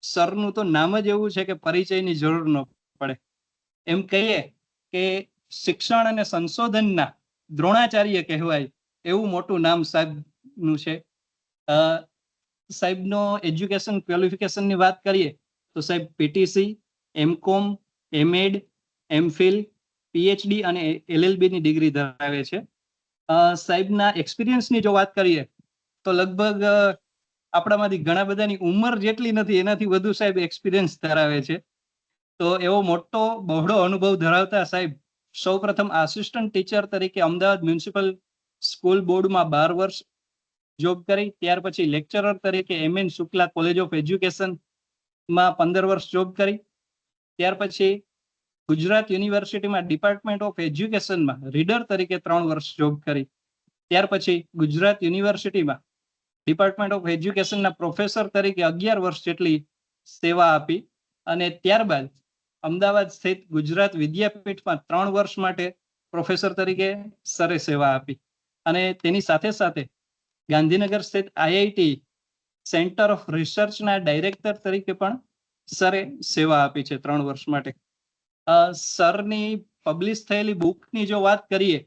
સરનું તો નામ જ એવું છે કે પરિચયની જરૂર ન પડે. એમ કહીએ કે શિક્ષણ અને સંશોધનના દ્રોણાચાર્ય કહેવાય એવું મોટું નામ સાહેબનું છે. સાહેબનો એજ્યુકેશન ક્વોલિફિકેશનની વાત કરીએ તો સાહેબ PTC, MCom, MEd, MPhil, PhD અને એલએલબી ની ડિગ્રી ધરાવે છે. સાહેબના એક્સપિરિયન્સની જો વાત કરીએ તો લગભગ આપણામાંથી ઘણા બધાની ઉંમર જેટલી નથી એનાથી વધુ સાહેબ એક્સપિરિયન્સ ધરાવે છે. તો એવો મોટો બહોળો અનુભવ ધરાવતા સાહેબ સૌપ્રથમ આસિસ્ટન્ટ ટીચર તરીકે અમદાવાદ મ્યુનિસિપલ સ્કૂલ બોર્ડમાં 12 વર્ષ જોબ કરી. ત્યાર પછી લેક્ચરર તરીકે એમએન શુક્લા કોલેજ ઓફ એજ્યુકેશનમાં 15 વર્ષ જોબ કરી. ત્યાર પછી ગુજરાત યુનિવર્સિટીમાં ડિપાર્ટમેન્ટ ઓફ એજ્યુકેશનમાં રીડર તરીકે 3 વર્ષ જોબ કરી. ત્યાર પછી ગુજરાત યુનિવર્સિટીમાં ડિપાર્ટમેન્ટ ઓફ એજ્યુકેશનના પ્રોફેસર તરીકે 11 વર્ષ જેટલી સેવા આપી અને ત્યારબાદ અમદાવાદ સ્થિત ગુજરાત વિદ્યાપીઠમાં 3 વર્ષ માટે પ્રોફેસર તરીકે સરે સેવા આપી અને તેની સાથે સાથે ગાંધીનગર સ્થિત આઈઆઈટી સેન્ટર ઓફ રિસર્ચના ડાયરેક્ટર તરીકે પણ સરે સેવા આપી છે 3 વર્ષ માટે. સરની પબ્લિશ થયેલી બુકની જો વાત કરીએ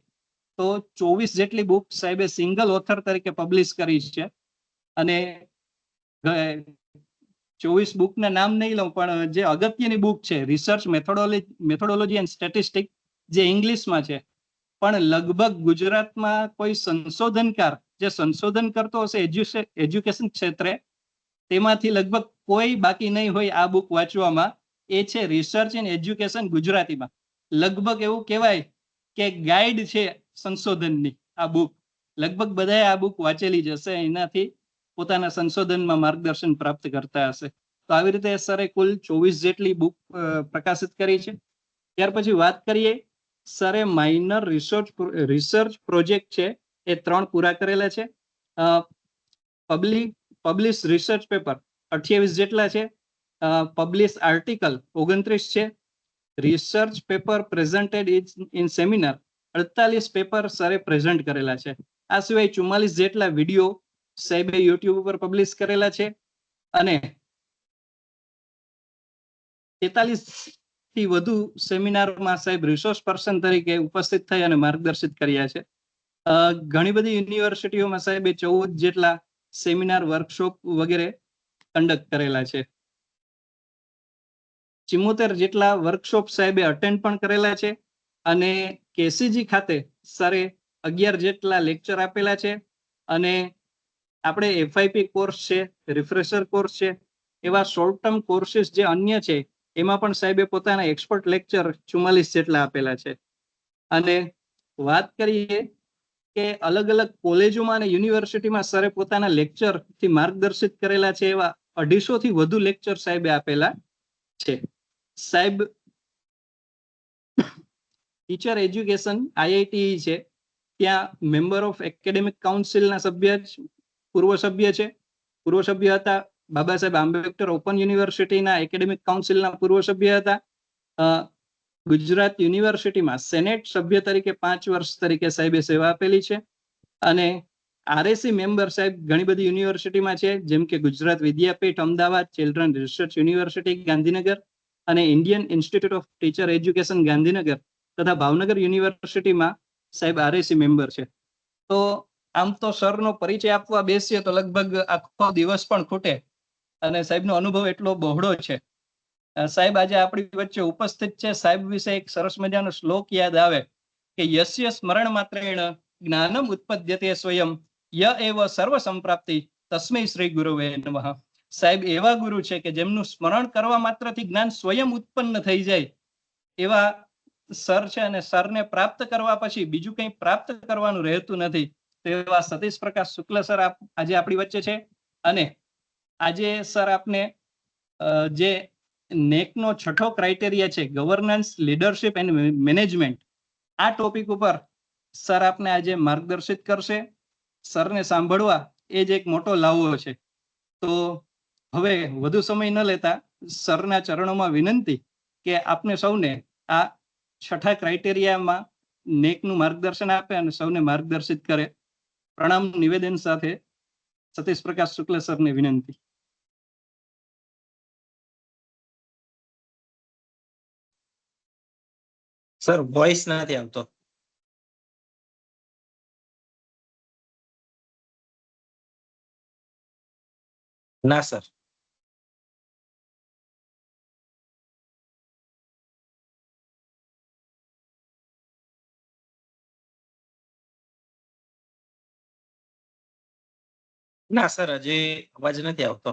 તો 24 જેટલી બુક સાહેબે સિંગલ ઓથર તરીકે પબ્લિશ કરી છે અને 24 બુકના નામ નહીં લઉં પણ જે અગત્યની બુક છે રિસર્ચ મેથોડોલોજી એન્ડ સ્ટેટિસ્ટિક જે ઇંગ્લિશમાં છે, પણ લગભગ ગુજરાતમાં કોઈ સંશોધનકાર જે સંશોધન કરતો હશે એજ્યુકેશન ક્ષેત્રે તેમાંથી લગભગ કોઈ બાકી નહીં હોય આ બુક વાંચવામાં. એ છે રિસર્ચ ઇન એજ્યુકેશન ગુજરાતીમાં. લગભગ એવું કહેવાય કે ગાઈડ છે સંશોધનની આ બુક. લગભગ બધાએ આ બુક વાંચેલી જ હશે, એનાથી પોતાના સંશોધનમાં માર્ગદર્શન પ્રાપ્ત કરતા હશે. તો આવી રીતે સરે કુલ 24 જેટલી બુક પ્રકાશિત કરી છે. ત્યાર પછી વાત કરીએ સરે માઇનર રિસર્ચ પ્રોજેક્ટ છે એ 3 પૂરા કરેલા છે. પબ્લિશ રિસર્ચ પેપર 28 જેટલા છે. પબ્લિશ આર્ટિકલ 29 છે. Research paper presented in seminar 48 paper સરે પ્રેઝન્ટ કરેલા છે. આ સિવાય 44 જેટલા વિડીયો સાહેબે યુટ્યુબ ઉપર પબ્લિશ કરેલા છે અને 43 થી વધુ સેમિનારમાં સાહેબ રિસોર્સ પર્સન તરીકે ઉપસ્થિત થઈ અને માર્ગદર્શિત કર્યા છે. ઘણી બધી યુનિવર્સિટીઓમાં સાહેબે 14 જેટલા સેમિનાર, વર્કશોપ વગેરે કન્ડક્ટ કરેલા છે. 74 જેટલા વર્કશોપ સાહેબે અટેન્ડ પણ કરેલા છે અને કેસીજી ખાતે સરે 11 જેટલા લેક્ચર આપેલા છે અને આપણે એફઆઈપી કોર્સ છે, રિફ્રેશર કોર્સ છે, એવા શોર્ટ ટર્મ કોર્સીસ જે અન્ય છે એમાં પણ સાહેબે પોતાના એક્સપર્ટ લેક્ચર 44 જેટલા આપેલા છે. અને વાત કરીએ કે અલગ અલગ કોલેજોમાં અને યુનિવર્સિટીમાં સરે પોતાના લેક્ચરથી માર્ગદર્શિત કરેલા છે એવા 250 થી વધુ લેક્ચર સાહેબે આપેલા છે. સાહેબ ટીચર એજ્યુકેશન આઈઆઈટી છે ત્યાં મેમ્બર ઓફ એકેડેમિક કાઉન્સિલના પૂર્વ સભ્ય છે. પૂર્વ સભ્ય હતા. બાબા સાહેબ આંબેડકર ઓપન યુનિવર્સિટીના એકેડેમિક કાઉન્સિલના પૂર્વ સભ્ય હતા. ગુજરાત યુનિવર્સિટીમાં સેનેટ સભ્ય તરીકે 5 વર્ષ તરીકે સાહેબે સેવા આપેલી છે અને આરએસી મેમ્બર સાહેબ ઘણી બધી યુનિવર્સિટીમાં છે, જેમ કે Gujarat Vidyapith Ahmedabad, children research university Gandhinagar અને Indian institute of teacher education Gandhinagar તથા ભાવનગર યુનિવર્સિટીમાં સાહેબ આરએસી મેમ્બર છે. તો આમ તો સરનો પરિચય આપવા બેસીએ તો લગભગ આખો દિવસ પણ ખૂટે અને સાહેબનો અનુભવ એટલો બહોળો છે. સાહેબ આજે આપણી વચ્ચે ઉપસ્થિત છે. સાહેબ વિશે એક સરસ મજાનો શ્લોક યાદ આવે કે યસ્ય સ્મરણ માત્રેણ જ્ઞાનમ ઉત્પદ્યતે સ્વયં ય એવ સર્વ સંપ્રાપ્તિ તસ્મૈ શ્રી ગુરુવે નમઃ. સાહેબ એવા ગુરુ છે કે જેમનું સ્મરણ કરવા માત્રથી જ્ઞાન સ્વયં ઉત્પન્ન થઈ જાય એવા સર છે અને સરને પ્રાપ્ત કરવા પછી બીજું કંઈ પ્રાપ્ત કરવાનું રહેતું નથી. તો એવા સતીશ પ્રકાશ શુક્લ સર આજે આપણી વચ્ચે છે અને આજે સર આપને જે નેકનો 6થો ક્રાઇટેરિયા છે ગવર્નન્સ, લીડરશિપ એન્ડ મેનેજમેન્ટ, આ ટોપિક ઉપર સર આપને આજે માર્ગદર્શિત કરશે. સરને સાંભળવા એ જ એક મોટો લાવો છે. તો હવે વધુ સમય ન લેતા સરના ચરણોમાં વિનંતી કે આપને સૌને આ 6થા ક્રાઇટેરિયામાં નેકનું માર્ગદર્શન આપે અને સૌને માર્ગદર્શિત કરે. પ્રણામ નિવેદન સાથે સતીશ પ્રકાશ શુક્લ સરને વિનંતી. સર વોઇસ નથી આવતો. ના સર. ના સર હજી અવાજ નથી આવતો.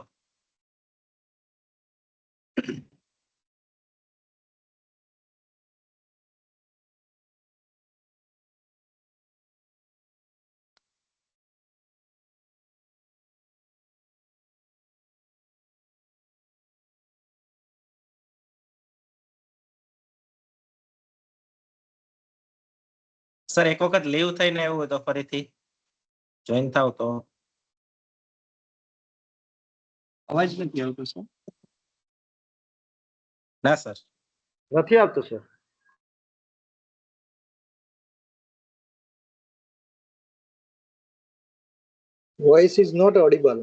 સર એક વખત લીવ થઈને આવ્યું હોય તો ફરીથી જોઈન થાવ તો. અવાજ નથી આવતો સર. ના સર. નથી આવતો sir. Voice is not audible.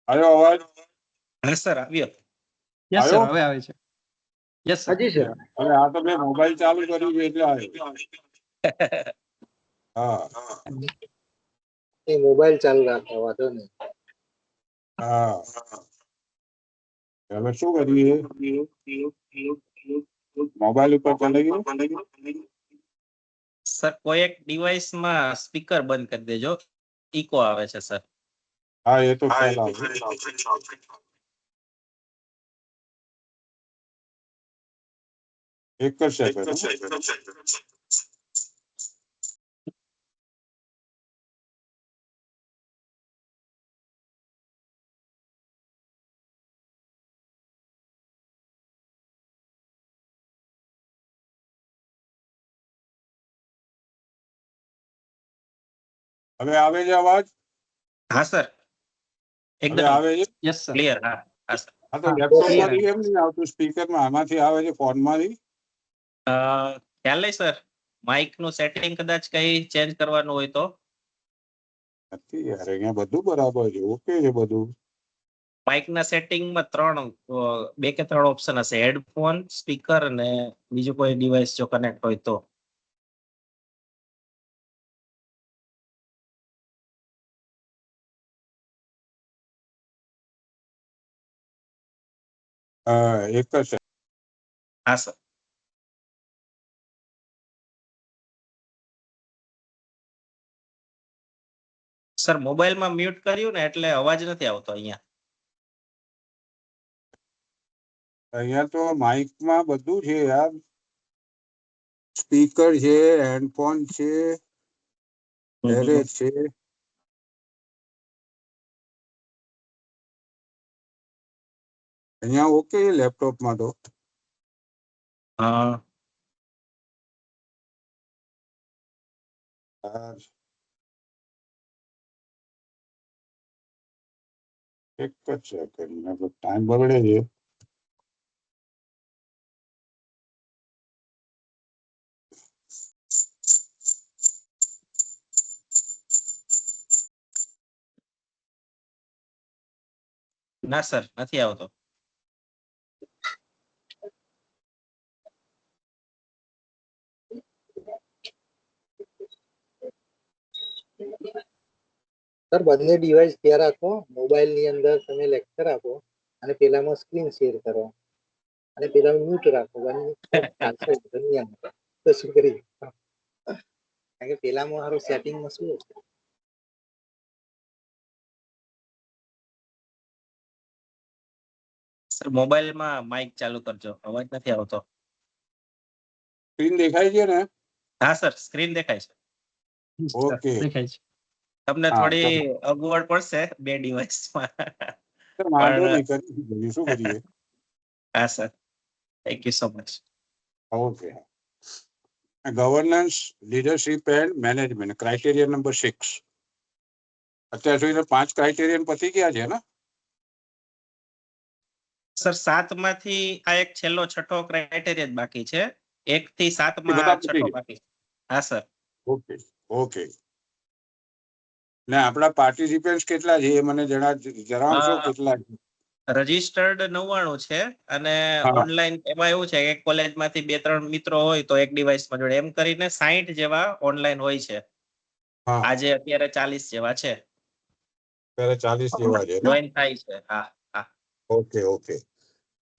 આવ્યો અવાજ? હા સર આવ્યો. યસ સર, આવ્યો? હવે આવે છે. Yes sir. હાજી સર. અરે આ તો મેં મોબાઈલ ચાલુ કર્યું છે એટલે આવ્યો. હા એ મોબાઈલ ચાલુ રાખો, વાંધો નહીં. હા હવે શું કરીએ? મોબાઈલ ઉપર ચલાવીએ. સર કોઈ એક ડિવાઇસમાં સ્પીકર બંધ કરી દેજો, ઇકો આવે છે સર. હા એ તો ખ્યાલ આવે. એક જ સેકન્ડ. હવે આવે છે અવાજ? હા સર હવે એકદમ આવે છે? Yes sir. ક્લિયર. હા હા સર. હા તો હા, લેપટોપ clear માંથી એમ નહીં આવતું સ્પીકર માં, આમાંથી આવે છે ફોન માંથી. ખ્યાલ નહીં સર, માઇક નું સેટિંગ કદાચ કઈ ચેન્જ કરવાનું હોય તો. નથી યાર, અહીંયા બધું બરાબર છે, ઓકે છે બધું. માઇક ના સેટિંગમાં બે કે ત્રણ ઓપ્શન હશે, હેડફોન, સ્પીકર અને બીજું કોઈ ડિવાઇસ જો કનેક્ટ હોય તો. હા એક જ હા સર. સર મોબાઈલમાં મ્યુટ કર્યું ને એટલે અવાજ નથી આવતો અહીંયા. અહીંયા તો માઇકમાં બધું છે યાર, સ્પીકર છે, હેડફોન છે, એરે છે. અહીંયા ઓકે લેપટોપમાં તો. હા યાર, એક જ સેકન્ડ, ટાઈમ બગડે છે. ના સર નથી આવતો. સર બંને ડિવાઇસ ત્યાં રાખો, મોબાઈલ ની અંદર તમે લેક્ચર આપો અને પેલામાં સ્ક્રીન શેર કરો અને પેલા મ્યુટ રાખો. બંને ચાલશે દુનિયામાં તો શું કરી? કારણ કે પેલામાં મારું સેટિંગમાં શું છે? સર મોબાઈલમાં માઇક ચાલુ કરજો, અવાજ નથી આવતો. સ્ક્રીન દેખાય છે ને? હા સર સ્ક્રીન દેખાય છે. ઓકે. દેખાય છે. તમને હા, થોડી અગવડ પડશે બે ડિવાઇસમાં. વાંધો પણ નહીં, કરીશું, શું કરીએ. હા sir thank you so much. Okay. Governance, leadership and management, criteria number 6. અત્યાર સુધી 5 ક્રાઇટેરિયન પતી ગયા છે ને? સર 7 માંથી આ એક છેલ્લો છઠ્ઠો ક્રાઇટેરિયા બાકી છે. 1 થી 7 એ બધા માં પતી છઠ્ઠો ગયા. બાકી. હા સર. Okay okay. ને આપણા પાર્ટિસિપન્ટ્સ કેટલા છે એ મને જણાવશો કેટલા છે? રજિસ્ટર્ડ 99 છે અને હા. ઓનલાઈન એમાં એવું છે કે કોલેજમાંથી 2-3 મિત્રો હોય તો એક ડિવાઇસમાં જોડે, એમ કરીને 60 જેવા ઓનલાઈન હોય છે. હા, આજે અત્યારે 40 જેવા છે. ત્યારે 40 જેવા છે ને? જોઈન થાય છે. હા હા. Okay okay.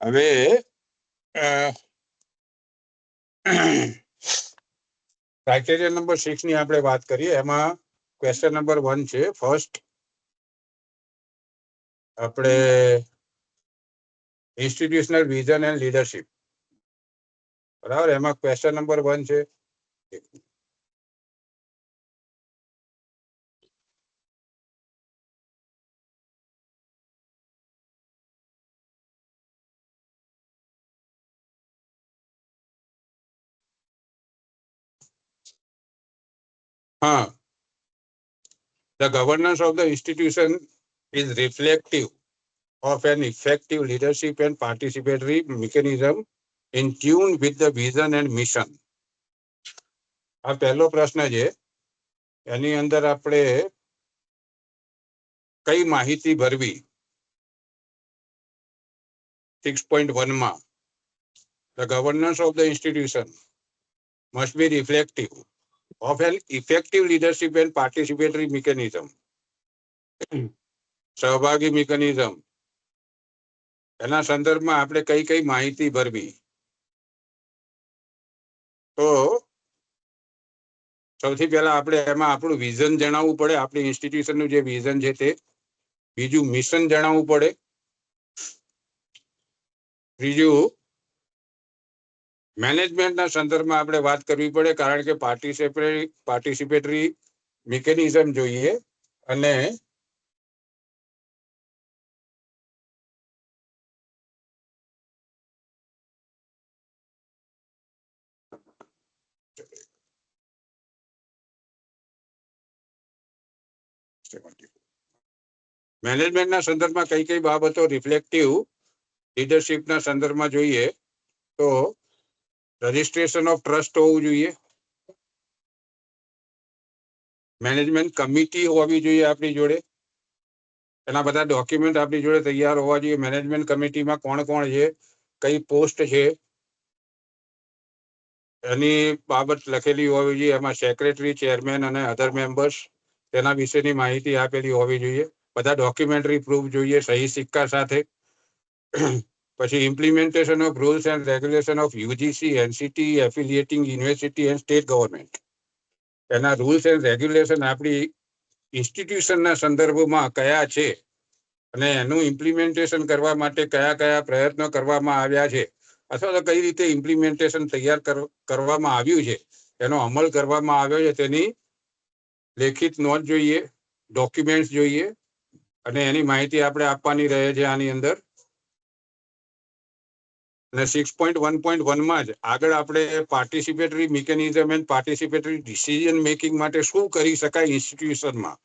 હવે ક્રાઇટેરિયા નંબર 6 ની આપણે વાત કરીએ. એમાં ક્વેશ્ચન નંબર 1 છે ફર્સ્ટ, આપણે ઇન્સ્ટિટ્યુશનલ વિઝન એન્ડ લીડરશિપ. બરાબર, એમાં ક્વેશ્ચન નંબર 1 છે. હા, the governance of the institution is reflective of an effective leadership and participatory mechanism in tune with the vision and mission. આ પહેલો પ્રશ્ન છે. એની અંદર આપણે કઈ માહિતી ભરવી? 6.1 માં the governance of the institution must be reflective of an effective leadership and participatory mechanism. સહભાગી મિકેનિઝમ, એના સંદર્ભમાં આપણે કઈ કઈ માહિતી ભરવી? તો સૌથી પહેલા આપણે એમાં આપણું વિઝન જણાવવું પડે, આપણી ઇન્સ્ટિટ્યુશનનું જે વિઝન છે તે. બીજું મિશન જણાવવું પડે. ત્રીજું મેનેજમેન્ટના સંદર્ભમાં આપણે વાત કરવી પડે, કારણ કે પાર્ટિસિપેટરી મિકેનિઝમ જોઈએ. અને મેનેજમેન્ટના સંદર્ભમાં કઈ કઈ બાબતો રિફ્લેક્ટિવ લીડરશિપના સંદર્ભમાં જોઈએ તો રજિસ્ટ્રેશન ઓફ ટ્રસ્ટ હોવું જોઈએ, મેનેજમેન્ટ કમિટી હોવી જોઈએ આપણી જોડે, એના બધા ડોક્યુમેન્ટ આપણી જોડે તૈયાર હોવા જોઈએ. મેનેજમેન્ટ કમિટીમાં કોણ કોણ છે, કઈ પોસ્ટ છે, એની બાબત લખેલી હોવી જોઈએ. એમાં સેક્રેટરી, ચેરમેન અને અધર મેમ્બર્સ, તેના વિશેની માહિતી આપેલી હોવી જોઈએ. બધા ડોક્યુમેન્ટરી પ્રૂફ જોઈએ સહી સિક્કા સાથે. પછી implementation of rules and regulation of UGC, NCT, affiliating university and state government. એના રૂલ્સ એન્ડ રેગ્યુલેશન આપણી ઇન્સ્ટિટ્યુશનના સંદર્ભમાં કયા છે અને એનું ઇમ્પ્લિમેન્ટેશન કરવા માટે કયા કયા પ્રયત્નો કરવામાં આવ્યા છે અથવા તો કઈ રીતે ઇમ્પ્લિમેન્ટેશન તૈયાર કરવામાં આવ્યું છે, એનો અમલ કરવામાં આવ્યો છે, તેની લેખિત નોંધ જોઈએ, ડોક્યુમેન્ટ્સ જોઈએ અને એની માહિતી આપણે આપવાની રહે છે આની અંદર. અને 6.1.1 જ આગળ આપણે participatory mechanism and participatory decision making માટે શું કરી શકાય ઇન્સ્ટિટ્યુશનમાં,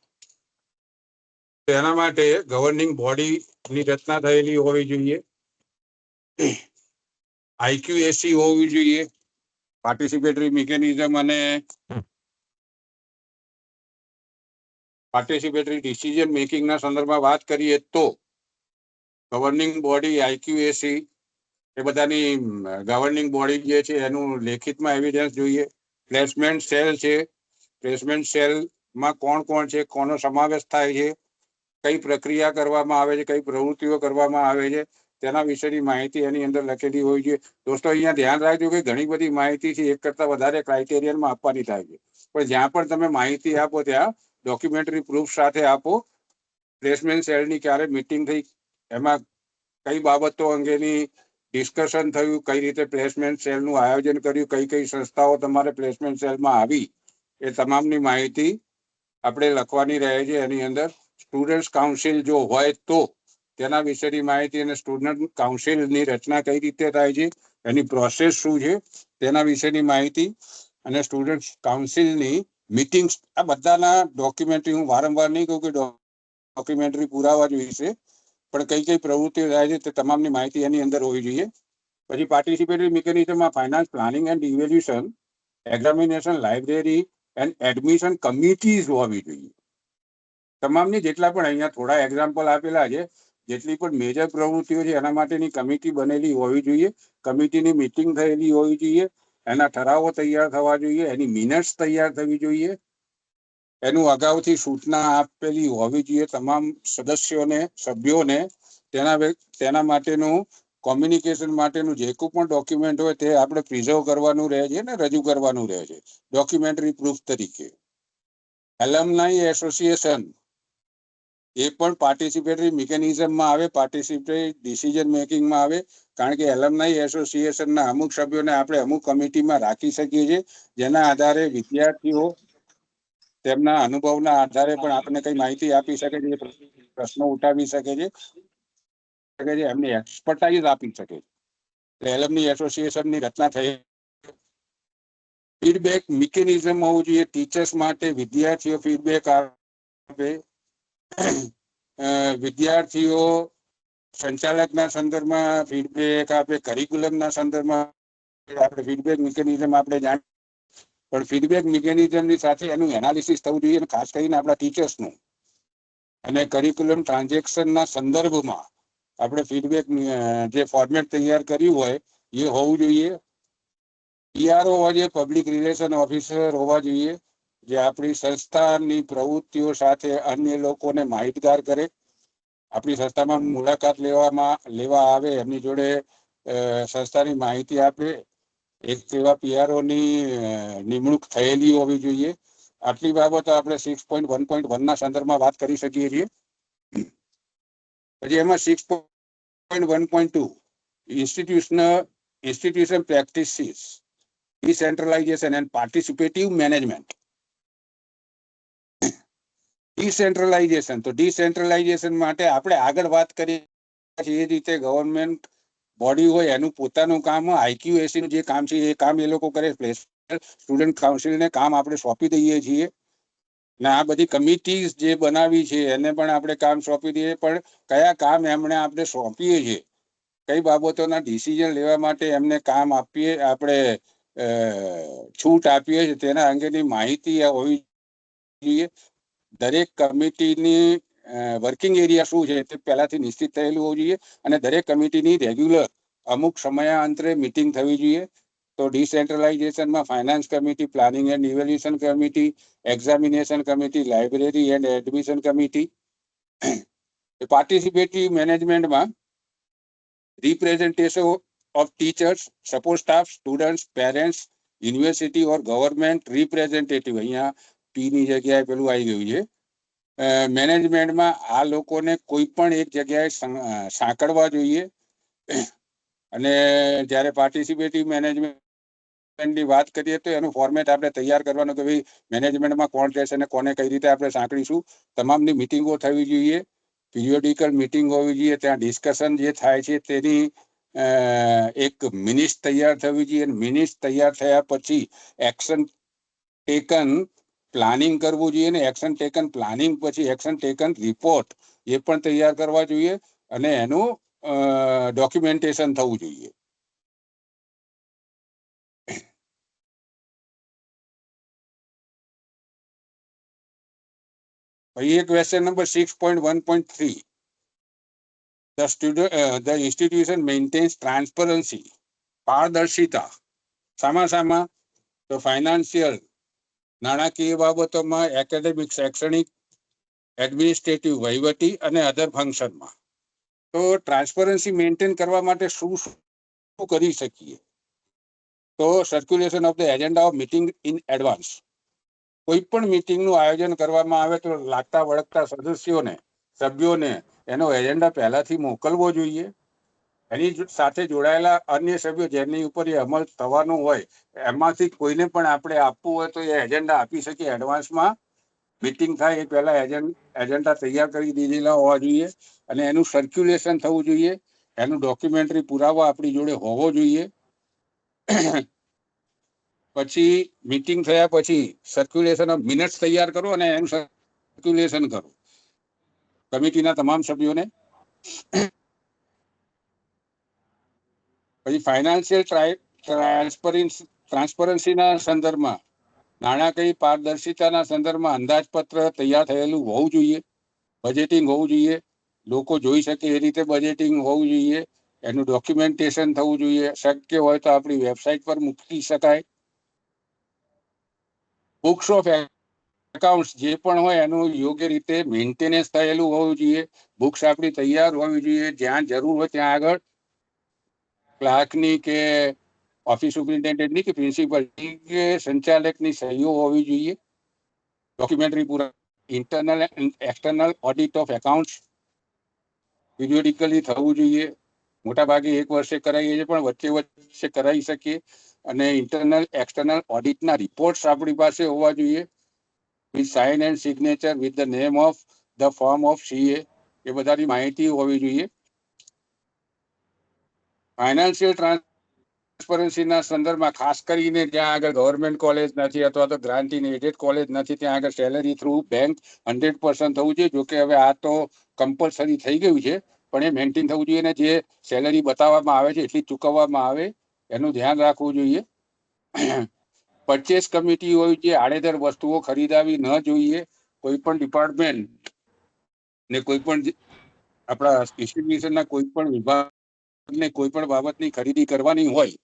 તેના માટે ગવર્નિંગ બોડીની રચના થયેલી હોવી જોઈએ, આઈક્યુએસસી હોવી જોઈએ. પાર્ટિસિપેટરી મિકેનિઝમ અને પાર્ટિસિપેટરી ડિસિઝન મેકિંગના સંદર્ભમાં વાત કરીએ તો ગવર્નિંગ બોડી, આઈક્યુએસસી એ બધાની ગવર્નિંગ બોડી જે છે એનું લેખિતમાં એવિડન્સ જોઈએ. પ્લેસમેન્ટ સેલ છે, પ્લેસમેન્ટ સેલમાં કોણ કોણ છે, કોનો સમાવેશ થાય છે, કઈ પ્રક્રિયા કરવામાં આવે છે, કઈ પ્રવૃત્તિઓ કરવામાં આવે છે, તેના વિશેની માહિતી એની અંદર લખેલી હોય છે. દોસ્તો અહીંયા ધ્યાન રાખજો કે ઘણી બધી માહિતી છે એક કરતા વધારે ક્રાઇટેરિયનમાં આપવાની થાય છે, પણ જ્યાં પણ તમે માહિતી આપો ત્યાં ડોક્યુમેન્ટરી પ્રૂફ સાથે આપો. પ્લેસમેન્ટ સેલની ક્યારે મીટિંગ થઈ, એમાં કઈ બાબતો અંગેની ડિસ્કશન થયું, કઈ રીતે પ્લેસમેન્ટ સેલનું આયોજન કર્યું, કઈ કઈ સંસ્થાઓ તમારે પ્લેસમેન્ટ સેલમાં આવી, એ તમામની માહિતી આપણે લખવાની રહે છે એની અંદર. સ્ટુડન્ટ્સ કાઉન્સિલ જો હોય તો તેના વિશેની માહિતી અને સ્ટુડન્ટ કાઉન્સિલની રચના કઈ રીતે થાય છે, એની પ્રોસેસ શું છે, તેના વિશેની માહિતી અને સ્ટુડન્ટ કાઉન્સિલની મીટિંગ્સ, આ બધાના ડોક્યુમેન્ટરી હું વારંવાર નહીં કહું કે ડોક્યુમેન્ટરી પુરાવા જોઈશે, પણ કઈ કઈ પ્રવૃત્તિઓ થાય છે તે તમામની માહિતી એની અંદર હોવી જોઈએ. પછી પાર્ટિસિપેટરી મિકેનિઝમમાં finance planning and evaluation, examination, library and admission committees હોવી જોઈએ. તમામની જેટલા પણ અહીંયા થોડા એક્ઝામ્પલ આપેલા છે, જેટલી પણ મેજર પ્રવૃત્તિઓ છે એના માટેની કમિટી બનેલી હોવી જોઈએ, કમિટીની મીટિંગ થયેલી હોવી જોઈએ, એના ઠરાવો તૈયાર થવા જોઈએ, એની મિનિટ્સ તૈયાર થવી જોઈએ, એનું અગાઉથી સૂચના આપેલી હોવી જોઈએ તમામ સદસ્યોને, સભ્યોને. તેના માટેનું કોમ્યુનિકેશન માટેનું જે કોઈ પણ ડોક્યુમેન્ટ હોય તે આપણે પ્રિઝર્વ કરવાનું રહે છે ને રજૂ કરવાનું રહે છે ડોક્યુમેન્ટરી પ્રૂફ તરીકે. એલ્યુમનાઈ એસોસિએશન એ પણ પાર્ટિસિપેટરી મિકેનિઝમમાં આવે, પાર્ટિસિપેટરી ડિસિઝન મેકિંગમાં આવે, કારણ કે એલ્યુમનાઈ એસોસિએશનના અમુક સભ્યોને આપણે અમુક કમિટીમાં રાખી શકીએ છીએ, જેના આધારે વિદ્યાર્થીઓ તેમના અનુભવના આધારે પણ આપણને કઈ માહિતી આપી શકે છે, પ્રશ્નો ઉઠાવી શકે છે, એમની એક્સપર્ટાઇઝ આપી શકે છે. એલ્યુમની એસોસિએશનની રચના થઈ. ફીડબેક મિકેનિઝમ હોવું જોઈએ, ટીચર્સ માટે વિદ્યાર્થીઓ ફીડબેક આપે, વિદ્યાર્થીઓ સંચાલકના સંદર્ભમાં ફીડબેક આપે, કરિક્યુલમના સંદર્ભમાં આપણે ફીડબેક મિકેનિઝમ આપણે જાણીએ, પણ ફીડબેક મિકેનિઝમની સાથે એનું એનાલિસિસ થવું જોઈએ, ખાસ કરીને આપણા ટીચર્સનું. અને કરિક્યુલમ ટ્રાન્ઝેક્શનના સંદર્ભમાં આપણે ફીડબેક જે ફોર્મેટ તૈયાર કર્યું હોય એ હોવું જોઈએ. પીઆરઓ હોવા જોઈએ, પબ્લિક રિલેશન ઓફિસર હોવા જોઈએ, જે આપણી સંસ્થાની પ્રવૃત્તિઓ સાથે અન્ય લોકોને માહિતગાર કરે, આપણી સંસ્થામાં મુલાકાત લેવા આવે, એમની જોડે સંસ્થાની માહિતી આપે. એક એવા પીઆરઓની નિમણૂક થયેલી હોવી જોઈએ. આટલી બાબતો આપણે 6.1.1 ના સંદર્ભમાં વાત કરી શકીએ છીએ. પછી એમાં 6.1.2 institution practices, decentralization and participative management. Decentralisation, તો ડિસેન્ટ્રલાઇઝેશન માટે આપણે આગળ વાત કરીએ એ રીતે ગવર્મેન્ટ બોડી હોય એનું પોતાનું કામ, આઈક્યુએસસી નું જે કામ છે એ કામ એ લોકો કરે, સ્ટુડન્ટ કાઉન્સિલને કામ આપણે સોંપી દઈએ છીએ. ને આ બધી કમિટીઝ જે બનાવી છે એને પણ આપણે કામ સોંપી દઈએ, પણ કયા કામ એમણે આપણે સોંપીએ છીએ, કઈ બાબતોના ડિસિઝન લેવા માટે એમને કામ આપીએ, આપણે છૂટ આપીએ છીએ, તેના અંગેની માહિતી હોવી જોઈએ. દરેક કમિટીની વર્કિંગ એરિયા શું છે તે પહેલાથી નિશ્ચિત થયેલું હોવું જોઈએ, અને દરેક કમિટીની રેગ્યુલર અમુક સમયાંતરે મિટિંગ થવી જોઈએ. તો ડિસેન્ટ્રલાઇઝેશનમાં finance committee, planning and evaluation committee, examination committee, library and admission committee. Participatory મેનેજમેન્ટમાં representation of teachers, support staff, students, parents, university or government representative, અહીંયા પી ની જગ્યાએ પેલું આવી ગયું છે, મેનેજમેન્ટમાં આ લોકોને કોઈ પણ એક જગ્યાએ સાંકળવા જોઈએ. અને જ્યારે પાર્ટિસિપેટિવ મેનેજમેન્ટની વાત કરીએ તો એનું ફોર્મેટ આપણે તૈયાર કરવાનું કે ભાઈ મેનેજમેન્ટમાં કોણ રહેશે અને કોને કઈ રીતે આપણે સાંકળીશું. તમામની મિટિંગો થવી જોઈએ, પિરિયોડિકલ મિટિંગ હોવી જોઈએ. ત્યાં ડિસ્કશન જે થાય છે તેની એક મિનિટ્સ તૈયાર થવી જોઈએ. મિનિટ્સ તૈયાર થયા પછી એક્શન ટેકન પ્લાનિંગ કરવું જોઈએ ને એક્શન ટેકન પ્લાનિંગ પછી એક્શન ટેકન રિપોર્ટ એ પણ તૈયાર કરવા જોઈએ અને એનું ડોક્યુમેન્ટેશન થવું જોઈએ. પછી question number 6.1.3 the institution maintains transparency, પારદર્શિતા. સામા તો ફાઇનાન્શિયલ નાણાકીય બાબતોમાં, એકેડેમિક શૈક્ષણિક, એડમિનિસ્ટ્રેટિવ વહીવટી અને અધર ફંક્શનમાં. તો ટ્રાન્સપરન્સી મેન્ટેન કરવા માટે શું કરી શકીએ? તો circulation of the agenda of meeting in advance. કોઈ પણ મીટિંગનું આયોજન કરવામાં આવે તો લાગતા વળગતા સભ્યોને એનો એજન્ડા પહેલાથી મોકલવો જોઈએ. એની સાથે જોડાયેલા અન્ય સભ્યો જેની ઉપર એ અમલ થવાનો હોય એમાંથી કોઈને પણ આપણે આપવું હોય તો એ એજન્ડા આપી શકીએ. એડવાન્સમાં મીટિંગ થાય એ પહેલા એજન્ડા તૈયાર કરી દીધેલા હોવા જોઈએ અને એનું સર્ક્યુલેશન થવું જોઈએ. એનું ડોક્યુમેન્ટરી પુરાવો આપણી જોડે હોવો જોઈએ. પછી મીટિંગ થયા પછી સર્ક્યુલેશન ઓફ મિનિટ્સ તૈયાર કરો અને એનું સર્ક્યુલેશન કરો કમિટીના તમામ સભ્યોને. પછી ફાઇનાન્શિયલ ટ્રાન્સપરન્સીના સંદર્ભમાં, નાણાકીય પારદર્શિતાના સંદર્ભમાં અંદાજપત્ર તૈયાર થયેલું હોવું જોઈએ. બજેટિંગ હોવું જોઈએ, લોકો જોઈ શકે એ રીતે બજેટિંગ હોવું જોઈએ. એનું ડોક્યુમેન્ટેશન થવું જોઈએ. શક્ય હોય તો આપણી વેબસાઇટ પર મૂકી શકાય. બુક્સ ઓફ એકાઉન્ટ્સ જે પણ હોય એનું યોગ્ય રીતે મેન્ટેનન્સ થયેલું હોવું જોઈએ. બુક્સ આપણી તૈયાર હોવી જોઈએ. જ્યાં જરૂર હોય ત્યાં આગળ ક્લાર્કની કે ઓફિસ સુપરિન્ટેન્ડન્ટની કે પ્રિન્સિપલ કે સંચાલકની સહીઓ હોવી જોઈએ. ડોક્યુમેન્ટરી પૂરા. Internal and external audit of accounts periodically થવું જોઈએ. મોટાભાગે 1 વર્ષે કરાવીએ છીએ પણ વચ્ચે કરાવી શકીએ. અને ઇન્ટરનલ એક્સટર્નલ ઓડિટના રિપોર્ટ્સ આપણી પાસે હોવા જોઈએ. With sign and signature with the name of the form of CA. એ બધાની માહિતી હોવી જોઈએ. ફાઇનાન્શિયલ ટ્રાન્સપરન્સીના સંદર્ભમાં ખાસ કરીને જ્યાં આગળ ગવર્મેન્ટ કોલેજ નથી અથવા તો ગ્રાન્ટીન એડેડ કોલેજ નથી ત્યાં આગળ સેલેરી થ્રુ બેંક 100% થવું જોઈએ. જોકે હવે આ તો કમ્પલસરી થઈ ગયું છે પણ એ મેન્ટેન થવું જોઈએ અને જે સેલેરી બતાવવામાં આવે છે એટલી ચૂકવવામાં આવે એનું ધ્યાન રાખવું જોઈએ. પરચેસ કમિટી હોય જે આડેધડ વસ્તુઓ ખરીદાવી ન જોઈએ. કોઈ પણ ડિપાર્ટમેન્ટ ને કોઈ પણ આપણા ઇન્સ્ટિટ્યુશનના કોઈ પણ વિભાગને કોઈ પણ બાબતની ખરીદી કરવાની હોય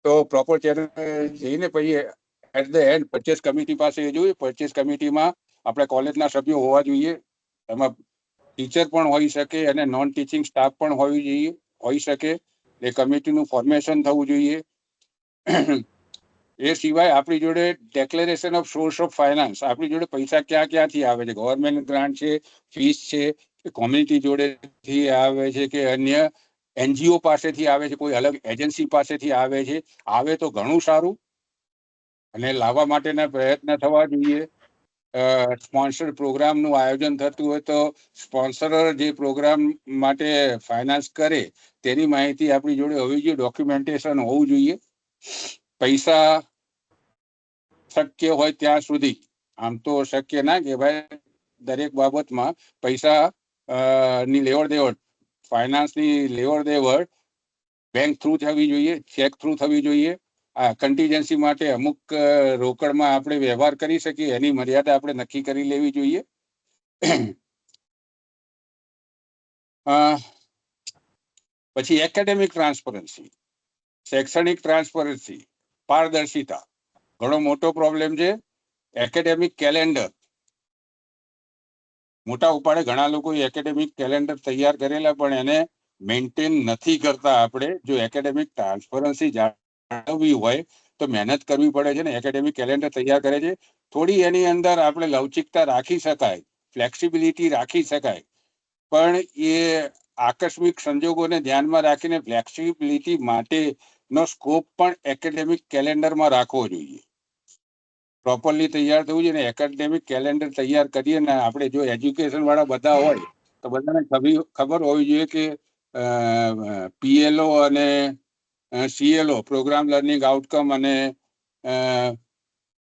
તો પ્રોપર ચેનલ જઈને પછી at the end purchase committee પાસે જોઈએ. પરચેસ કમિટીમાં આપણે કોલેજના સભ્યો હોવા જોઈએ. એમાં ટીચર પણ હોઈ શકે અને નોન ટીચિંગ સ્ટાફ પણ હોઈ શકે. એ કમિટીનું ફોર્મેશન થવું જોઈએ. એ સિવાય આપણી જોડે declaration of source of finance, આપણી જોડે પૈસા ક્યાંથી આવે છે, ગવર્મેન્ટ ગ્રાન્ટ છે, ફીસ છે, કોમ્યુનિટી જોડેથી આવે છે કે અન્ય એનજીઓ પાસેથી આવે છે, કોઈ અલગ એજન્સી પાસેથી આવે છે. આવે તો ઘણું સારું અને લાવવા માટેના પ્રયત્ન થવા જોઈએ. સ્પોન્સર પ્રોગ્રામનું આયોજન થતું હોય તો સ્પોન્સર જે પ્રોગ્રામ માટે ફાઇનાન્સ કરે તેની માહિતી આપણી જોડે હોવી જોઈએ. ડોક્યુમેન્ટેશન હોવું જોઈએ. પૈસા શક્ય હોય ત્યાં સુધી, આમ તો શક્ય ના કહેવાય દરેક બાબતમાં, પૈસા ની લેવડ દેવડ, ફાઇનાન્સની લેવડ દેવડ બેંક થ્રુ થવી જોઈએ, ચેક થ્રુ થવી જોઈએ. આ કન્ટીજન્સી માટે અમુક રોકડમાં આપણે વ્યવહાર કરી શકીએ એની મર્યાદા આપણે નક્કી કરી લેવી જોઈએ. પછી એકેડેમિક ટ્રાન્સપરન્સી, શૈક્ષણિક ટ્રાન્સપરન્સી, પારદર્શિતા ઘણો મોટો પ્રોબ્લેમ છે. એકેડેમિક કેલેન્ડર મોટા ઉપાડે ઘણા લોકો એકેડેમિક કેલેન્ડર તૈયાર કરેલા પણ એને મેન્ટેન નથી કરતા. આપણે જો એકેડેમિક ટ્રાન્સપરન્સી જાળવવી હોય તો મહેનત કરવી પડે છે ને. એકેડેમિક કેલેન્ડર તૈયાર કરે છે, થોડી એની અંદર આપણે લવચિકતા રાખી શકાય ફ્લેક્સિબિલિટી રાખી શકાય, પણ એ આકસ્મિક સંજોગોને ધ્યાનમાં રાખીને ફ્લેક્સિબિલિટી માટેનો સ્કોપ પણ એકેડેમિક કેલેન્ડરમાં રાખવો જોઈએ. પ્રોપરલી તૈયાર થવું જોઈએ ને એકેડેમિક કેલેન્ડર તૈયાર કરીએ ને આપણે જો એજ્યુકેશન વાળા બધા હોય તો બધાને ખબર હોવી જોઈએ કે PLO અને CLO પ્રોગ્રામ લર્નિંગ આઉટકમ અને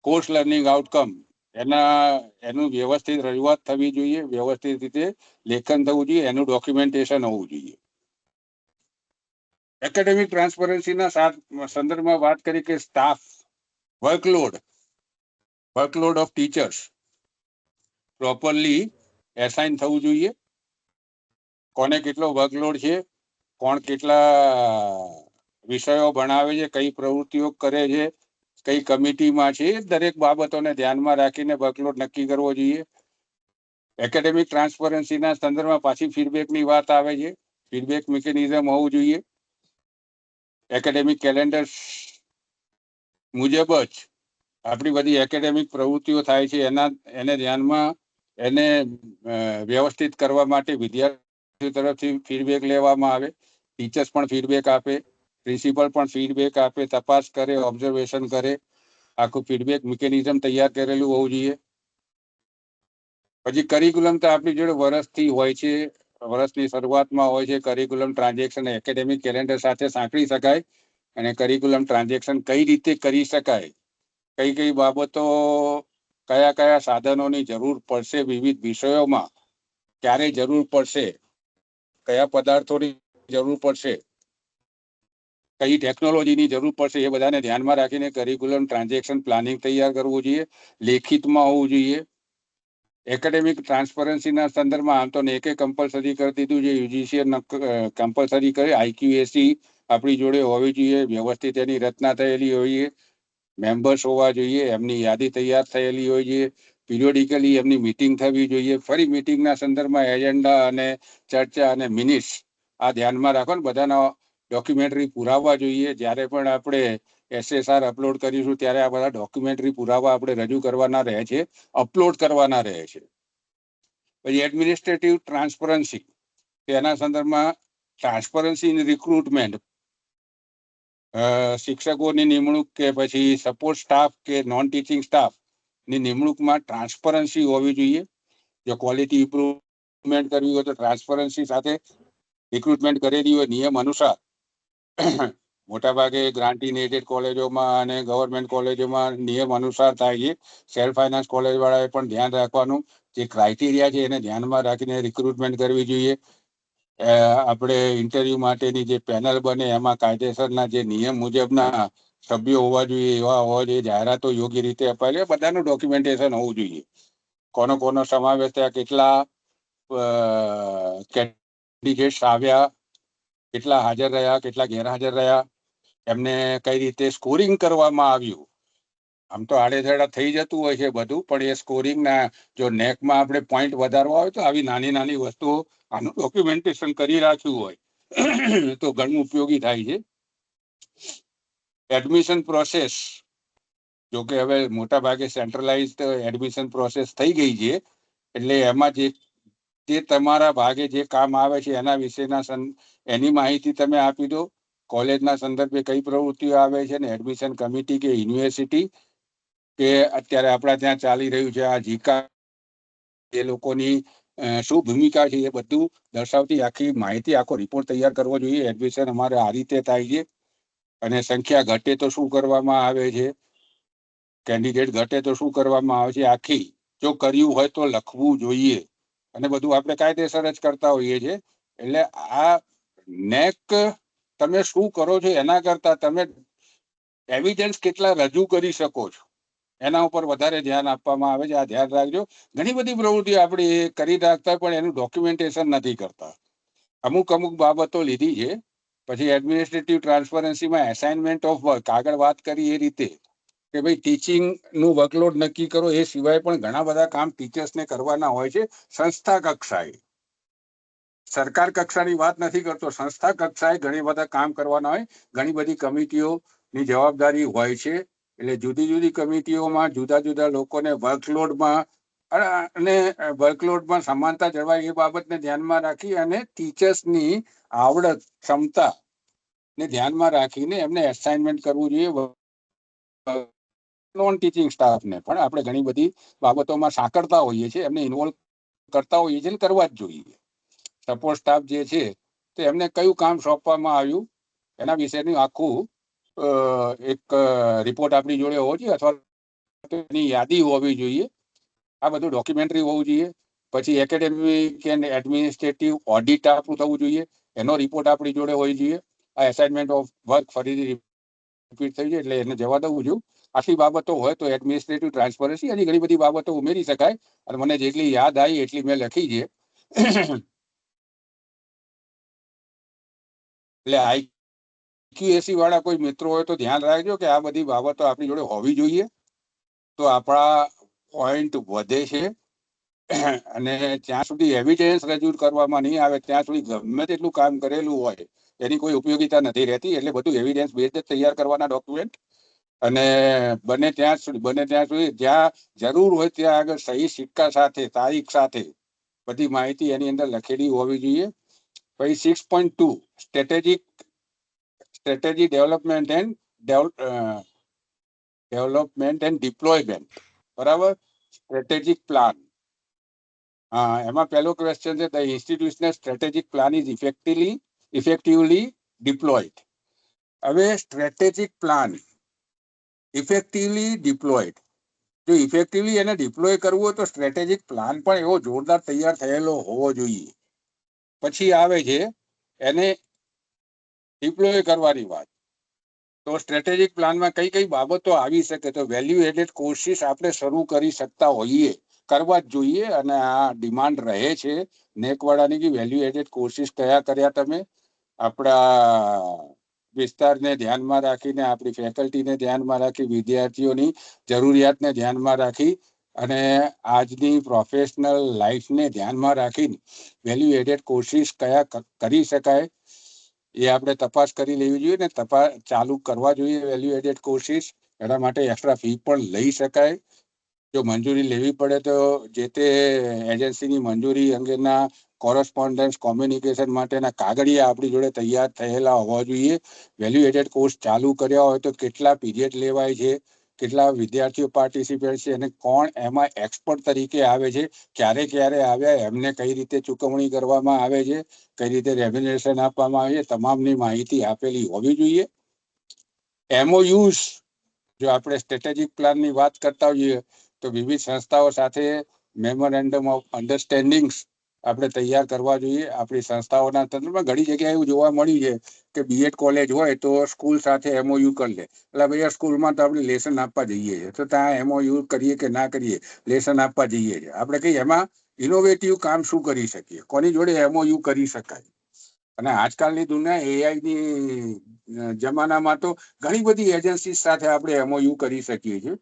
કોર્સ લર્નિંગ આઉટકમ એનું વ્યવસ્થિત રજૂઆત થવી જોઈએ, વ્યવસ્થિત રીતે લેખન થવું જોઈએ, એનું ડોક્યુમેન્ટેશન હોવું જોઈએ. એકેડેમિક ટ્રાન્સપરન્સીના સંદર્ભમાં વાત કરી કે staff workload of teachers properly assign થવું જોઈએ. કોને કેટલો વર્કલોડ છે, કોણ કેટલા વિષયો ભણાવે છે, કઈ પ્રવૃત્તિઓ કરે છે, કઈ કમિટીમાં છે, દરેક બાબતોને ધ્યાનમાં રાખીને વર્કલોડ નક્કી કરવો જોઈએ. એકેડેમિક ટ્રાન્સપરન્સીના સંદર્ભમાં પાછી ફીડબેકની વાત આવે છે. ફીડબેક મિકેનિઝમ હોવું જોઈએ. એકેડેમિક કેલેન્ડર મુજબ જ આપણી બધી એકેડેમિક પ્રવૃત્તિઓ થાય છે. એને ધ્યાનમાં એને વ્યવસ્થિત કરવા માટે વિદ્યાર્થીઓ તરફથી ફીડબેક લેવામાં આવે, ટીચર્સ પણ ફીડબેક આપે, પ્રિન્સિપલ પણ ફીડબેક આપે, તપાસ કરે, ઓબ્ઝર્વેશન કરે. આખું ફીડબેક મિકેનિઝમ તૈયાર કરેલું હોવું જોઈએ. પછી કરિક્યુલમ તો આપણી જોડે વર્ષથી હોય છે, વર્ષની શરૂઆતમાં હોય છે. કરિક્યુલમ ટ્રાન્ઝેક્શન એકેડેમિક કેલેન્ડર સાથે સાંકળી શકાય અને કરિક્યુલમ ટ્રાન્ઝેક્શન કઈ રીતે કરી શકાય, કઈ બાબતો કયા સાધનોની જરૂર પડશે વિવિધ વિષયોમાં, ક્યારે જરૂર પડશે, કયા પદાર્થોની જરૂર પડશે, કઈ ટેકનોલોજીની જરૂર પડશે, એ બધાને ધ્યાનમાં રાખીને કરિક્યુલમ ટ્રાન્ઝેક્શન પ્લાનિંગ તૈયાર કરવું જોઈએ, લેખિતમાં હોવું જોઈએ. એકેડેમિક ટ્રાન્સપરન્સીના સંદર્ભમાં આમ તો નેકે કમ્પલસરી કરી દીધું છે, UGC કમ્પલસરી કરી, IQAC આપણી જોડે હોવી જોઈએ, વ્યવસ્થિત એની રચના થયેલી હોઈએ, મેમ્બર્સ હોવા જોઈએ, એમની યાદી તૈયાર થયેલી હોય છે, પિરિયોડિકલી એમની મીટિંગ થવી જોઈએ. ફરી મીટિંગના સંદર્ભમાં એજન્ડા અને ચર્ચા અને મિનિટ્સ આ ધ્યાનમાં રાખો ને બધાના ડોક્યુમેન્ટરી પુરાવા જોઈએ. જ્યારે પણ આપણે SSR અપલોડ કરીશું ત્યારે આ બધા ડોક્યુમેન્ટરી પુરાવા આપણે રજૂ કરવાના રહે છે, અપલોડ કરવાના રહે છે. પછી એડમિનિસ્ટ્રેટિવ ટ્રાન્સપરન્સી, તેના સંદર્ભમાં ટ્રાન્સપરન્સી ઇન રિક્રુટમેન્ટ, શિક્ષકોની નિમણૂક કે પછી સપોર્ટ સ્ટાફ કે નોન ટીચિંગ સ્ટાફ ની નિમણૂકમાં ટ્રાન્સપરન્સી હોવી જોઈએ. જો ક્વોલિટી ઇમ્પ્રુવમેન્ટ કરવી હોય તો ટ્રાન્સપરન્સી સાથે રિક્રુટમેન્ટ કરેલી હોય નિયમ અનુસાર. મોટાભાગે ગ્રાન્ટીન એડેડ કોલેજોમાં અને ગવર્મેન્ટ કોલેજોમાં નિયમ અનુસાર થાય છે. સેલ્ફ ફાઇનાન્સ કોલેજ વાળાએ પણ ધ્યાન રાખવાનું, જે ક્રાઇટેરિયા છે એને ધ્યાનમાં રાખીને રિક્રુટમેન્ટ કરવી જોઈએ. આપણે ઇન્ટરવ્યુ માટેની જે પેનલ બને એમાં કાયદેસરના જે નિયમ મુજબના સભ્યો હોવા જોઈએ, એવા હોવા જોઈએ. જાહેરાતો યોગ્ય રીતે અપાય, બધાનું ડોક્યુમેન્ટેશન હોવું જોઈએ. કોનો સમાવેશ થયા, કેટલા કેન્ડિડેટ્સ આવ્યા, કેટલા હાજર રહ્યા, કેટલા ગેરહાજર રહ્યા, એમને કઈ રીતે સ્કોરિંગ કરવામાં આવ્યું. આમ તો આડેધડા થઈ જતું હોય છે બધું, પણ એ સ્કોરિંગના જો નેકમાં આપણે પોઈન્ટ વધારવા હોય તો આવી નાની વસ્તુઓ આનું ડોક્યુમેન્ટેશન કરી રાખ્યું હોય તો ઘણું ઉપયોગી થાય છે. એડમિશન પ્રોસેસ, જો કે હવે મોટા ભાગે સેન્ટ્રલાઇઝડ એડમિશન પ્રોસેસ થઈ ગઈ છે, એટલે એમાં જે તમારા ભાગે જે કામ આવે છે એના વિશેના એની માહિતી તમે આપી દો. કોલેજના સંદર્ભે કઈ પ્રવૃત્તિઓ આવે છે ને એડમિશન કમિટી કે યુનિવર્સિટી કે અત્યારે આપણા ત્યાં ચાલી રહ્યું છે આ જીકા, એ લોકોની શું ભૂમિકા છે એ બધું દર્શાવતી આખી માહિતી, આખો રિપોર્ટ તૈયાર કરવો જોઈએ. એડમિશન અમારે આ રીતે થાય છે અને સંખ્યા ઘટે તો શું કરવામાં આવે છે, કેન્ડિડેટ ઘટે તો શું કરવામાં આવે છે, આખી જો કર્યું હોય તો લખવું જોઈએ. અને બધું આપણે કાયદેસર જ કરતા હોઈએ છીએ. એટલે આ નેક તમે શું કરો છો એના કરતા તમે એવિડન્સ કેટલા રજૂ કરી શકો છો એના ઉપર વધારે ધ્યાન આપવામાં આવે છે. આ ધ્યાન રાખજો. ઘણી બધી પ્રવૃત્તિઓ આપણે કરી રાખતા પણ એનું ડોક્યુમેન્ટેશન નથી કરતા. અમુક બાબતો લીધી છે. પછી એડમિનિસ્ટ્રેટિવ ટ્રાન્સપરન્સીમાં એસાઇનમેન્ટ ઓફ વર્ક, આગળ વાત કરી એ રીતે કે ભાઈ ટીચિંગ નું વર્કલોડ નક્કી કરો. એ સિવાય પણ ઘણા બધા કામ ટીચર્સને કરવાના હોય છે સંસ્થા કક્ષાએ. સરકાર કક્ષાની વાત નથી કરતો, સંસ્થા કક્ષાએ ઘણી બધા કામ કરવાના હોય. ઘણી બધી કમિટીઓની જવાબદારી હોય છે. એટલે જુદી જુદી કમિટીઓમાં જુદા જુદા લોકોને વર્કલોડમાં અને વર્કલોડમાં સમાનતા જળવાય એ બાબતને ધ્યાનમાં રાખી અને ટીચર્સની આવડત ક્ષમતા ને ધ્યાનમાં રાખીને એમને એસાઇનમેન્ટ કરવું જોઈએ. નોન ટીચિંગ સ્ટાફને પણ આપણે ઘણી બધી બાબતોમાં સાંકળતા હોઈએ છીએ, એમને ઇન્વોલ્વ કરતા હોઈએ છીએ, કરવા જ જોઈએ. સપોર્ટ સ્ટાફ જે છે તો એમને કયું કામ સોંપવામાં આવ્યું એના વિશેનું આખું એક રિપોર્ટ આપણી જોડે હોવો જોઈએ અથવા એની યાદી હોવી જોઈએ. આ બધું ડોક્યુમેન્ટરી હોવું જોઈએ. પછી એકેડેમિક એન્ડ એડમિનિસ્ટ્રેટિવ ઓડિટ આપણું થવું જોઈએ, એનો રિપોર્ટ આપણી જોડે હોવી જોઈએ. આ એસાઇનમેન્ટ ઓફ વર્ક ફરીથી રિપીટ થઈ જાય એટલે એને જવા દઉં છું. આટલી બાબતો હોય તો એડમિનિસ્ટ્રેટિવ ટ્રાન્સપરન્સી અને ઘણી બધી બાબતો ઉમેરી શકાય, અને મને જેટલી યાદ આવી એટલી મેં લખી છે. એટલે IQAC વાળા કોઈ મિત્રો હોય તો ધ્યાન રાખજો કે આ બધી બાબતો આપણી જોડે હોવી જોઈએ, તો આપણા પોઈન્ટ વધે છે. અને જ્યાં સુધી એવિડન્સ રજૂ કરવામાં નહીં આવે ત્યાં સુધી ગમે તેટલું કામ કરેલું હોય એની કોઈ ઉપયોગિતા નથી રહેતી. એટલે બધું એવિડન્સ બેઝ તૈયાર કરવાના ડોક્યુમેન્ટ, અને બને ત્યાં સુધી જ્યાં જરૂર હોય ત્યાં આગળ સહી સિક્કા સાથે તારીખ સાથે બધી માહિતી એની અંદર લખેલી હોવી જોઈએ. પછી 6.2 સ્ટ્રેટેજી ડેવલપમેન્ટ એન્ડ ડિપ્લોયમેન્ટ, બરાબર, સ્ટ્રેટેજિક પ્લાન. એમાં પહેલો ક્વેશ્ચન છે, the institutional strategic plan is effectively deployed. હવે સ્ટ્રેટેજિક પ્લાન ઇફેક્ટિવલી ડિપ્લોયડ, જો ઇફેક્ટિવલી એને ડિપ્લોય કરવું હોય તો સ્ટ્રેટેજિક પ્લાન પણ એવો જોરદાર તૈયાર થયેલો હોવો જોઈએ. પછી આવે છે એને ડિપ્લોય કરવાની વાત. તો સ્ટ્રેટેજિક પ્લાનમાં કઈ કઈ બાબતો આવી શકે, તો વેલ્યુ એડેડ કોર્સિસ આપણે શરૂ કરી શકતા હોઈએ, કરવા જ જોઈએ. અને આ ડિમાન્ડ રહે છે નેકવાડાની કે વેલ્યુ એડેડ કોર્સિસ કયા કર્યા તમે, આપણા વિસ્તારને ધ્યાનમાં રાખીને, આપણી ફેકલ્ટીને ધ્યાનમાં રાખી, વિદ્યાર્થીઓની જરૂરિયાતને ધ્યાનમાં રાખી અને આજની પ્રોફેશનલ લાઈફને ધ્યાનમાં રાખીને વેલ્યુ એડેડ કોર્સિસ કયા કરી શકાય એ આપણે તપાસ કરી લેવી જોઈએ ને ચાલુ કરવા જોઈએ વેલ્યુ એડેડ કોર્સિસ. એના માટે એક્સ્ટ્રા ફી પણ લઈ શકાય. જો મંજૂરી લેવી પડે તો જે તે એજન્સીની મંજૂરી અંગેના કોરસ્પોન્ડન્સ કોમ્યુનિકેશન માટેના કાગળિયા આપણી જોડે તૈયાર થયેલા હોવા જોઈએ. વેલ્યુ એડેડ કોર્સ ચાલુ કર્યા હોય તો કેટલા પીરિયડ લેવાય છે, કેટલા વિદ્યાર્થીઓ પાર્ટિસિપેટ છે, અને કોણ એમાં એક્સપર્ટ તરીકે આવે છે, ક્યારે ક્યારે આવ્યા, એમને કઈ રીતે ચૂકવણી કરવામાં આવે છે, કઈ રીતે રેમ્યુનરેશન આપવામાં આવે છે, તમામની માહિતી આપેલી હોવી જોઈએ. MOUs, જો આપણે સ્ટ્રેટેજિક પ્લાનની વાત કરતા હોઈએ તો વિવિધ સંસ્થાઓ સાથે મેમોરેન્ડમ ઓફ અન્ડરસ્ટેન્ડિંગ્સ આપણે તૈયાર કરવા જોઈએ. આપણી સંસ્થાઓના તંત્રમાં ઘણી જગ્યાએ એવું જોવા મળ્યું છે કે BEd કોલેજ હોય તો સ્કૂલ સાથે MOU કરી લે. એટલે ભાઈ સ્કૂલમાં તો આપણે લેસન આપવા જઈએ છીએ, તો ત્યાં MOU કરીએ કે ના કરીએ, લેસન આપવા જઈએ છીએ. આપણે કઈ એમાં ઇનોવેટિવ કામ શું કરી શકીએ, કોની જોડે MOU કરી શકાય. અને આજકાલની દુનિયા AI જમાનામાં તો ઘણી બધી એજન્સી સાથે આપણે MOU કરી શકીએ છીએ.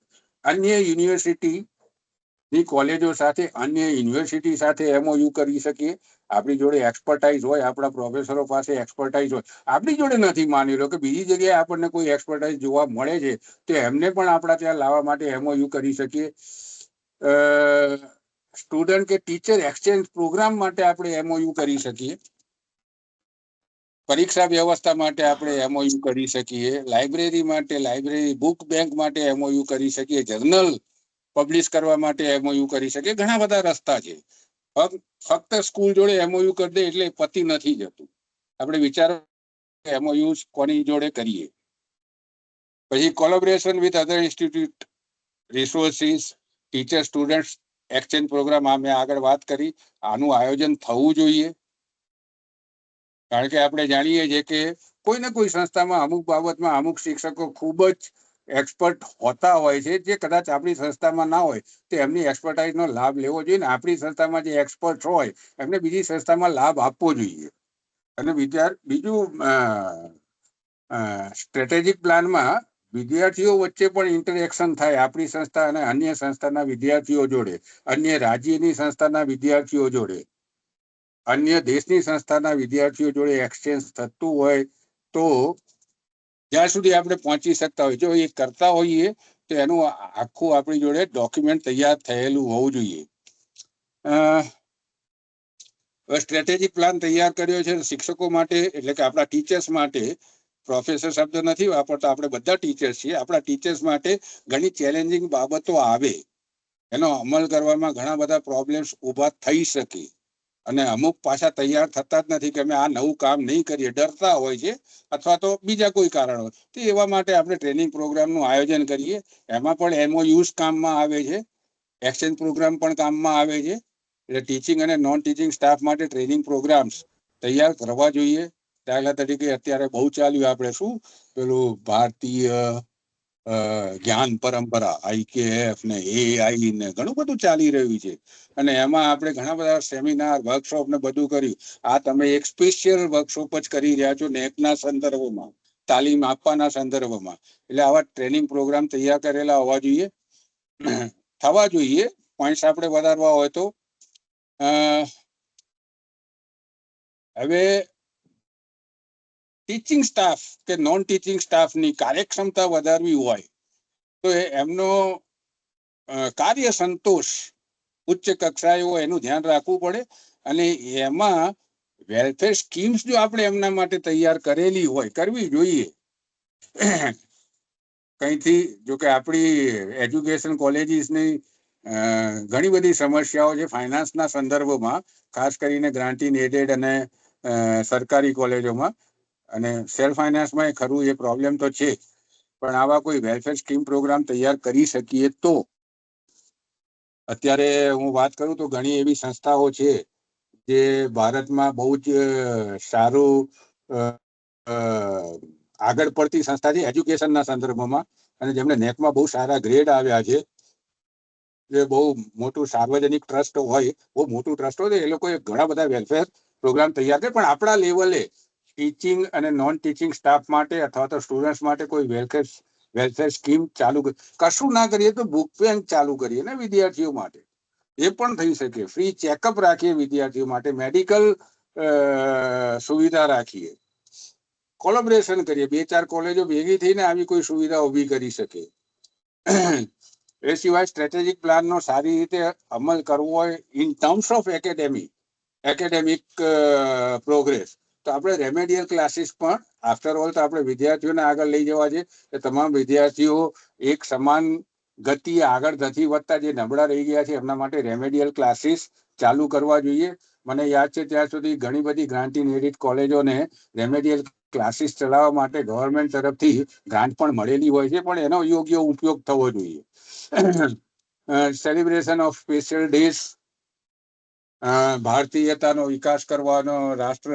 અન્ય યુનિવર્સિટીની કોલેજો સાથે, અન્ય યુનિવર્સિટી સાથે MOU કરી શકીએ. આપણી જોડે એક્સપર્ટાઇઝ હોય, આપણા પ્રોફેસરો પાસે એક્સપર્ટાઇઝ હોય, આપણી જોડે નથી, માની લો કે બીજી જગ્યાએ આપણને કોઈ એક્સપર્ટાઇઝ જોવા મળે છે તો એમને પણ આપણા ત્યાં લાવવા માટે MOU કરી શકીએ. સ્ટુડન્ટ કે ટીચર એક્સચેન્જ પ્રોગ્રામ માટે આપણે MOU કરી શકીએ. પરીક્ષા વ્યવસ્થા માટે આપણે MOU કરી શકીએ. લાઇબ્રેરી માટે, લાઇબ્રેરી બુક બેંક માટે MOU કરી શકીએ. જર્નલ પબ્લિશ કરવા માટે MOU કરી શકીએ. ઘણા બધા રસ્તા છે. ફક્ત સ્કૂલ જોડે MOU કરી દે એટલે પતિ નથી જતું. આપણે વિચારો MOU કોની જોડે કરીએ. પછી collaboration with other institute, resources, teacher student exchange programme, આ મેં આગળ વાત કરી, આનું આયોજન થવું જોઈએ. કારણ કે આપણે જાણીએ છીએ કે કોઈ ને કોઈ સંસ્થામાં અમુક બાબતમાં અમુક શિક્ષકો ખૂબ જ એક્સપર્ટ હોતા હોય છે, જે કદાચ આપણી સંસ્થામાં ના હોય તો એમની એક્સપર્ટાઇઝનો લાભ લેવો જોઈએ ને આપણી સંસ્થામાં જે એક્સપર્ટ હોય એમને બીજી સંસ્થામાં લાભ આપવો જોઈએ. અને બીજું સ્ટ્રેટેજિક પ્લાનમાં વિદ્યાર્થીઓ વચ્ચે પણ ઇન્ટરેક્શન થાય, આપણી સંસ્થા અને અન્ય સંસ્થાના વિદ્યાર્થીઓ જોડે, અન્ય રાજ્યની સંસ્થાના વિદ્યાર્થીઓ જોડે, અન્ય દેશની સંસ્થાના વિદ્યાર્થીઓ જોડે એક્સચેન્જ થતું હોય તો જ્યાં સુધી આપણે પહોંચી શકતા હોય, જો એ કરતા હોઈએ તો એનું આખું આપણી જોડે ડોક્યુમેન્ટ તૈયાર થયેલું હોવું જોઈએ. સ્ટ્રેટેજિક પ્લાન તૈયાર કર્યો છે શિક્ષકો માટે, એટલે કે આપણા ટીચર્સ માટે. પ્રોફેસર શબ્દ નથી વાપરતા, આપણે બધા ટીચર્સ છીએ. આપણા ટીચર્સ માટે ઘણી ચેલેન્જિંગ બાબતો આવે, એનો અમલ કરવામાં ઘણા બધા પ્રોબ્લેમ્સ ઊભા થઈ શકે, અને અમુક પાછા તૈયાર થતા જ નથી કે અમે આ નવું કામ નહીં કરીએ, ડરતા હોય છે, અથવા તો બીજા કોઈ કારણ હોય. તો એવા માટે આપણે ટ્રેનિંગ પ્રોગ્રામનું આયોજન કરીએ. એમાં પણ MOUs કામમાં આવે છે, એક્સચેન્જ પ્રોગ્રામ પણ કામમાં આવે છે. એટલે ટીચિંગ અને નોન ટીચિંગ સ્ટાફ માટે ટ્રેનિંગ પ્રોગ્રામ્સ તૈયાર કરવા જોઈએ. દાખલા તરીકે અત્યારે બહુ ચાલ્યું આપણે શું પેલું ભારતીય જ્ઞાન પરંપરા, IKF ને AI ને ઘણું બધું ચાલી રહ્યું છે, અને એમાં આપણે ઘણા બધા સેમિનાર, વર્કશોપ ને બધું કર્યું. આ તમે એક સ્પેશિયલ વર્કશોપ જ કરી રહ્યા છો નેકના સંદર્ભમાં, તાલીમ આપવાના સંદર્ભમાં. એટલે આવા ટ્રેનિંગ પ્રોગ્રામ તૈયાર કરેલા હોવા જોઈએ, થવા જોઈએ. પોઈન્ટ્સ આપણે વધારવા હોય તો હવે ટીચિંગ સ્ટાફ કે નોન ટીચિંગ સ્ટાફની કાર્યક્ષમતા વધારવી હોય તો એમનો કાર્ય સંતોષ ઉચ્ચ કક્ષાએ હોય એનું ધ્યાન રાખવું પડે. અને એમાં વેલફેર સ્કીમ્સ જો આપણે એમના માટે તૈયાર કરેલી હોય, કરવી જોઈએ. કઈથી જો કે આપણી એજ્યુકેશન કોલેજીસની ઘણી બધી સમસ્યાઓ છે ફાઇનાન્સના સંદર્ભમાં, ખાસ કરીને ગ્રાન્ટીન એડેડ અને સરકારી કોલેજોમાં. અને સેલ્ફ ફાઇનાન્સમાં એ ખરું એ પ્રોબ્લેમ તો છે, પણ આવા કોઈ વેલફેર સ્કીમ પ્રોગ્રામ તૈયાર કરી શકીએ તો. અત્યારે હું વાત કરું તો ઘણી એવી સંસ્થાઓ છે જે ભારતમાં બહુ જ સારું આગળ પડતી સંસ્થા છે એજ્યુકેશનના સંદર્ભમાં, અને જેમને નેકમાં બહુ સારા ગ્રેડ આવ્યા છે. જે બહુ મોટું સાર્વજનિક ટ્રસ્ટ હોય, બહુ મોટું ટ્રસ્ટ હોય, એ લોકોએ ઘણા બધા વેલફેર પ્રોગ્રામ તૈયાર કરે. પણ આપણા લેવલે ટીચિંગ અને નોન ટીચિંગ સ્ટાફ માટે અથવા તો સ્ટુડન્ટ્સ માટે કોઈ વેલફેર સ્કીમ ચાલુ, કશું ના કરીએ તો બુક બેંક ચાલુ કરીએ ને વિદ્યાર્થીઓ માટે, એ પણ થઈ શકે. ફ્રી ચેકઅપ રાખીએ વિદ્યાર્થીઓ માટે, મેડિકલ સુવિધા રાખીએ, કોલેબોરેશન કરીએ. 2-4 કોલેજો ભેગી થઈને આવી કોઈ સુવિધા ઊભી કરી શકે. એ સિવાય સ્ટ્રેટેજિક પ્લાનનો સારી રીતે અમલ કરવો હોય in terms of academic progress, તો આપણે રેમેડિયલ ક્લાસીસ પણ આફ્ટર ઓલ તો આપણે વિદ્યાર્થીઓને આગળ લઈ જવા છે કે તમામ વિદ્યાર્થીઓ એક સમાન ગતિએ આગળ નથી વધતા. જે નબળા રહી ગયા છે એમના માટે રેમેડિયલ ક્લાસીસ ચાલુ કરવા જોઈએ. મને યાદ છે ત્યાં સુધી ઘણી બધી ગ્રાન્ટીન એડિડ કોલેજોને રેમેડિયલ ક્લાસીસ ચલાવવા માટે ગવર્મેન્ટ તરફથી ગ્રાન્ટ પણ મળેલી હોય છે, પણ એનો યોગ્ય ઉપયોગ થવો જોઈએ. સેલિબ્રેશન ઓફ સ્પેશિયલ ડેઝ, ભારતીયતાનો વિકાસ કરવાનો, રાષ્ટ્ર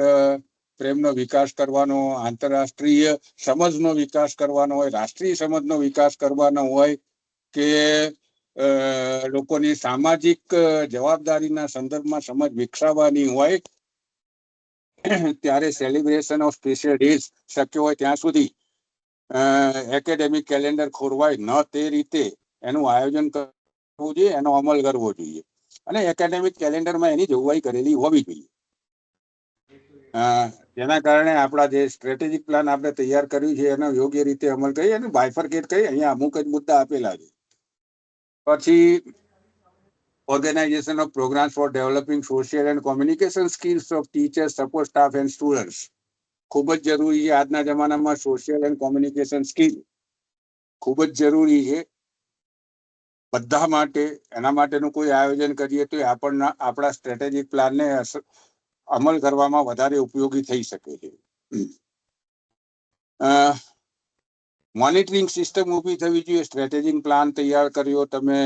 પ્રેમનો વિકાસ કરવાનો, આંતરરાષ્ટ્રીય સમજનો વિકાસ કરવાનો હોય, રાષ્ટ્રીય સમજનો વિકાસ કરવાનો હોય, કે લોકોની સામાજિક જવાબદારીના સંદર્ભમાં સમજ વિકસાવવાની હોય, ત્યારે સેલિબ્રેશન ઓફ સ્પેશિયલ ડેઝ શક્ય હોય ત્યાં સુધી એકેડેમિક કેલેન્ડર ખોરવાય ન તે રીતે એનું આયોજન કરવું જોઈએ, એનો અમલ કરવો જોઈએ. અને એકેડેમિક કેલેન્ડરમાં એની જોગવાઈ કરેલી હોવી જોઈએ. જેના કારણે આપણા જે સ્ટ્રેટેજિક પ્લાન આપણે તૈયાર કર્યું છે એનો યોગ્ય રીતે અમલ કરી અને બાયફર્કેટ કરી. અહીંયા અમુક જ મુદ્દા આપેલા છે. પછી organisation of programmes for developing social and communication skills of teachers, support staff and students ખૂબ જ જરૂરી છે. આજના જમાનામાં સોશિયલ એન્ડ કોમ્યુનિકેશન સ્કિલ ખૂબ જ જરૂરી છે બધા માટે. એના માટેનું કોઈ આયોજન કરીએ તો આપણને આપણા સ્ટ્રેટેજિક પ્લાનને અમલ કરવામાં વધારે ઉપયોગી થઈ શકે છે. મોનિટરિંગ સિસ્ટમ ઊભી થવી જોઈએ. સ્ટ્રેટેજિક પ્લાન તૈયાર કર્યો તમે,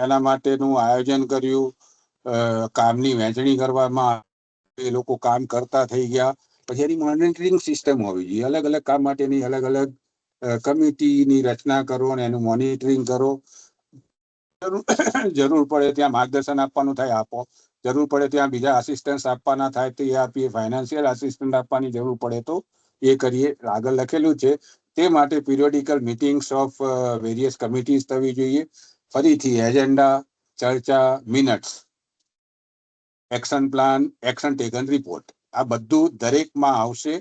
એના માટેનું આયોજન કર્યું, કામની વહેંચણી કરવામાં, એ લોકો કામ કરતા થઈ ગયા, પછી એની મોનિટરિંગ સિસ્ટમ હોવી જોઈએ. અલગ અલગ કામ માટેની અલગ અલગ કમિટીની રચના કરો અને એનું મોનિટરિંગ કરો. જરૂર પડે ત્યાં માર્ગદર્શન આપવાનું થાય આપો, જરૂર પડે ત્યાં બીજા આસિસ્ટન્સ આપવાના થાય તો એ આપીએ, ફાઇનાન્શિયલ આસિસ્ટન્ટ આપવાની જરૂર પડે તો એ કરીએ. આગળ લખેલું છે તે માટે periodical meetings of various committees થવી જોઈએ. ફરીથી એજન્ડા, ચર્ચા, minutes, action plan, action taken report, આ બધું દરેકમાં આવશે.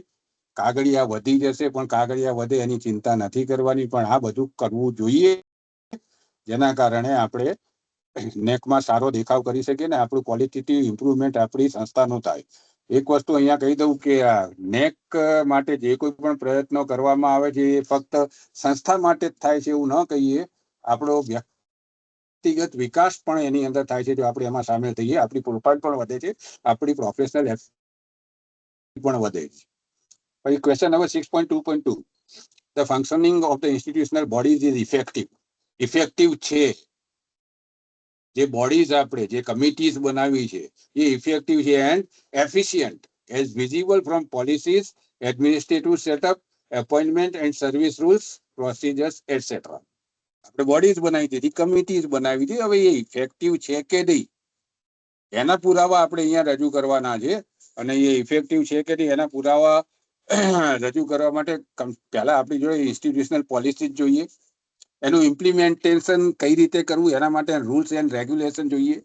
કાગળિયા વધી જશે, પણ કાગળિયા વધે એની ચિંતા નથી કરવાની, પણ આ બધું કરવું જોઈએ, જેના કારણે આપણે નેકમાં સારો દેખાવ કરી શકીએ ને આપણું ક્વોલિટેટિવ ઇમ્પ્રુવમેન્ટ આપણી સંસ્થાનું થાય. એક વસ્તુ અહીંયા કહી દઉં કે આ નેક માટે જે કોઈ પણ પ્રયત્નો કરવામાં આવે છે એ ફક્ત સંસ્થા માટે જ થાય છે એવું ન કહીએ. આપણો વ્યક્તિગત વિકાસ પણ એની અંદર થાય છે જો આપણે એમાં સામેલ થઈએ. આપણી પ્રોફાઇલ પણ વધે છે, આપણી પ્રોફેશનલ પણ વધે છે. પછી question number 6.2.2, the functioning of the institutional bodies is effective. Effective છે જે બોડીઝ આપણે જે કમિટીઝ બનાવી છે એ ઇફેક્ટિવ છે and efficient as visible from policies, administrative setup, appointment and service rules, procedures etcetera. આપણે બોડીઝ બનાવી હતી, કમિટીઝ બનાવી હતી. હવે એ ઇફેક્ટિવ છે કે નહીં એના પુરાવા આપણે અહીંયા રજૂ કરવાના છે. અને એ ઇફેક્ટિવ છે કે નહીં એના પુરાવા રજૂ કરવા માટે પહેલા આપણી જોડે ઇન્સ્ટિટ્યુશનલ પોલિસી જોઈએ, એનું ઇમ્પ્લિમેન્ટેશન કઈ રીતે કરવું એના માટે રૂલ્સ એન્ડ રેગ્યુલેશન જોઈએ.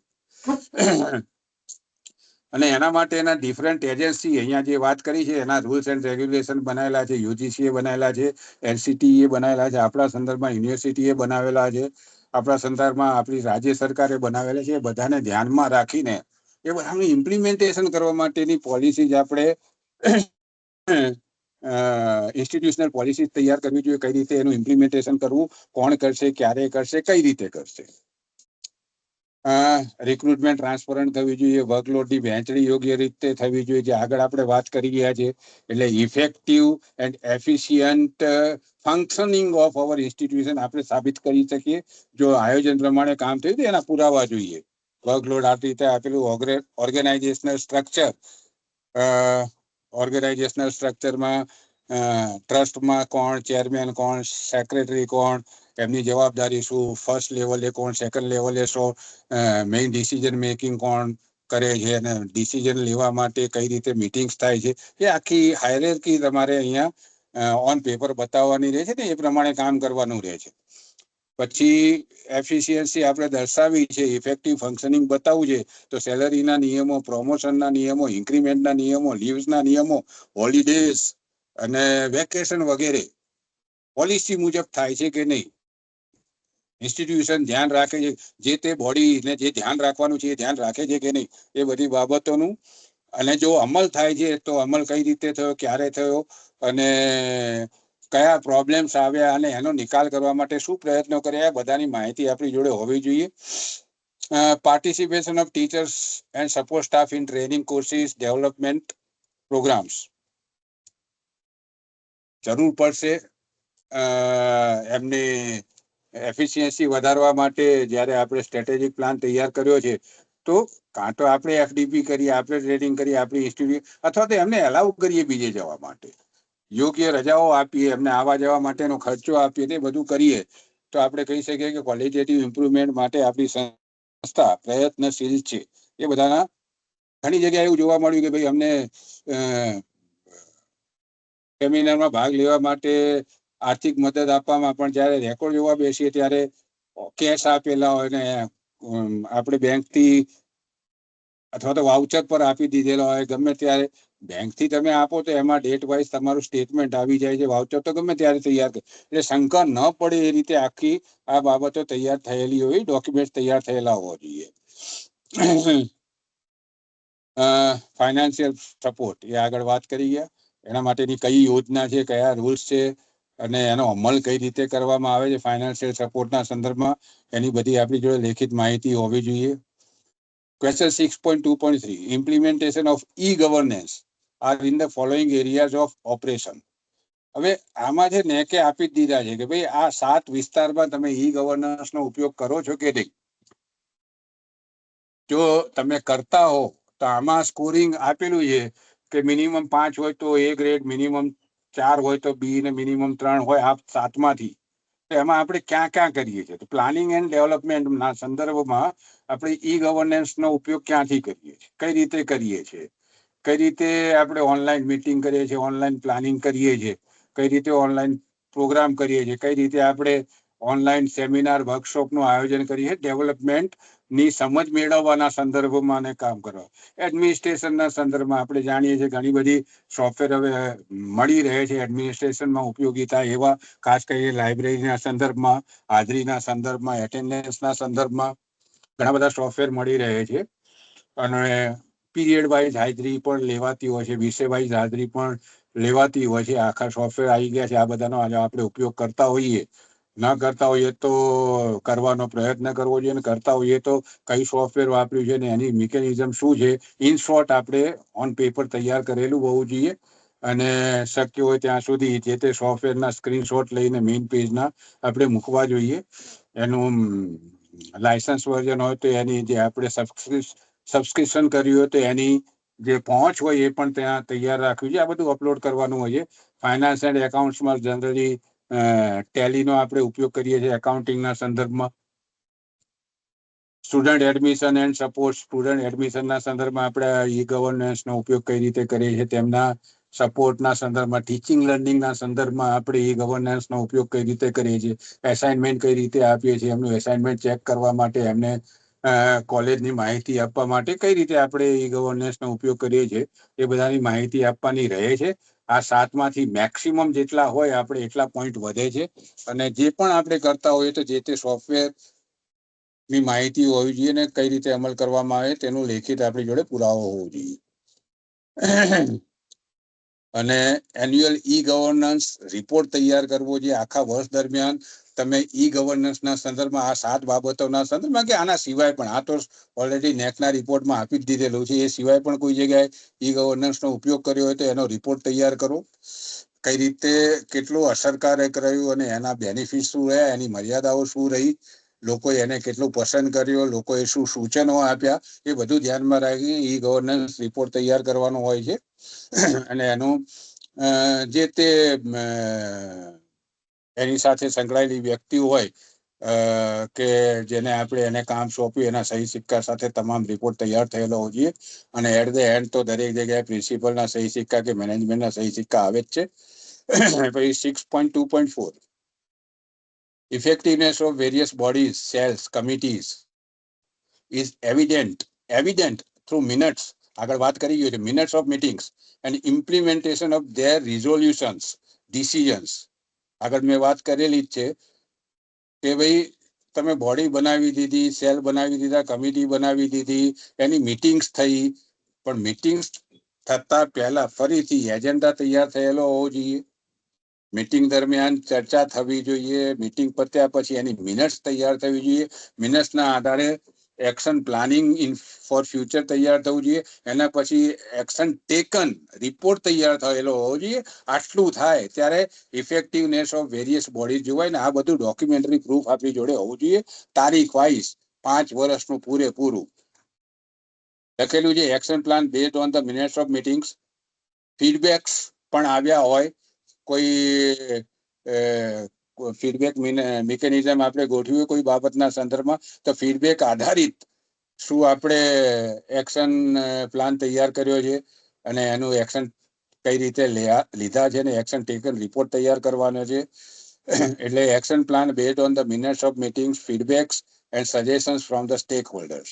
અને એના માટે એના ડિફરન્ટ એજન્સી અહીંયા જે વાત કરી છે એના રૂલ્સ એન્ડ રેગ્યુલેશન બનાવેલા છે. યુજીસીએ બનાવેલા છે, એનસીટીએ બનાવેલા છે, આપણા સંદર્ભમાં યુનિવર્સિટીએ બનાવેલા છે, આપણા સંદર્ભમાં આપણી રાજ્ય સરકારે બનાવેલા છે. એ બધાને ધ્યાનમાં રાખીને એ બધાનું ઇમ્પ્લિમેન્ટેશન કરવા માટેની પોલિસી જ આપણે ઇન્સ્ટિટ્યુશનલ પોલિસી તૈયાર કરવી જોઈએ. કઈ રીતે એનું ઇમ્પ્લિમેન્ટેશન કરવું, કોણ કરશે, ક્યારે કરશે, કઈ રીતે કરશે. રિક્રુટમેન્ટ ટ્રાન્સપરન્ટ થવી જોઈએ, વર્કલોડની વહેંચણી યોગ્ય રીતે થવી જોઈએ, જે આગળ આપણે વાત કરી ગયા છે. એટલે effective and efficient functioning of our institution આપણે સાબિત કરી શકીએ જો આયોજન પ્રમાણે કામ થયું તો એના પુરાવા જોઈએ. વર્કલોડ આ રીતે આપેલું ઓર્ગેનાઇઝેશનલ સ્ટ્રક્ચર, ઓર્ગેનાઇઝેશનલ સ્ટ્રક્ચરમાં ટ્રસ્ટમાં કોણ ચેરમેન, કોણ સેક્રેટરી, કોણ એમની જવાબદારી શું, ફર્સ્ટ લેવલે કોણ, સેકન્ડ લેવલે શું, મેઇન ડિસિઝન મેકિંગ કોણ કરે છે અને ડિસિઝન લેવા માટે કઈ રીતે મીટિંગ્સ થાય છે. એ આખી હાયરાર્કી તમારે અહીંયા ઓન પેપર બતાવવાની રહે છે ને એ પ્રમાણે કામ કરવાનું રહે છે. પછી એફિશિયન્સી આપણે દર્શાવી છે, ઇફેક્ટિવ ફંક્શનિંગ બતાવવું છે તો સેલરીના નિયમો, પ્રમોશનના નિયમો, ઇન્ક્રીમેન્ટના નિયમો, લીવ્સના નિયમો, હોલિડેઝ અને વેકેશન વગેરે પોલિસી મુજબ થાય છે કે નહીં. ઇન્સ્ટિટ્યુશન ધ્યાન રાખે છે, જે તે બોડીને જે ધ્યાન રાખવાનું છે એ ધ્યાન રાખે છે કે નહીં, એ બધી બાબતોનું. અને જો અમલ થાય છે તો અમલ કઈ રીતે થયો, ક્યારે થયો અને કયા પ્રોબ્લેમ્સ આવ્યા અને એનો નિકાલ કરવા માટે શું પ્રયત્નો કર્યા, બધાની માહિતી આપણી જોડે હોવી જોઈએ. Participation of teachers and support staff in training courses, development programmes જરૂર પડશે. એમની એફિશિયન્સી વધારવા માટે જ્યારે આપણે સ્ટ્રેટેજિક પ્લાન તૈયાર કર્યો છે તો કાં તો આપણે એફડીપી કરીએ, આપણે ટ્રેનિંગ કરીએ આપણી ઇન્સ્ટિટ્યૂટ, અથવા તો એમને એલાઉ કરીએ બીજે જવા માટે, યોગ્ય રજાઓ આપીએ, એમને આવવા જવા માટેનો ખર્ચો આપીએ, તે બધું કરીએ તો આપણે કહી શકીએ કે ક્વોલિટેટિવ ઇમ્પ્રુવમેન્ટ માટે આપણી સંસ્થા પ્રયત્નશીલ છે. એ બધાના ઘણી જગ્યાએ એવું જોવા મળ્યું કે ભાઈ અમને સેમિનારમાં ભાગ લેવા માટે આર્થિક મદદ આપવામાં પણ જ્યારે રેકોર્ડ જોવા બેસીએ ત્યારે કેશ આપેલા હોય ને આપણે બેંકથી અથવા તો વાઉચર પર આપી દીધેલા હોય, ગમે ત્યારે બેંકથી તમે આપો તો એમાં ડેટ વાઇઝ તમારું સ્ટેટમેન્ટ આવી જાય છે, વાઉચર તો ગમે ત્યારે તૈયાર કરે. એટલે શંકા ન પડે એ રીતે આખી આ બાબતો તૈયાર થયેલી હોય, ડોક્યુમેન્ટ તૈયાર થયેલા હોવા જોઈએ. ફાઇનાન્શિયલ સપોર્ટ એ આગળ વાત કરી ગયા, એના માટેની કઈ યોજના છે, કયા રૂલ્સ છે અને એનો અમલ કઈ રીતે કરવામાં આવે છે ફાઇનાન્શિયલ સપોર્ટના સંદર્ભમાં, એની બધી આપણી જોડે લેખિત માહિતી હોવી જોઈએ. Question 6.2.3, implementation of e-governance are in the following areas of operation. હવે આમાં છે ને કે આપી જ દીધા છે કે ભાઈ આ 7 વિસ્તારમાં તમે ઈ ગવર્નન્સ નો ઉપયોગ કરો છો કે નહીં. જો તમે કરતા હો તો આમાં સ્કોરિંગ આપેલું છે કે મિનિમમ 5 હોય તો A ગ્રેડ, મિનિમમ 4 હોય તો બી ને મિનિમમ 3 હોય આ 7માંથી. એમાં આપણે ક્યાં ક્યાં કરીએ છીએ તો પ્લાનિંગ એન્ડ ડેવલપમેન્ટના સંદર્ભમાં આપણે ઈ ગવર્નન્સનો ઉપયોગ ક્યાંથી કરીએ છીએ, કઈ રીતે કરીએ છીએ, કઈ રીતે આપણે ઓનલાઈન મીટિંગ કરીએ છીએ, ઓનલાઈન પ્લાનિંગ કરીએ છીએ, કઈ રીતે ઓનલાઈન પ્રોગ્રામ કરીએ છીએ, કઈ રીતે આપણે ઓનલાઈન સેમિનાર, વર્કશોપનું આયોજન કરીએ, ડેવલપમેન્ટની સમજ મેળવવાના સંદર્ભમાં અને કામ કરવા. એડમિનિસ્ટ્રેશનના સંદર્ભમાં આપણે જાણીએ છીએ ઘણી બધી સોફ્ટવેર હવે મળી રહે છે એડમિનિસ્ટ્રેશનમાં ઉપયોગી થાય એવા, ખાસ કરીને લાઇબ્રેરીના સંદર્ભમાં, હાજરીના સંદર્ભમાં, એટેન્ડન્સના સંદર્ભમાં. ઘણા બધા સોફ્ટવેર મળી રહે છે અને પીરિયડ વાઇઝ હાજરી પણ લેવાતી હોય છે, વિષય વાઇઝ હાજરી પણ લેવાતી હોય છે. આખા સોફ્ટવેર આવી ગયા છે, આ બધાનો આજે આપણે ઉપયોગ કરતા હોઈએ. ન કરતા હોઈએ તો કરવાનો પ્રયત્ન કરવો જોઈએ, અને કરતા હોઈએ તો કઈ સોફ્ટવેર વાપર્યું છે ને એની મિકેનિઝમ શું છે, ઇન શોર્ટ આપણે ઓન પેપર તૈયાર કરેલું હોવું જોઈએ. અને શક્ય હોય ત્યાં સુધી જે તે સોફ્ટવેરના સ્ક્રીનશોટ લઈને મેઇન પેજના આપણે મૂકવા જોઈએ. એનું લાયસન્સ વર્ઝન હોય તો એની જે આપણે સબસ્ક્રિપ્શન કર્યું હોય તો એની જે પહોંચ હોય એ પણ ત્યાં તૈયાર રાખવી છે. આ બધું અપલોડ કરવાનું હોય છે. ફાઇનાન્સ એન્ડ એકાઉન્ટ્સમાં જનરલી ટેલીનો આપણે ઉપયોગ કરીએ છીએ એકાઉન્ટિંગના સંદર્ભમાં. Student admission and support, student એડમિશનના સંદર્ભમાં આપણે ઈ ગવર્નન્સનો ઉપયોગ કઈ રીતે કરીએ છીએ, તેમના સપોર્ટના સંદર્ભમાં, ટીચિંગ લર્નિંગના સંદર્ભમાં આપણે ઈ ગવર્નન્સનો ઉપયોગ કઈ રીતે કરીએ છીએ, એસાઇનમેન્ટ કઈ રીતે આપીએ છીએ, એમનું એસાઇનમેન્ટ ચેક કરવા માટે, એમને કોલેજની માહિતી આપવા માટે કઈ રીતે આપણે ઈ ગવર્નન્સનો ઉપયોગ કરીએ છીએ, એ બધાની માહિતી આપવાની રહે છે. આ 7માંથી મેક્સિમમ જેટલા હોય આપણે એટલા પોઈન્ટ વધે છે. અને જે પણ આપણે કરતા હોઈએ તો જે તે સોફ્ટવેર ની માહિતી હોવી જોઈએ ને કઈ રીતે અમલ કરવામાં આવે તેનું લેખિત આપણી જોડે પુરાવો હોવો જોઈએ. અને એન્યુઅલ ઈ ગવર્નન્સ રિપોર્ટ તૈયાર કરવો જોઈએ. આખા વર્ષ દરમિયાન તમે ઈ ગવર્નન્સના સંદર્ભમાં આ 7 બાબતોના સંદર્ભમાં કે આના સિવાય પણ, આ તો ઓલરેડી નેકના રિપોર્ટમાં આપી જ દીધેલું છે, એ સિવાય પણ કોઈ જગ્યાએ ઈ ગવર્નન્સનો ઉપયોગ કર્યો હોય તો એનો રિપોર્ટ તૈયાર કરો. કઈ રીતે કેટલું અસરકારક રહ્યું અને એના બેનિફિટ શું રહ્યા, એની મર્યાદાઓ શું રહી, લોકોએ એને કેટલું પસંદ કર્યો, લોકોએ શું સૂચનો આપ્યા, એ બધું ધ્યાનમાં રાખી ઈ ગવર્નન્સ રિપોર્ટ તૈયાર કરવાનો હોય છે. અને એનું જે તે એની સાથે સંકળાયેલી વ્યક્તિ હોય કે જેને આપણે એને કામ સોંપ્યું એના સહી સિક્કા સાથે તમામ રિપોર્ટ તૈયાર થયેલો હોવો જોઈએ. અને એટ ધ એન્ડ તો દરેક જગ્યાએ પ્રિન્સિપલના સહી સિક્કા કે મેનેજમેન્ટના સહી સિક્કા આવે જ છે. પછી 6.2.4 effectiveness of various bodies, cells, committees is evident through minutes. આગળ વાત કરી ગયો છે, minutes of meetings and implementation of their resolutions, decisions. આગળ મેં વાત કરેલી જ છે કે ભાઈ તમે બોડી બનાવી દીધી, સેલ બનાવી દીધા, કમિટી બનાવી દીધી, એની મીટિંગ્સ થઈ, પણ મીટિંગ્સ થતા પહેલા ફરીથી એજન્ડા તૈયાર થયેલો હોવો જોઈએ. મીટિંગ દરમિયાન ચર્ચા થવી જોઈએ. મીટિંગ પત્યા પછી એની મિનિટ્સ તૈયાર થવી જોઈએ. મિનિટ્સના આધારે એક્શન પ્લાનિંગ ફોર ફ્યુચર તૈયાર થવું જોઈએ. એના પછી એક્શન ટેકન રિપોર્ટ તૈયાર થયેલો હોવો જોઈએ. આટલું થાય ત્યારે ઇફેક્ટિવનેસ ઓફ વેરિયસ બોડીઝ જોવાય ને આ બધું ડોક્યુમેન્ટરી પ્રૂફ આપણી જોડે હોવું જોઈએ. તારીખ વાઇઝ 5 વર્ષનું પૂરેપૂરું લખેલું છે. Action plan based on the minutes of meetings. Feedbacks પણ આવ્યા હોય, કોઈ ફીડબેક મિકેનિઝમ આપણે ગોઠવ્યું કોઈ બાબતના સંદર્ભમાં તો ફીડબેક આધારિત શું આપણે એક્શન પ્લાન તૈયાર કર્યો છે અને એનું એક્શન કઈ રીતે લીધા છે ને એક્શન ટેકન રિપોર્ટ તૈયાર કરવાનો છે. એટલે action plan based on the minutes of meetings, feedbacks and suggestions from the stakeholders.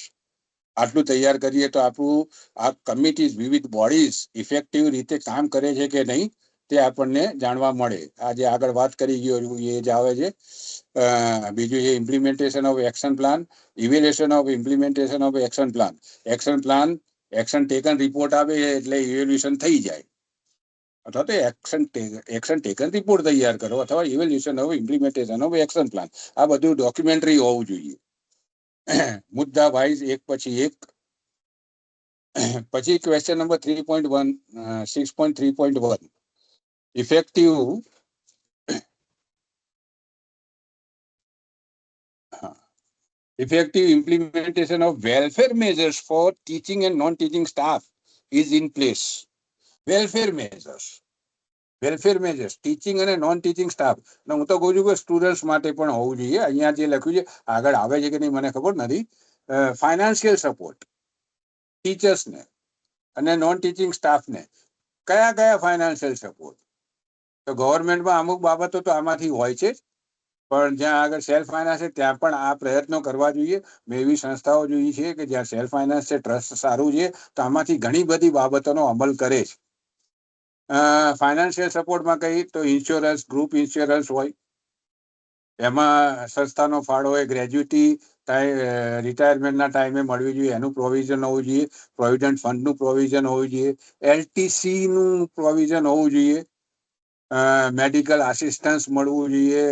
આટલું તૈયાર કરીએ તો આપણું આ કમિટીઝ, વિવિધ બોડીઝ ઇફેક્ટિવ રીતે કામ કરે છે કે નહીં તે આપણને જાણવા મળે. આ જે આગળ વાત કરી ગયો એ જ આવે છે. બીજું છે implementation of action plan, evaluation of implementation of action plan. Action plan action taken report આવે એટલે ઇવેલ્યુએશન થઈ જાય, અથવા તો એક્શન ટેકન રિપોર્ટ તૈયાર કરો, અથવા evaluation of implementation of action plan. આ બધું ડોક્યુમેન્ટરી હોવું જોઈએ, મુદ્દા વાઇઝ એક પછી એક. પછી question number 3.1 6.3.1 effective implementation of welfare measures for teaching and non-teaching staff is in place. Welfare measures teaching અને નોન ટીચિંગ સ્ટાફ. હું તો કહું છું કે સ્ટુડન્ટ્સ માટે પણ હોવું જોઈએ. અહીંયા જે લખ્યું છે આગળ આવે છે કે નહીં મને ખબર નથી. ફાઇનાન્શિયલ સપોર્ટ ટીચર્સને અને નોન ટીચિંગ સ્ટાફને. કયા ફાઇનાન્શિયલ સપોર્ટ? તો ગવર્મેન્ટમાં અમુક બાબતો તો આમાંથી હોય છે, પણ જ્યાં આગળ સેલ્ફ ફાઇનાન્સ છે ત્યાં પણ આ પ્રયત્નો કરવા જોઈએ. મેં એવી સંસ્થાઓ જોઈ છે કે જ્યાં સેલ્ફ ફાઇનાન્સ છે, ટ્રસ્ટ સારું છે, તો આમાંથી ઘણી બધી બાબતોનો અમલ કરે છે. ફાઇનાન્શિયલ સપોર્ટમાં કઈ તો ઇન્સ્યોરન્સ, ગ્રુપ ઇન્સ્યોરન્સ હોય, એમાં સંસ્થાનો ફાળો હોય, ગ્રેજ્યુટી રિટાયરમેન્ટના ટાઈમે મળવી જોઈએ એનું પ્રોવિઝન હોવું જોઈએ, પ્રોવિડન્ટ ફંડનું પ્રોવિઝન હોવું જોઈએ, LTC નું પ્રોવિઝન હોવું જોઈએ, મેડિકલ આસિસ્ટન્સ મળવું જોઈએ,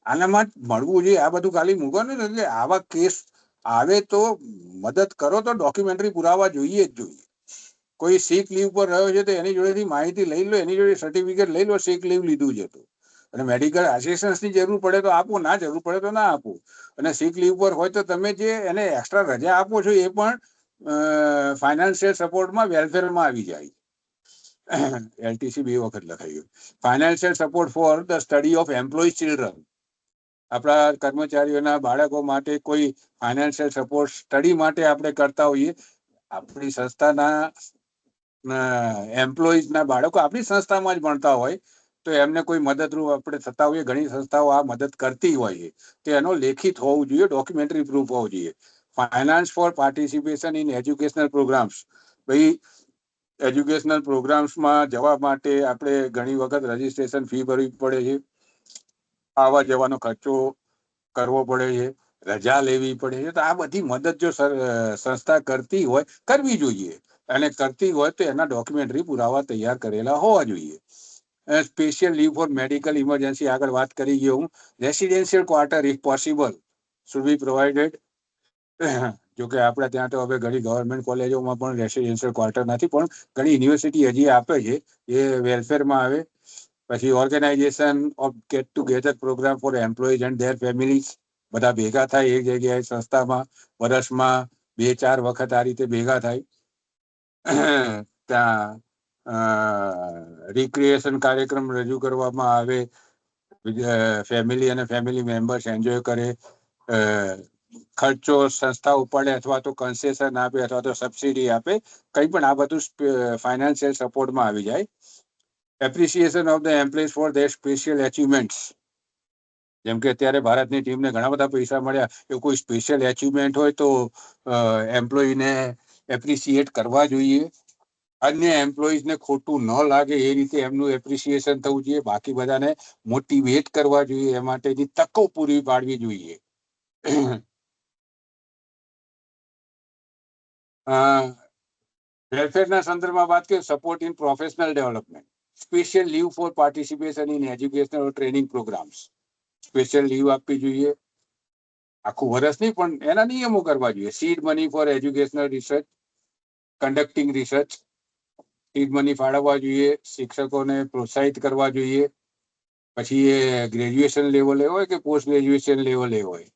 આનામાં મળવું જોઈએ. આ બધું ખાલી મૂકો ને, એટલે આવા કેસ આવે તો મદદ કરો તો ડોક્યુમેન્ટરી પુરાવા જોઈએ જ જોઈએ. કોઈ સિક લીવ પર રહ્યો છે તો એની જોડેથી માહિતી લઈ લો, એની જોડે સર્ટિફિકેટ લઈ લો સિક લીવ લીધું છે તો. અને મેડિકલ આસિસ્ટન્સની જરૂર પડે તો આપો, ના જરૂર પડે તો ના આપો. અને સિક લીવ પર હોય તો તમે જે એને એક્સ્ટ્રા રજા આપો છો એ પણ ફાઇનાન્શિયલ સપોર્ટમાં વેલફેરમાં આવી જાય. LTC 2 વખત લખાયું. Financial support for the study of employ children. આપણા કર્મચારીઓના બાળકો માટે કોઈ ફાઇનાન્શિયલ સપોર્ટ સ્ટડી માટે આપણે કરતા હોઈએ. આપણી સંસ્થાના એમ્પ્લોઈઝના બાળકો આપણી સંસ્થામાં જ ભણતા હોય તો એમને કોઈ મદદરૂપ આપણે થતા હોઈએ. ઘણી સંસ્થાઓ આ મદદ કરતી હોય તો એનો લેખિત હોવું જોઈએ, ડોક્યુમેન્ટરી પ્રૂફ હોવું જોઈએ. Finance for participation in educational programmes. ભાઈ એજ્યુકેશનલ પ્રોગ્રામ્સમાં જવા માટે આપણે ઘણી વખત રજીસ્ટ્રેશન ફી ભરવી પડે છે, આવવા જવાનો ખર્ચો કરવો પડે છે, રજા લેવી પડે છે. તો આ બધી મદદ જો સંસ્થા કરતી હોય કરવી જોઈએ, અને કરતી હોય તો એના ડોક્યુમેન્ટરી પુરાવા તૈયાર કરેલા હોવા જોઈએ. Special leave for medical emergency આગળ વાત કરી ગયો હું. Residential quarter if possible should be provided. જોકે આપણે ત્યાં તો હવે ઘણી ગવર્મેન્ટ કોલેજોમાં પણ રેસિડેન્શિયલ ક્વાર્ટર નથી, પણ ઘણી યુનિવર્સિટી હજી આપે છે, એ વેલફેરમાં આવે. પછી organisation of get together programme for employees and their families. બધા ભેગા થાય એક જગ્યાએ સંસ્થામાં, વર્ષમાં 2-4 વખત આ રીતે ભેગા થાય. ત્યાં રિક્રિએશન કાર્યક્રમ રજૂ કરવામાં આવે, ફેમિલી અને ફેમિલી મેમ્બર્સ એન્જોય કરે. ખર્ચો સંસ્થા ઉપાડે અથવા તો કન્સેશન આપે અથવા તો સબસિડી આપે, કંઈ પણ આ બધું ફાઇનાન્શિયલ સપોર્ટમાં આવી જાય. Appreciation of the employees for their special achievements. જેમ કે અત્યારે ભારતની ટીમને ઘણા બધા પૈસા મળ્યા, એવું કોઈ સ્પેશિયલ એચિવમેન્ટ હોય તો એમ્પ્લોયીને એપ્રિસિએટ કરવા જોઈએ. અન્ય એમ્પ્લોઈઝને ખોટું ન લાગે એ રીતે એમનું એપ્રિસિએશન થવું જોઈએ. બાકી બધાને મોટિવેટ કરવા જોઈએ, એ માટેની તકો પૂરી પાડવી જોઈએ. વેલફેરના સંદર્ભમાં વાત કરીએ, support in professional development. Special leave for participation in educational training programmes. Special leave આપવી જોઈએ, આખું વર્ષ નહીં પણ એના નિયમો કરવા જોઈએ. Seed money for educational research, conducting research. Seed money ફાળવવા જોઈએ, શિક્ષકોને પ્રોત્સાહિત કરવા જોઈએ. પછી એ ગ્રેજ્યુએશન લેવલે હોય કે પોસ્ટ ગ્રેજ્યુએશન લેવલે હોય.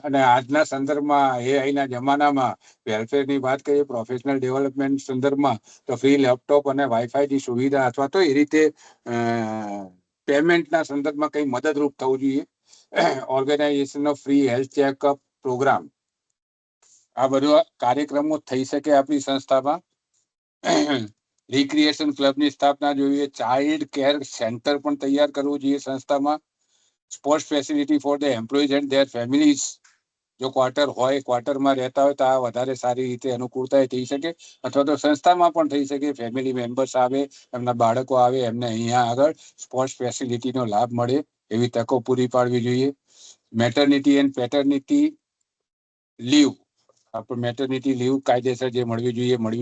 અને આજના સંદર્ભમાં એઆઈના જમાનામાં વેલફેરની વાત કરીએ, પ્રોફેશનલ ડેવલપમેન્ટ સંદર્ભમાં તો ફ્રી લેપટોપ અને વાઈફાઈની સુવિધા અથવા તો એ રીતે પેમેન્ટના સંદર્ભમાં કંઈ મદદરૂપ થવું જોઈએ. Organisation of free health checkup programme, આ બધા કાર્યક્રમો થઈ શકે આપણી સંસ્થામાં. રિક્રિએશન ક્લબની સ્થાપના જોઈએ. ચાઇલ્ડ કેર સેન્ટર પણ તૈયાર કરવું જોઈએ સંસ્થામાં. Sports facility for the employees and their families. જો ક્વાર્ટર હોય, ક્વાર્ટરમાં રહેતા હોય તો આ વધારે સારી રીતે અનુકૂળતા થઈ શકે, અથવા તો સંસ્થામાં પણ થઈ શકે. ફેમિલી મેમ્બર્સ આવે, એમના બાળકો આવે, એમને અહીંયા આગળ સ્પોર્ટ્સ ફેસિલિટીનો લાભ મળે એવી તકો પૂરી પાડવી જોઈએ. મેટર્નિટી એન્ડ પેટર્નિટી લીવ, આપણે મેટર્નિટી લીવ કાયદેસર જે મળવી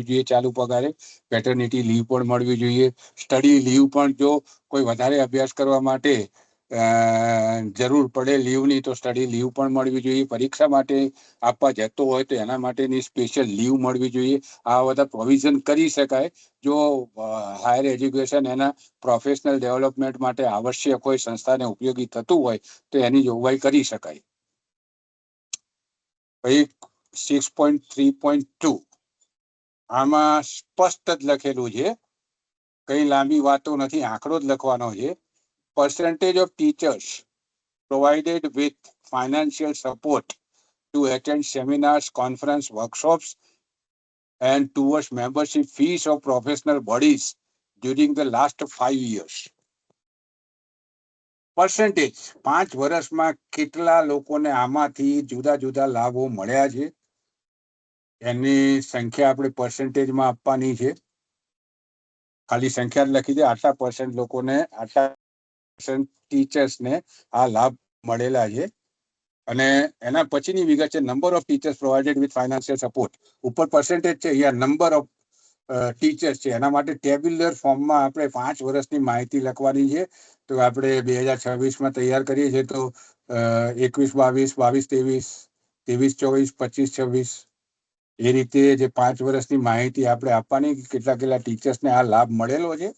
જોઈએ ચાલુ પગારે. પેટર્નિટી લીવ પણ મળવી જોઈએ. સ્ટડી લીવ પણ જો કોઈ વધારે અભ્યાસ કરવા માટે જરૂર પડે લીવની તો સ્ટડી લીવ પણ મળવી જોઈએ. પરીક્ષા માટે આપવા જતો હોય તો એના માટેની સ્પેશિયલ લીવ મળવી જોઈએ. આ બધા પ્રોવિઝન કરી શકાય જો હાયર એજ્યુકેશન એના પ્રોફેશનલ ડેવલપમેન્ટ માટે આવશ્યક હોય, સંસ્થાને ઉપયોગી થતું હોય તો એની જોગવાઈ કરી શકાય. પછી 6.3.2 આમાં સ્પષ્ટ જ લખેલું છે, કઈ લાંબી વાતો નથી, આંકડો જ લખવાનો છે. percentage of teachers provided with financial support to attend seminars, conference, workshops and towards membership fees of professional bodies during the last 5 years. Percentage 5 વર્ષમાં કેટલા લોકોને આમાંથી જુદા જુદા લાભો મળ્યા છે એની સંખ્યા આપણે પર્સન્ટેજમાં આપવાની છે. ખાલી સંખ્યા જ લખી દે, આટલા % લોકોને, આટલા % ટીચર્સને આ લાભ મળેલા છે. અને એના પછીની વિગત છે number of teachers provided with financial support. ઉપર પર્સન્ટેજ છે, અહીંયા નંબર ઓફ ટીચર્સ છે. એના માટે ટેબ્યુલર ફોર્મમાં આપણે 5 વર્ષની માહિતી લખવાની છે. તો આપણે 2026માં તૈયાર કરીએ છીએ તો 21-22, 22-23, 23-24, 25-26 એ રીતે જે 5 વર્ષની માહિતી આપણે આપવાની, કેટલા ટીચર્સને આ લાભ મળેલો છે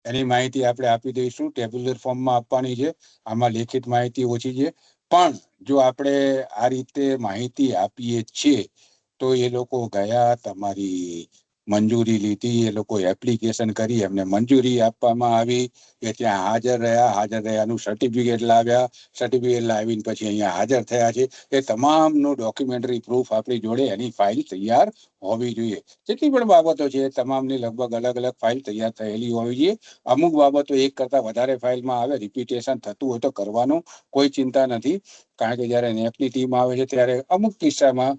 એની માહિતી આપણે આપી દઈશું. ટેબ્યુલર ફોર્મમાં આપવાની છે. આમાં લેખિત માહિતી ઓછી છે, પણ જો આપણે આ રીતે માહિતી આપીએ છીએ તો એ લોકો ગયા, તમારી મંજૂરી લીધી, એ લોકો એપ્લિકેશન કરી, એમને મંજૂરી આપવામાં આવી, કે ત્યાં હાજર રહ્યાનું સર્ટિફિકેટ લાવ્યા, સર્ટિફિકેટ લાવીને પછી અહીંયા હાજર થયા છે. એ તમામનું ડોક્યુમેન્ટરી પ્રૂફ આપણી જોડે એની ફાઇલ તૈયાર હોવી જોઈએ. જેટલી પણ બાબતો છે તમામની લગભગ અલગ અલગ ફાઇલ તૈયાર થયેલી હોવી જોઈએ. અમુક બાબતો એક કરતા વધારે ફાઇલમાં આવે, રિપીટેશન થતું હોય તો કરવાનું કોઈ ચિંતા નથી, કારણ કે જયારે નેકની ટીમ આવે છે ત્યારે અમુક કિસ્સામાં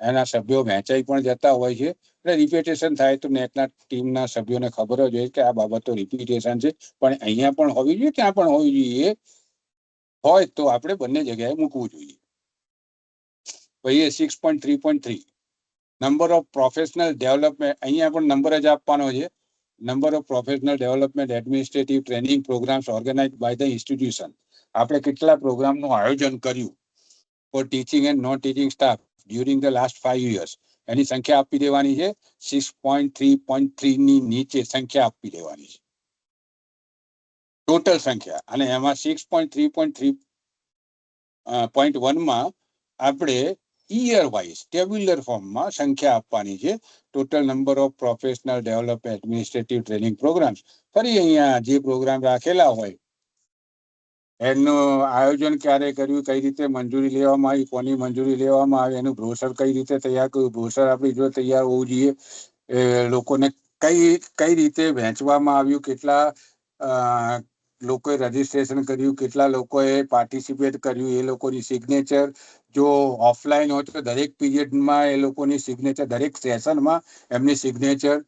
એના સભ્યો વહેંચાઈ પણ જતા હોય છે. એટલે રિપીટેશન થાય તો નેકના ટીમના સભ્યોને ખબર જ હોય કે આ બાબતો રિપીટેશન છે, પણ અહીંયા પણ હોવી જોઈએ, ત્યાં પણ હોવી જોઈએ. હોય તો આપણે બંને જગ્યાએ મૂકવું જોઈએ. પછી 6.3.3 નંબર ઓફ પ્રોફેશનલ ડેવલપમેન્ટ, અહીંયા પણ નંબર જ આપવાનો છે. Number of professional development administrative training programmes organised by the institution. આપણે કેટલા પ્રોગ્રામનું આયોજન કર્યું for teaching and non teaching staff during the last 5 years, એની સંખ્યા આપી દેવાની છે. 6.3.3 ની નીચે સંખ્યા આપી દેવાની છે, ટોટલ સંખ્યા. અને એમાં 6.3.3.1માં આપણે ઈયર વાઇઝ ટેબ્યુલર ફોર્મમાં સંખ્યા આપવાની છે. Total number of professional development administrative training programmes. ફરી અહીંયા જે પ્રોગ્રામ રાખેલા હોય એનું આયોજન ક્યારે કર્યું, કઈ રીતે મંજૂરી લેવામાં આવી, કોની મંજૂરી લેવામાં આવી, એનું બ્રોશર કઈ રીતે તૈયાર કર્યું, બ્રોશર આપણી જો તૈયાર હોવું જોઈએ. લોકોને કઈ રીતે વહેંચવામાં આવ્યું, કેટલા લોકોએ રજીસ્ટ્રેશન કર્યું, કેટલા લોકોએ પાર્ટિસિપેટ કર્યું, એ લોકોની સિગ્નેચર. જો ઓફલાઈન હોય તો દરેક પીરિયડમાં એ લોકોની સિગ્નેચર, દરેક સેશનમાં એમની સિગ્નેચર.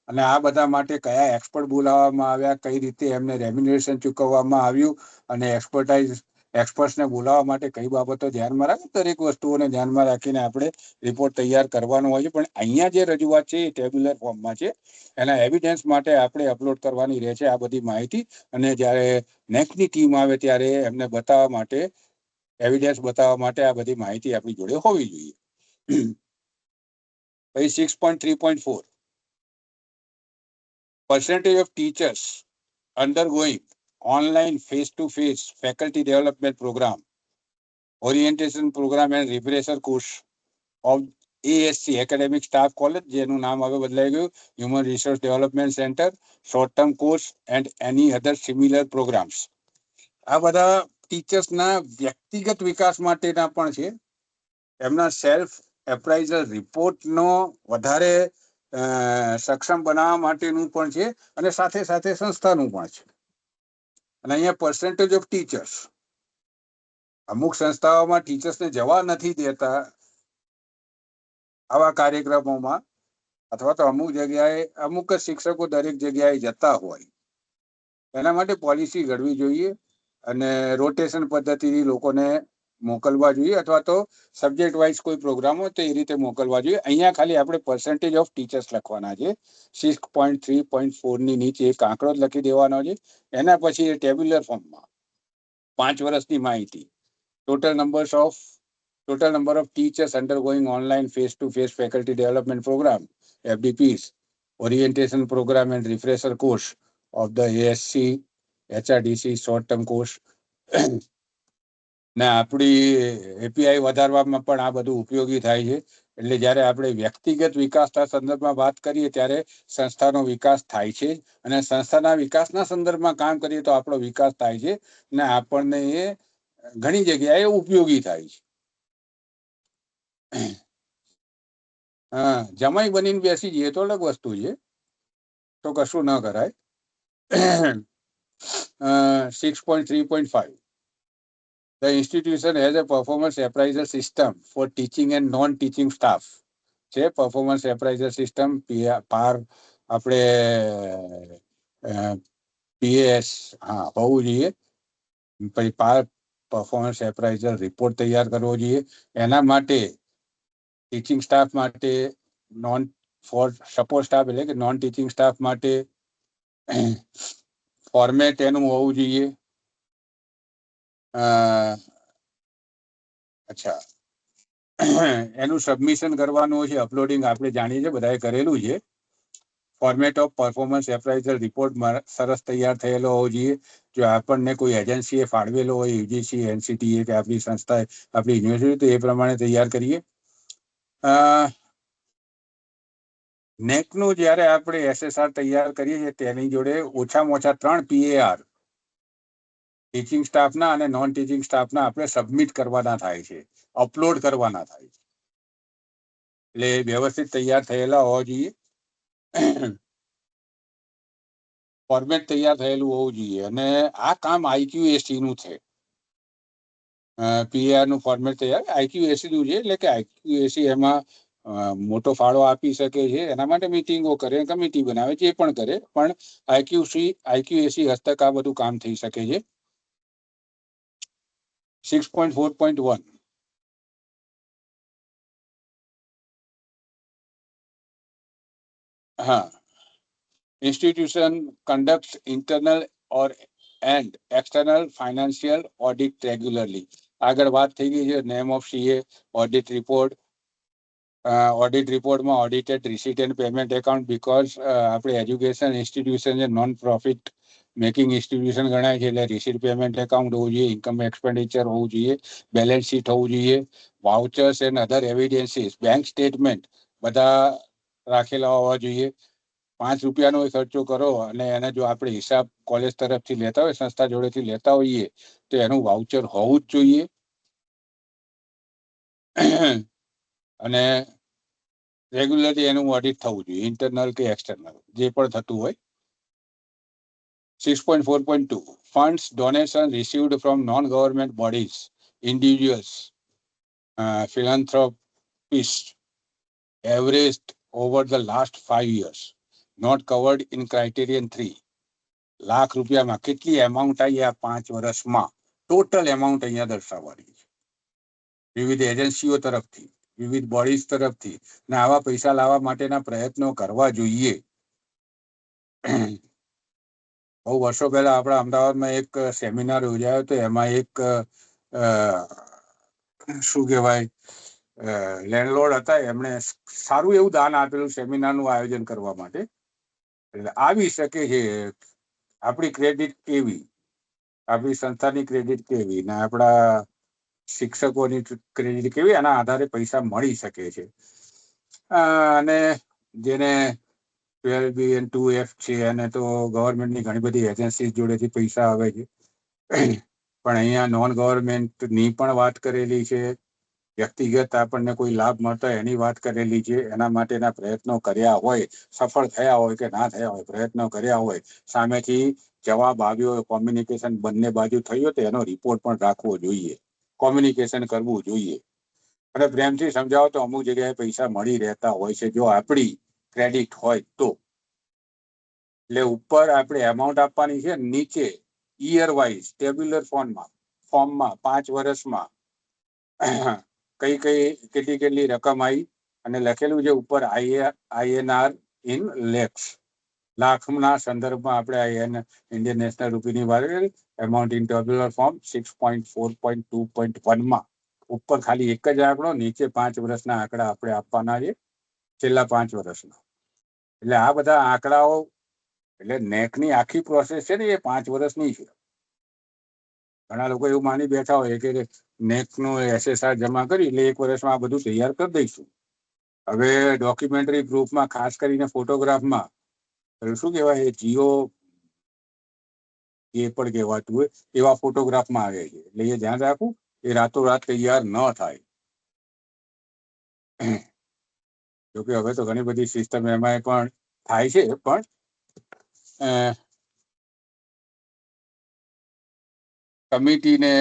અને આ બધા માટે કયા એક્સપર્ટ બોલાવવામાં આવ્યા, કઈ રીતે એમને રેમ્યુનરેશન ચૂકવવામાં આવ્યું, અને એક્સપર્ટ્સને બોલાવવા માટે કઈ બાબતો ધ્યાનમાં રાખી, દરેક વસ્તુઓને ધ્યાનમાં રાખીને આપણે રિપોર્ટ તૈયાર કરવાનો હોય છે. પણ અહીંયા જે રજૂઆત છે એ ટેબ્યુલર ફોર્મમાં છે. એના એવિડન્સ માટે આપણે અપલોડ કરવાની રહે છે આ બધી માહિતી. અને જ્યારે નેક્સ્ટની ટીમ આવે ત્યારે એમને બતાવવા માટે, એવિડન્સ બતાવવા માટે આ બધી માહિતી આપણી જોડે હોવી જોઈએ. પછી 6.3.4 percentage of teachers undergoing online face-to-face faculty development program, orientation program and refresher course of ASC Academic Staff College, જેનું નામ હવે બદલાઈ ગયું, Human Resource Development Center, short term course and any other similar programs. આ બધા ટીચર્સના વ્યક્તિગત વિકાસ માટેના પણ છે. એમના સેલ્ફ એપ્રાઇઝલ રિપોર્ટનો વધારે સક્ષમ બનાવવા માટેનું પણ છે, અને સાથે સાથે સંસ્થાનું પણ છે. અને અહીંયા પર્સન્ટેજ ઓફ ટીચર્સ, અમુક સંસ્થાઓમાં ટીચર્સને જવા નથી દેતા આવા કાર્યક્રમોમાં, અથવા તો અમુક જગ્યાએ અમુક જ શિક્ષકો દરેક જગ્યાએ જતા હોય. એના માટે પોલિસી ઘડવી જોઈએ અને રોટેશન પદ્ધતિથી લોકોને મોકલવા જોઈએ, અથવા તો સબ્જેક્ટ વાઇઝ કોઈ પ્રોગ્રામ હોય તો એ રીતે મોકલવા જોઈએ. અહીંયા ખાલી આપણે પર્સન્ટેજ ઓફ ટીચર્સ લખવાના છે. 6.3.4 ની નીચે એક આંકડો લખી દેવાનો છે. એના પછી ટેબ્યુલર ફોર્મમાં 5 વર્ષની માહિતી, total number of teachers undergoing online face-to-face faculty development program, FDPs, orientation program and refresher course of the ASC, HRDC short-term course. ને આપણી એપીઆઈ વધારવામાં પણ આ બધું ઉપયોગી થાય છે. એટલે જ્યારે આપણે વ્યક્તિગત વિકાસના સંદર્ભમાં વાત કરીએ ત્યારે સંસ્થાનો વિકાસ થાય છે, અને સંસ્થાના વિકાસના સંદર્ભમાં કામ કરીએ તો આપણો વિકાસ થાય છે, ને આપણને એ ઘણી જગ્યાએ ઉપયોગી થાય છે. જમાઈ બનીને બેસી જઈએ તો અલગ વસ્તુ છે, તો કશું ન કરાય. 6.3.5 The institution has a performance appraisal system for teaching and non-teaching staff. છે performance appraisal system, પાર આપણે PAS હોવું જોઈએ. પછી પરફોર્મન્સ એપ્રાઇઝલ રિપોર્ટ તૈયાર કરવો જોઈએ. એના માટે ટીચિંગ સ્ટાફ માટે, નોન ફોર સપોર્ટ સ્ટાફ એટલે કે નોન ટીચિંગ સ્ટાફ માટે ફોર્મેટ એનું હોવું જોઈએ. અચ્છા, એનું સબમિશન કરવાનું છે, અપલોડિંગ આપણે જાણીએ છીએ, બધાએ કરેલું છે. ફોર્મેટ ઓફ પરફોર્મન્સ એપ્રાઇઝલ રિપોર્ટ સરસ તૈયાર થયેલો હોવો જોઈએ. જો આપણને કોઈ એજન્સીએ ફાળવેલો હોય, યુજીસી, એનસીટીએ કે આપણી સંસ્થાએ, આપણી યુનિવર્સિટી, તો એ પ્રમાણે તૈયાર કરીએ. નેકનું જ્યારે આપણે એસએસઆર તૈયાર કરીએ છીએ તેની જોડે ઓછામાં ઓછા 3 PAR ટીચિંગ સ્ટાફના અને નોન ટીચિંગ સ્ટાફના આપણે સબમિટ કરવાના થાય છે, અપલોડ કરવાના થાય છે. એટલે વ્યવસ્થિત તૈયાર થયેલા હોવા જોઈએ. ફોર્મેટ તૈયાર થયેલું હોવું જોઈએ. અને આ કામ IQAC નું છે. PAR નું ફોર્મેટ તૈયાર IQAC નું છે. એટલે કે IQAC એમાં મોટો ફાળો આપી શકે છે. એના માટે મિટિંગો કરે, કમિટી બનાવે, જે પણ કરે, પણ IQAC હસ્તક આ બધું કામ થઈ શકે છે. 6.4.1 હા, institution conducts internal or and external financial audit regularly. આગળ વાત થઈ ગઈ છે name of CA, audit report. Audit રિપોર્ટમાં audited receipt and payment account, because આપણે એજ્યુકેશન ઇન્સ્ટિટ્યુશન જે નોન પ્રોફિટ મેકિંગ ઇન્સ્ટિટ્યુશન ગણાય છે, એટલે રિસીટ પેમેન્ટ એકાઉન્ટ હોવું જોઈએ, ઇન્કમ એક્સપેન્ડિચર હોવું જોઈએ, બેલેન્સ શીટ હોવું જોઈએ, vouchers and other evidences, bank statement બધા રાખેલા હોવા જોઈએ. 5 રૂપિયાનો ખર્ચો કરો અને એને જો આપણે હિસાબ કોલેજ તરફથી લેતા હોય, સંસ્થા જોડેથી લેતા હોઈએ, તો એનું વાઉચર હોવું જ જોઈએ. અને રેગ્યુલરલી એનું ઓડિટ થવું જોઈએ, ઇન્ટરનલ કે એક્સટર્નલ, જે પણ થતું હોય. 6.4.2 funds donation received from non-government bodies, individuals, philanthropists, averaged over the last 5 years, not covered in criterion 3. Lakh રૂપિયામાં કેટલી એમાઉન્ટ આવી આ 5 વર્ષમાં, ટોટલ એમાઉન્ટ અહીંયા દર્શાવવાની છે, વિવિધ એજન્સીઓ તરફથી, વિવિધ બોડીઝ તરફથી. ને આવા પૈસા લાવવા માટેના પ્રયત્નો કરવા જોઈએ. બહુ વર્ષો પહેલા આપણા અમદાવાદમાં એક સેમિનાર યોજાયો હતો. એમાં એક શું કહેવાય, લેન્ડલોર્ડ હતા, એમણે સારું એવું દાન આપેલું સેમિનારનું આયોજન કરવા માટે. એટલે આવી શકે છે આપણી ક્રેડિટ કેવી, આપણી સંસ્થાની ક્રેડિટ કેવી, ને આપણા શિક્ષકોની ક્રેડિટ કેવી, આના આધારે પૈસા મળી શકે છે. અને જેને 12B and 2F છે, અને તો ગવર્મેન્ટની ઘણી બધી એજન્સી જોડેથી પૈસા આવે છે. પણ અહીંયા નોન ગવર્મેન્ટની પણ વાત કરેલી છે, વ્યક્તિગત આપણને કોઈ લાભ મળતો હોય એની વાત કરેલી છે. એના માટેના પ્રયત્નો કર્યા હોય, સફળ થયા હોય કે ના થયા હોય, પ્રયત્નો કર્યા હોય, સામેથી જવાબ આવ્યો હોય, કોમ્યુનિકેશન બંને બાજુ થયું હોય, તો એનો રિપોર્ટ પણ રાખવો જોઈએ, કોમ્યુનિકેશન કરવું જોઈએ. અને પ્રેમથી સમજાવો તો અમુક જગ્યાએ પૈસા મળી રહેતા હોય છે, જો આપણી ક્રેડિટ હોય તો. એટલે ઉપર આપણે એમાઉન્ટ આપવાની છે, નીચે યર વાઇઝ ટેબ્યુલર ફોર્મમાં 5 વર્ષમાં કેટલી રકમ આવી અને લખેલું છે ઉપર INR ઇન લેક્સ, લાખના સંદર્ભમાં આપણે ઇન્ડિયન નેશનલ રૂપીની વાત કરી. એમાઉન્ટ ઇન ટેબ્યુલર ફોર્મ 6.4.2.1 ઉપર ખાલી એક જ આંકડો, નીચે 5 વર્ષના આંકડા આપણે આપવાના છે, છેલ્લા 5 વર્ષના. એટલે આ બધા આંકડાઓ, એટલે નેકની આખી પ્રોસેસ છે ને એ 5 વર્ષની છે. ઘણા લોકો એવું માની બેઠા હોય કે નેકનો SSR જમા કરી એટલે 1 વર્ષમાં આ બધું તૈયાર કરી દઈશું. હવે ડોક્યુમેન્ટરી પ્રૂફમાં, ખાસ કરીને ફોટોગ્રાફમાં, શું કહેવાય, જીઓ એ પણ કહેવાતું હોય, એવા ફોટોગ્રાફમાં આવે છે. એટલે એ ધ્યાન રાખવું, એ રાતોરાત તૈયાર ન થાય. જોકે હવે તો ઘણી બધી સિસ્ટમ એમાં પણ થાય છે, પણ કમિટીને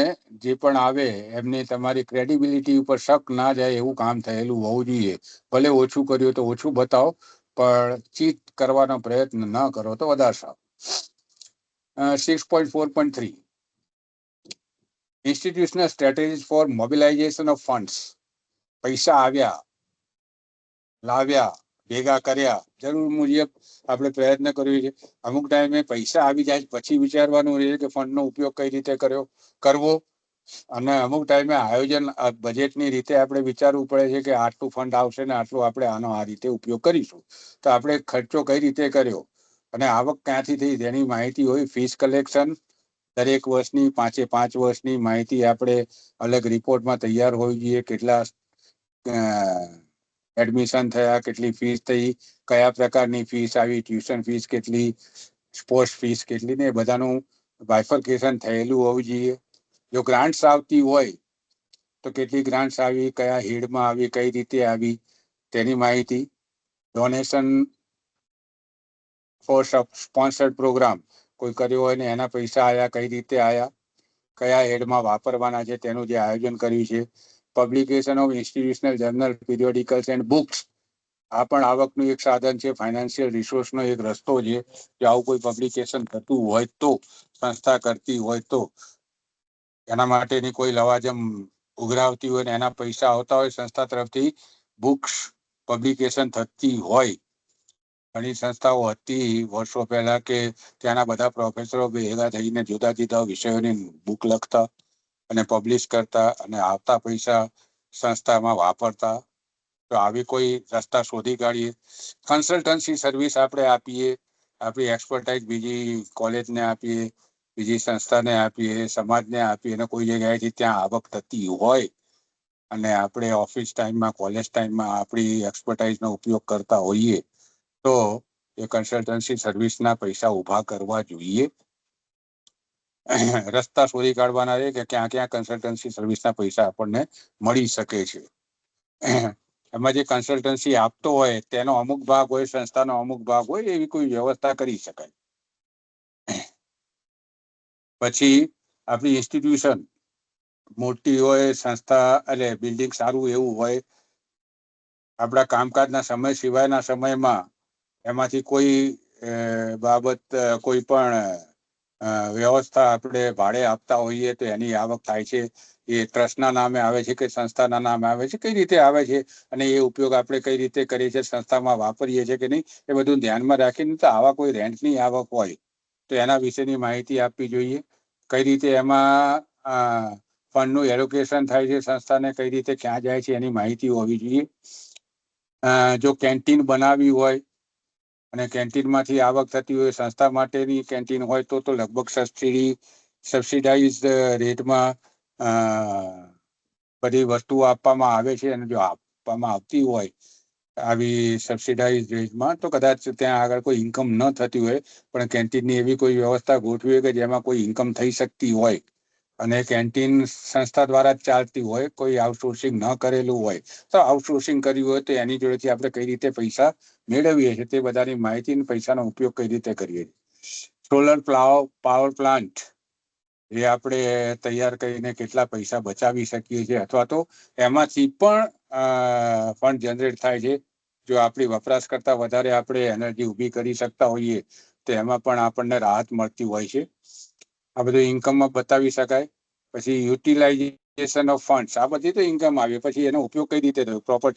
જે પણ આવે એમને તમારી ક્રેડિબિલિટી ઉપર શક ના જાય એવું કામ થયેલું હોવું જોઈએ. ભલે ઓછું કર્યું તો ઓછું બતાવો, પણ ચીટ કરવાનો પ્રયત્ન ન કરો તો વધારે સારું. 6.4.3 institutional strategies for mobilization of funds. પૈસા આવ્યા, લાવ્યા, ભેગા કર્યા, જરૂર મુજબ આપણે પ્રયત્ન કર્યો છે. અમુક ટાઈમે પૈસા આવી જાય પછી વિચારવાનું રહે કે ફંડનો ઉપયોગ કઈ રીતે કરવો, અને અમુક ટાઈમે આયોજન બજેટની રીતે આપણે વિચારવું પડે છે કે આટલું ફંડ આવશે ને આટલું આપણે આનો આ રીતે ઉપયોગ કરીશું. તો આપણે ખર્ચો કઈ રીતે કર્યો અને આવક ક્યાંથી થઈ તેની માહિતી હોય. ફીસ કલેક્શન દરેક વર્ષની 5 વર્ષની માહિતી આપણે અલગ રિપોર્ટમાં તૈયાર હોવી જોઈએ. કેટલા એડમિશન થયા, કેટલી ફીસ થઈ, કયા પ્રકારની ફીસ આવી, ટ્યુશન ફીસ કેટલી, સ્પોર્ટ્સ ફીસ કેટલી, ને બધાનું બાયફર્કેશન થયેલું હોવું જોઈએ. જો ગ્રાન્ટ્સ આવતી હોય તો કેટલી ગ્રાન્ટ્સ આવી, કયા હેડમાં આવી, કઈ રીતે આવી તેની માહિતી. ડોનેશન ફોર સ્પોન્સર્ડ પ્રોગ્રામ કોઈ કર્યો હોય ને એના પૈસા આવ્યા, કઈ રીતે આવ્યા, કયા હેડમાં વાપરવાના છે તેનું જે આયોજન કર્યું છે. Publication of institutional journal, periodicals and books, આ પણ આવકનું એક સાધન છે, ફાઇનાન્શિયલ રિસોર્સનો એક રસ્તો છે. જો આવું કોઈ પબ્લિકેશન થતું હોય તો, સંસ્થા કરતી હોય તો, એના માટેની કોઈ લવાજમ ઉઘરાવતી હોય ને એના પૈસા આવતા હોય સંસ્થા તરફથી, બુક્સ પબ્લિકેશન થતી હોય. ઘણી સંસ્થાઓ હતી વર્ષો પહેલા કે ત્યાંના બધા પ્રોફેસરો ભેગા થઈને જુદા જુદા વિષયોની બુક લખતા અને પબ્લિશ કરતા અને આવતા પૈસા સંસ્થામાં વાપરતા. તો આવી કોઈ રસ્તા શોધી કાઢીએ. કન્સલ્ટન્સી સર્વિસ આપણે આપીએ, આપણી એક્સપર્ટાઇઝ બીજી કોલેજને આપીએ, બીજી સંસ્થાને આપીએ, સમાજને આપીએ, અને કોઈ જગ્યાએથી ત્યાં આવક થતી હોય અને આપણે ઓફિસ ટાઈમમાં, કોલેજ ટાઈમમાં આપણી એક્સપર્ટાઇઝનો ઉપયોગ કરતા હોઈએ તો એ કન્સલ્ટન્સી સર્વિસના પૈસા ઊભા કરવા જોઈએ. રસ્તા શોધી કાઢવાના છે કે ક્યાં ક્યાં કન્સલ્ટન્સી સર્વિસના પૈસા આપણને મળી શકે છે. એમાં જે કન્સલ્ટન્સી આપતો હોય તેનો અમુક ભાગ હોય, સંસ્થાનો અમુક ભાગ હોય, એવી કોઈ વ્યવસ્થા કરી શકાય. પછી આપણી ઇન્સ્ટિટ્યુશન મોટી હોય, સંસ્થા એટલે બિલ્ડિંગ સારું એવું હોય, આપણા કામકાજના સમય સિવાયના સમયમાં એમાંથી કોઈ બાબત, કોઈ પણ વ્યવસ્થા આપણે ભાડે આપતા હોઈએ તો એની આવક થાય છે. એ ટ્રસ્ટના નામે આવે છે કે સંસ્થાના નામે આવે છે, કઈ રીતે આવે છે અને એ ઉપયોગ આપણે કઈ રીતે કરીએ છીએ, સંસ્થામાં વાપરીએ છીએ કે નહીં, એ બધું ધ્યાનમાં રાખીને. તો આવા કોઈ રેન્ટની આવક હોય તો એના વિશેની માહિતી આપવી જોઈએ. કઈ રીતે એમાં ફંડનું એલોકેશન થાય છે, સંસ્થાને કઈ રીતે ક્યાં જાય છે એની માહિતી હોવી જોઈએ. જો કેન્ટીન બનાવી હોય અને કેન્ટીનમાંથી આવક થતી હોય, સંસ્થા માટેની કેન્ટીન હોય તો લગભગ સબસિડાઇઝ રેટમાં બધી વસ્તુઓ આપવામાં આવે છે. અને જો આપવામાં આવતી હોય આવી સબસિડાઇઝ રેટમાં તો કદાચ ત્યાં આગળ કોઈ ઇન્કમ ન થતી હોય, પણ કેન્ટીનની એવી કોઈ વ્યવસ્થા ગોઠવી હોય કે જેમાં કોઈ ઇન્કમ થઈ શકતી હોય અને કેન્ટીન સંસ્થા દ્વારા જ ચાલતી હોય, કોઈ આઉટસોર્સિંગ ન કરેલું હોય, તો આઉટસોર્સિંગ કર્યું હોય તો એની જોડેથી આપણે કઈ રીતે પૈસા મેળવીએ છીએ તે બધાની માહિતી અને પૈસાનો ઉપયોગ કઈ રીતે કરીએ. સોલર પાવર પ્લાન્ટ એ આપણે તૈયાર કરીને કેટલા પૈસા બચાવી શકીએ છીએ, અથવા તો એમાંથી પણ ફંડ જનરેટ થાય છે. જો આપણી વપરાશ કરતા વધારે આપણે એનર્જી ઊભી કરી શકતા હોઈએ તો એમાં પણ આપણને રાહત મળતી હોય છે. આ બધું ઇન્કમમાં બતાવી શકાય. પછી યુટિલાઇઝેશન ઓફ ફંડ્સ, આ બધી તો ઇન્કમ આવી. પછી એનો ઉપયોગ કઈ રીતે થયો, પ્રોપર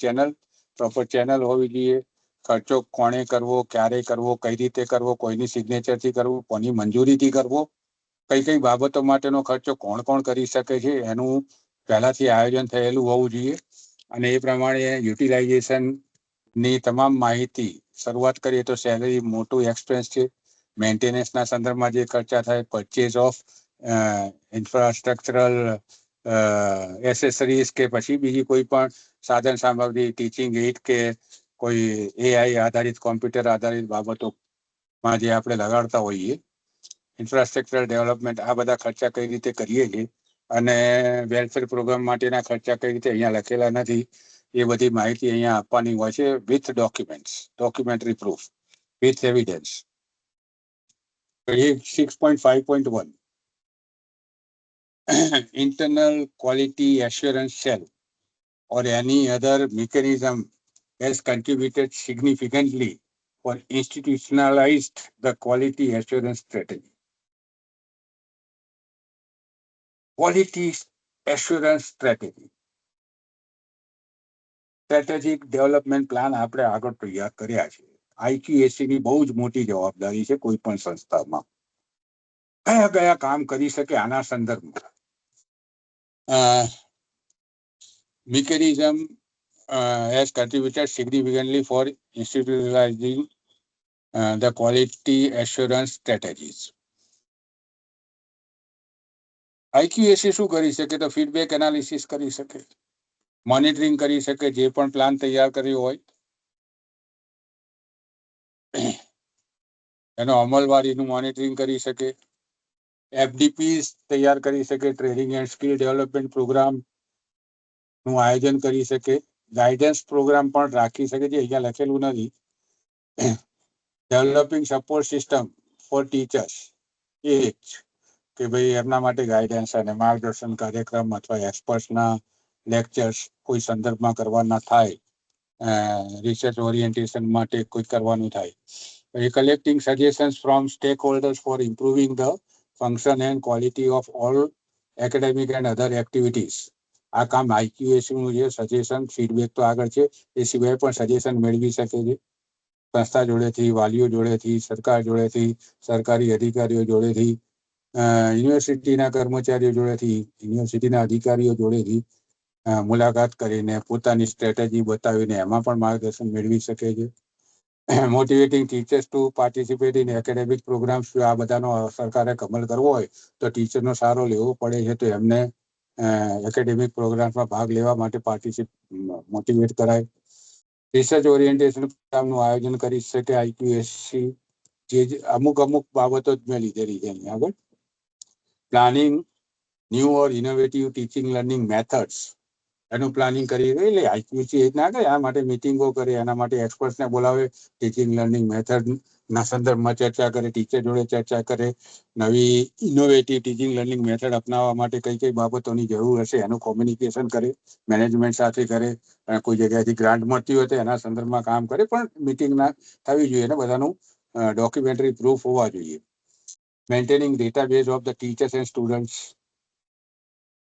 ચેનલ હોવી જોઈએ. ખર્ચો કોણે કરવો, ક્યારે કરવો, કઈ રીતે કરવો, કોઈની સિગ્નેચરથી કરવો, કોની મંજૂરીથી કરવો, કઈ કઈ બાબતો માટેનો ખર્ચો કોણ કોણ કરી શકે છે એનું પહેલાથી આયોજન થયેલું હોવું જોઈએ. અને એ પ્રમાણે યુટિલાઇઝેશનની તમામ માહિતી, શરૂઆત કરીએ તો સેલરી મોટું એક્સપેન્સ છે. મેન્ટેનન્સના સંદર્ભમાં જે ખર્ચા થાય, પરચેઝ ઓફ ઇન્ફ્રાસ્ટ્રક્ચરલ એસેસરીઝ કે પછી બીજી કોઈ પણ સાધન સામગ્રી, ટીચિંગ એડ કે કોઈ AI આધારિત, કોમ્પ્યુટર આધારિત બાબતોમાં જે આપણે લગાડતા હોઈએ, ઇન્ફ્રાસ્ટ્રક્ચરલ ડેવલપમેન્ટ, આ બધા ખર્ચા કઈ રીતે કરીએ છીએ. અને વેલફેર પ્રોગ્રામ માટેના ખર્ચા કઈ રીતે અહીંયા લખેલા નથી, એ બધી માહિતી અહીંયા આપવાની હોય છે with documents, documentary proof, with evidence. 6.5.1 internal quality assurance cell or any other mechanism has contributed significantly for institutionalized the quality assurance strategy. Quality assurance strategic development plan આપણે આગળ તૈયાર કર્યા છે. IQAC ની બહુ જ મોટી જવાબદારી છે કોઈ પણ સંસ્થામાં. કયા કયા કામ કરી શકે આના સંદર્ભમાં mechanism has contributed significantly for institutionalizing the quality assurance strategies. IQAC શું કરી શકે? તો ફીડબેક એનાલિસિસ કરી શકે, મોનિટરિંગ કરી શકે, જે પણ પ્લાન તૈયાર કર્યો હોય એનો અમલવારીનું મોનિટરિંગ કરી શકે, FDPs તૈયાર કરી શકે, training and skill development programme નું આયોજન કરી શકે, ગાઈડન્સ પ્રોગ્રામ પણ રાખી શકે, જે અહીંયા લખેલું નથી. Developing support system for teachers, એ જ કે ભાઈ એમના માટે ગાઈડન્સ અને માર્ગદર્શન કાર્યક્રમ અથવા એક્સપર્ટ્સના લેક્ચર્સ કોઈ સંદર્ભમાં કરવાના થાય, રિસર્ચ ઓરિએન્ટેશન માટે કોઈ કરવાનું થાય. Collecting suggestions from stakeholders for improving the function and quality of all academic and other activities. આ કામ IQAC નું છે. સજેશન ફીડબેક તો આગળ છે, એ સિવાય પણ સજેશન મેળવી શકે છે સંસ્થા જોડેથી, વાલીઓ જોડેથી, સરકાર જોડેથી, સરકારી અધિકારીઓ જોડેથી, યુનિવર્સિટીના કર્મચારીઓ જોડેથી, યુનિવર્સિટીના અધિકારીઓ જોડેથી મુલાકાત કરીને પોતાની સ્ટ્રેટેજી બતાવીને એમાં પણ માર્ગદર્શન મેળવી શકે છે. Motivating teachers to participate in academic programmes. જો આ બધાનો સરકારે અમલ કરવો હોય તો ટીચરનો સારો લેવો પડે છે, તો એમને એકેડેમિક પ્રોગ્રામમાં ભાગ લેવા માટે મોટિવેટ કરાય. રિસર્ચ ઓરિએન્ટેશન પ્રોગ્રામનું આયોજન કરી શકે IQAC. જે અમુક બાબતો જ મેં લીધેલી છે અહીંયા આગળ. પ્લાનિંગ ન્યૂ ઓર ઇનોવેટિવ ટીચિંગ લર્નિંગ મેથડ્સ, એનું પ્લાનિંગ કરી એટલે IQAC એ જ ના કરે, આ માટે મિટિંગો કરે, એના માટે એક્સપર્ટ્સને બોલાવે, ટીચિંગ લર્નિંગ મેથડના સંદર્ભમાં ચર્ચા કરે, ટીચર જોડે ચર્ચા કરે, નવી ઇનોવેટિવ ટીચિંગ લર્નિંગ મેથડ અપનાવવા માટે કઈ કઈ બાબતોની જરૂર હશે એનું કોમ્યુનિકેશન કરે, મેનેજમેન્ટ સાથે કરે, કોઈ જગ્યાએથી ગ્રાન્ટ મળતી હોય તો એના સંદર્ભમાં કામ કરે, પણ મિટિંગ ના થવી જોઈએ ને બધાનું ડોક્યુમેન્ટરી પ્રૂફ હોવા જોઈએ. Maintaining database of the teachers and students.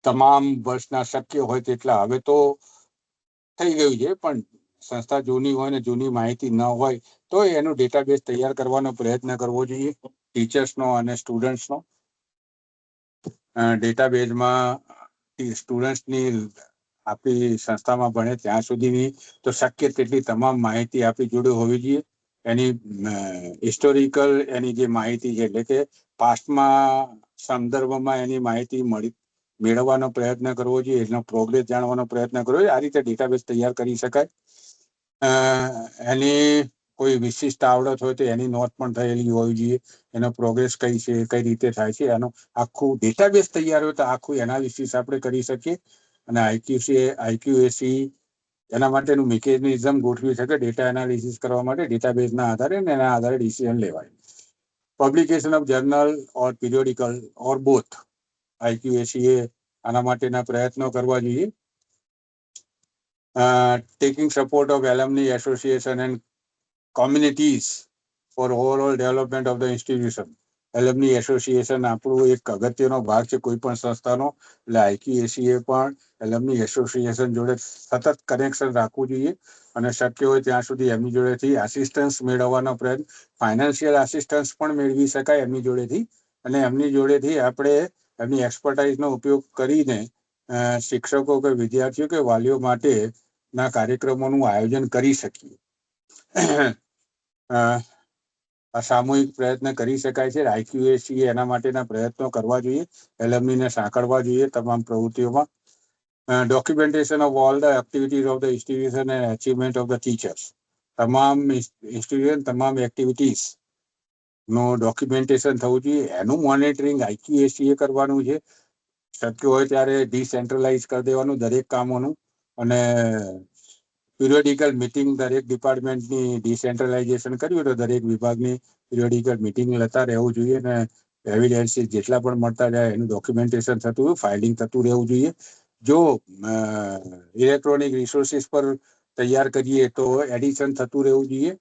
તમામ વર્ષના શક્ય હોય તેટલા, હવે તો થઈ ગયું છે પણ સંસ્થા જૂની હોય ને જૂની માહિતી ન હોય તો એનું ડેટાબેઝ તૈયાર કરવાનો પ્રયત્ન કરવો જોઈએ ટીચર્સનો અને સ્ટુડન્ટ્સનો. ડેટાબેઝમાં સ્ટુડન્ટ્સની આપણી સંસ્થામાં ભણે ત્યાં સુધીની તો શક્ય તેટલી તમામ માહિતી આપણી જોડે હોવી જોઈએ. એની હિસ્ટોરિકલ એની જે માહિતી છે, એટલે કે પાસ્ટમાં સંદર્ભમાં એની માહિતી મેળવવાનો પ્રયત્ન કરવો જોઈએ, એનો પ્રોગ્રેસ જાણવાનો પ્રયત્ન કરવો જોઈએ. આ રીતે ડેટાબેઝ તૈયાર કરી શકાય. એની કોઈ વિશિષ્ટ આવડત હોય તો એની નોંધ પણ થયેલી હોવી જોઈએ, એનો પ્રોગ્રેસ કઈ છે, કઈ રીતે થાય છે, એનું આખું ડેટાબેઝ તૈયાર હોય તો આખું એનાલિસિસ આપણે કરી શકીએ. અને IQAC એના માટેનું મિકેનિઝમ ગોઠવી શકે ડેટા એનાલિસિસ કરવા માટે. ડેટાબેઝના આધારે અને એના આધારે ડિસિઝન લેવાય. Publication of journal or periodical or both. IQAC આના માટેના પ્રયત્નો કરવા જોઈએ. Taking support of alumni association and communities for overall development of the institution. Alumni association આપણું એક અગત્યનો ભાગ છે કોઈ પણ સંસ્થાનો, એટલે IQAC પણ એલ્યુમની એસોસિએશન જોડે સતત કનેક્શન રાખવું જોઈએ અને શક્ય હોય ત્યાં સુધી એમની જોડેથી આસિસ્ટન્સ મેળવવાનો પ્રયત્ન, ફાઇનાન્શિયલ આસિસ્ટન્સ પણ મેળવી શકાય એમની જોડેથી. અને એમની જોડેથી આપણે એમની એક્સપર્ટાઇઝનો ઉપયોગ કરીને શિક્ષકો કે વિદ્યાર્થીઓ કે વાલીઓ માટેના કાર્યક્રમોનું આયોજન કરી શકીએ. સામૂહિક પ્રયત્ન કરી શકાય છે. IQAC એના માટેના પ્રયત્નો કરવા જોઈએ, એલ્યુમનીને સાંકળવા જોઈએ તમામ પ્રવૃત્તિઓમાં. Documentation of all the activities of the institution and achievement of the teachers. તમામ ઇન્સ્ટિટ્યુશન તમામ એક્ટિવિટીઝ નું ડોક્યુમેન્ટેશન થવું જોઈએ. એનું મોનિટરિંગ IQAC કરવાનું છે. શક્ય હોય ત્યારે ડિસેન્ટ્રલાઇઝ કરી દેવાનું દરેક કામોનું, અને પિરિયોડિકલ મિટિંગ દરેક ડિપાર્ટમેન્ટની ડિસેન્ટ્રલાઇઝેશન કર્યું તો દરેક વિભાગની પિરિયોડિકલ મિટિંગ લેતા રહેવું જોઈએ. અને એવિડન્સ જેટલા પણ મળતા જાય એનું ડોક્યુમેન્ટેશન થતું હોય, ફાઇલિંગ થતું રહેવું જોઈએ. જો ઇલેક્ટ્રોનિક રિસોર્સિસ પર તૈયાર કરીએ તો એડિશન થતું રહેવું જોઈએ.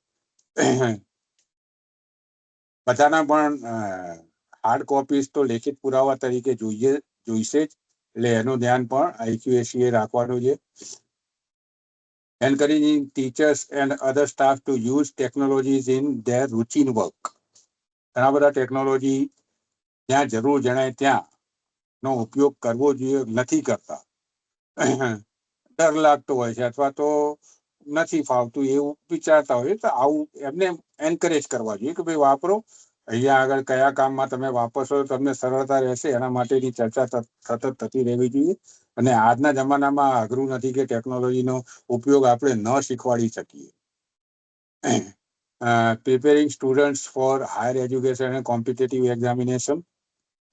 બધાના પણ હાર્ડ કોપીઝ તો લેખિત પુરાવા તરીકે જોઈશે જ. એટલે એનું ધ્યાન પણ IQAC એ રાખવાનું છે. Encouraging teachers and other staff to use technologies in their routine work. ઘણા બધા ટેકનોલોજી જ્યાં જરૂર જણાય ત્યાં નો ઉપયોગ કરવો જોઈએ, નથી કરતા, ડર લાગતો હોય છે અથવા તો નથી ફાવતું એવું વિચારતા હોય તો આવું એમને એન્કરેજ કરવા જોઈએ કે ભાઈ વાપરો, અહીંયા આગળ કયા કામમાં તમે વાપરશો તમને સરળતા રહેશે એના માટેની ચર્ચા સતત થતી રહેવી જોઈએ. અને આજના જમાનામાં અઘરું નથી કે ટેકનોલોજીનો ઉપયોગ આપણે ન શીખવાડી શકીએ. Preparing students for higher education and competitive examination.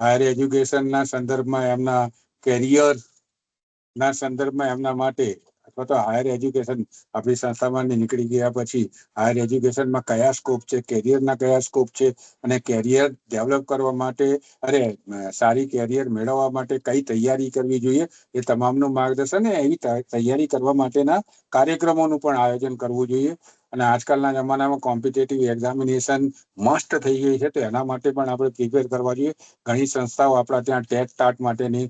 Higher એજ્યુકેશનના સંદર્ભમાં એમના કેરિયરના સંદર્ભમાં એમના માટે અથવા તો હાયર એજ્યુકેશન આપણી સંસ્થામાં નીકળી ગયા પછી હાયર એજ્યુકેશનમાં કયા સ્કોપ છે, કેરિયરના કયા સ્કોપ છે અને કેરિયર ડેવલપ કરવા માટે સારી કેરિયર મેળવવા માટે કઈ તૈયારી કરવી જોઈએ એ તમામનું માર્ગદર્શન, એવી તૈયારી કરવા માટેના કાર્યક્રમોનું પણ આયોજન કરવું જોઈએ. અને આજકાલના જમાનામાં કોમ્પિટેટિવ એક્ઝામિનેશન મસ્ટ થઈ ગઈ છે તો એના માટે પણ આપણે પ્રિપેર કરવા જોઈએ. ઘણી સંસ્થાઓ આપણા ત્યાં ટેટ ટાટ માટેની